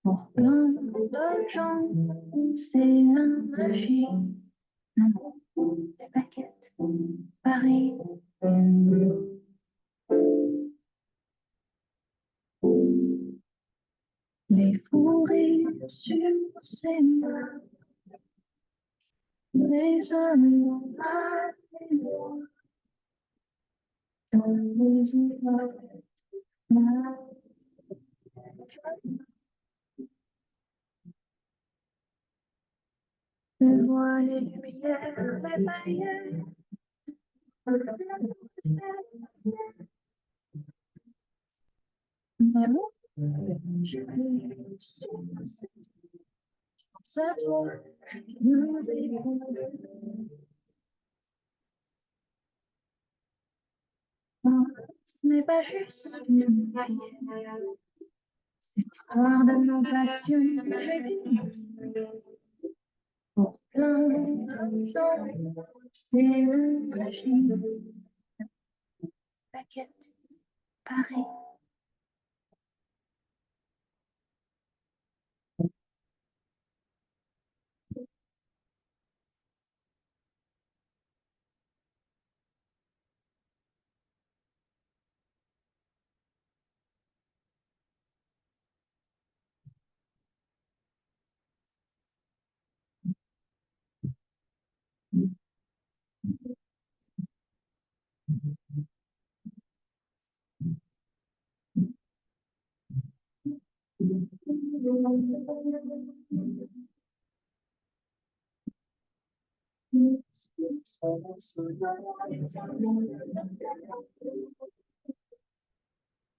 Pour plein de gens, c'est la magie. L'amour, les baguettes, Paris. Les fous rires sur ses mains, les hommes dans la mémoire, dans les ouvrages, je vois les lumières, les paillettes, mais moi, j'arrive sur cette rue, je pense à toi, qui me réponds. Ce n'est pas juste une paillette, c'est l'histoire de nos passions que je vis. Pour plein de gens, c'est la magie. Baguette, Paris.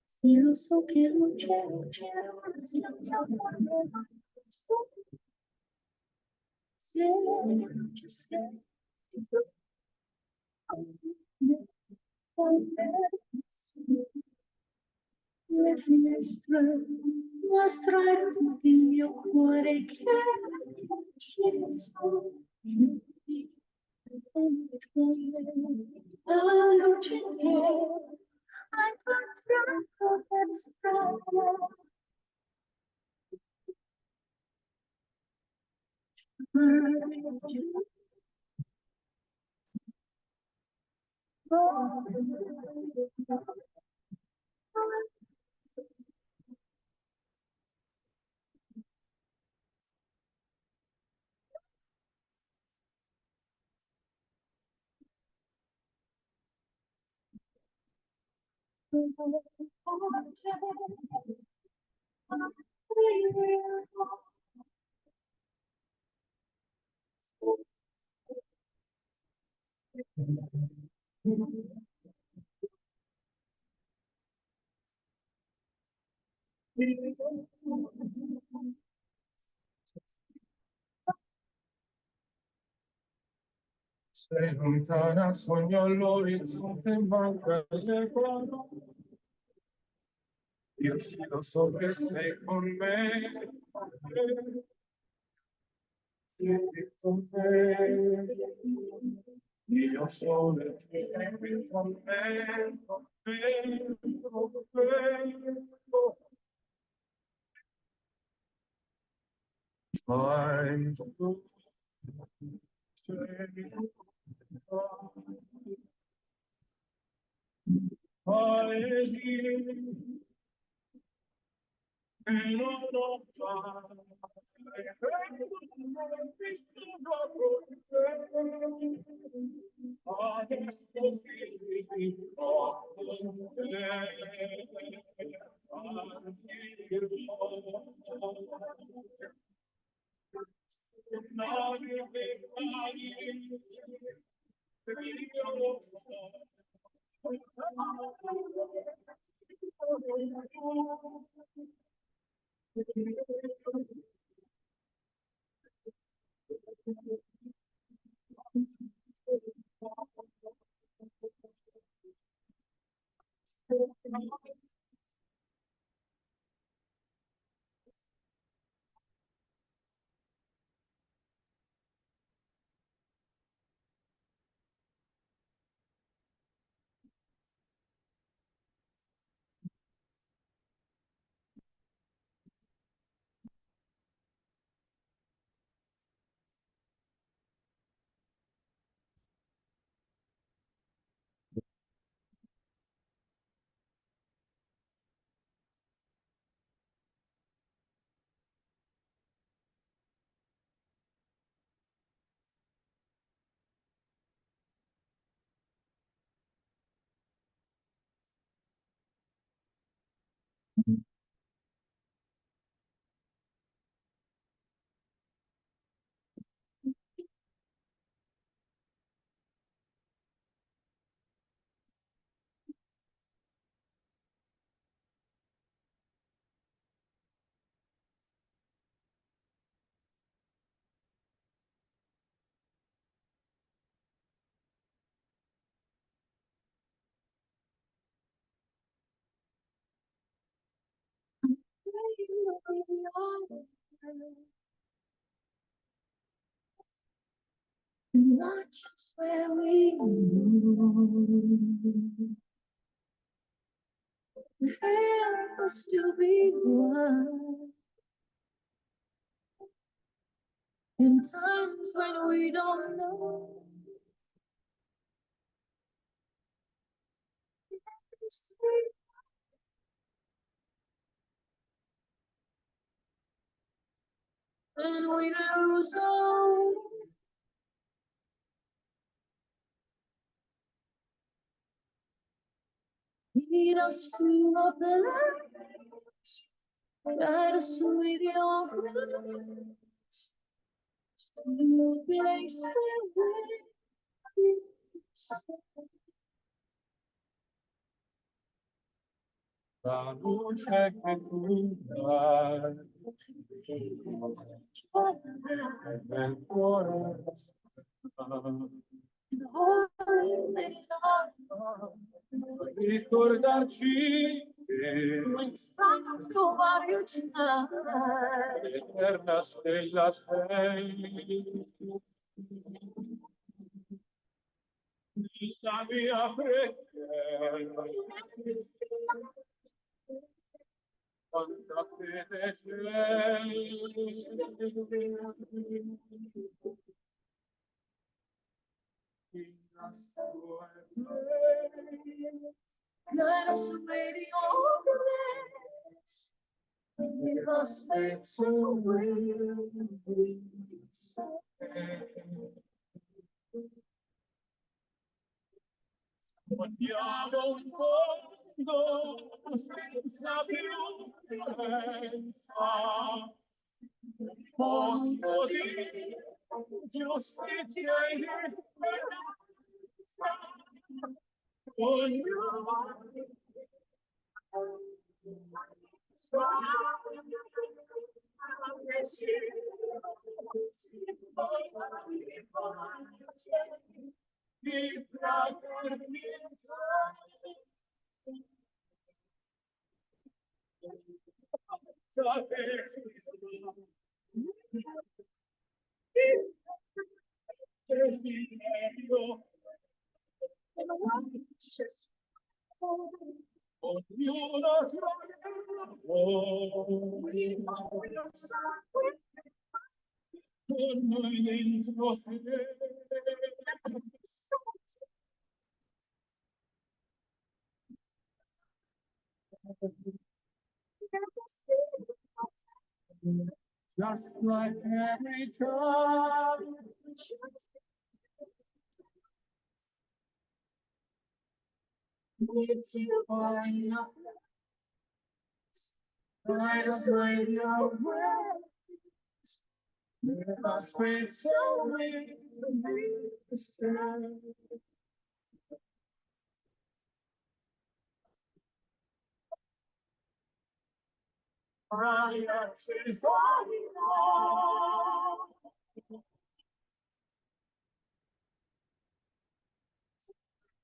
Si lo so che non c'è, senza quando se non ci sei, le finestre, mostrare tutto il mio cuore che sceso. La luce che hai incontrato per strada. Sei lontana, sogno all'orizzonte, manca le parole. Io sì lo so che sei con me. Sei con me. Io sono e tu sei qui con me, con me, con me. Find the Not just where we move, help us to be one in times when we don't know. And we lose all. Lead us to open arms, guide us with your grace, to a place where we La luce che tu dai nel cuore ricordarci When stars go out each night, eterna stella sei. La mia preghiera, quanta fede c'è. In la sua grace, let us wait your grace. Give us faith so we guardiamo un mondo senza più violenza, un mondo di giustizia e di speranza. Ognuno just like every time. Need to find your place. Right aside your ways. Let us wait so we can be saved. Is all we know.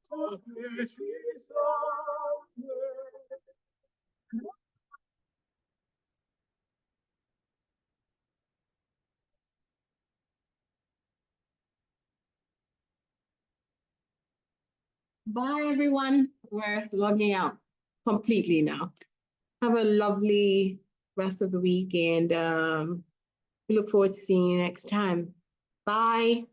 So this is all. Bye, everyone. We're logging out completely now. Have a lovely rest of the week, and we look forward to seeing you next time. Bye.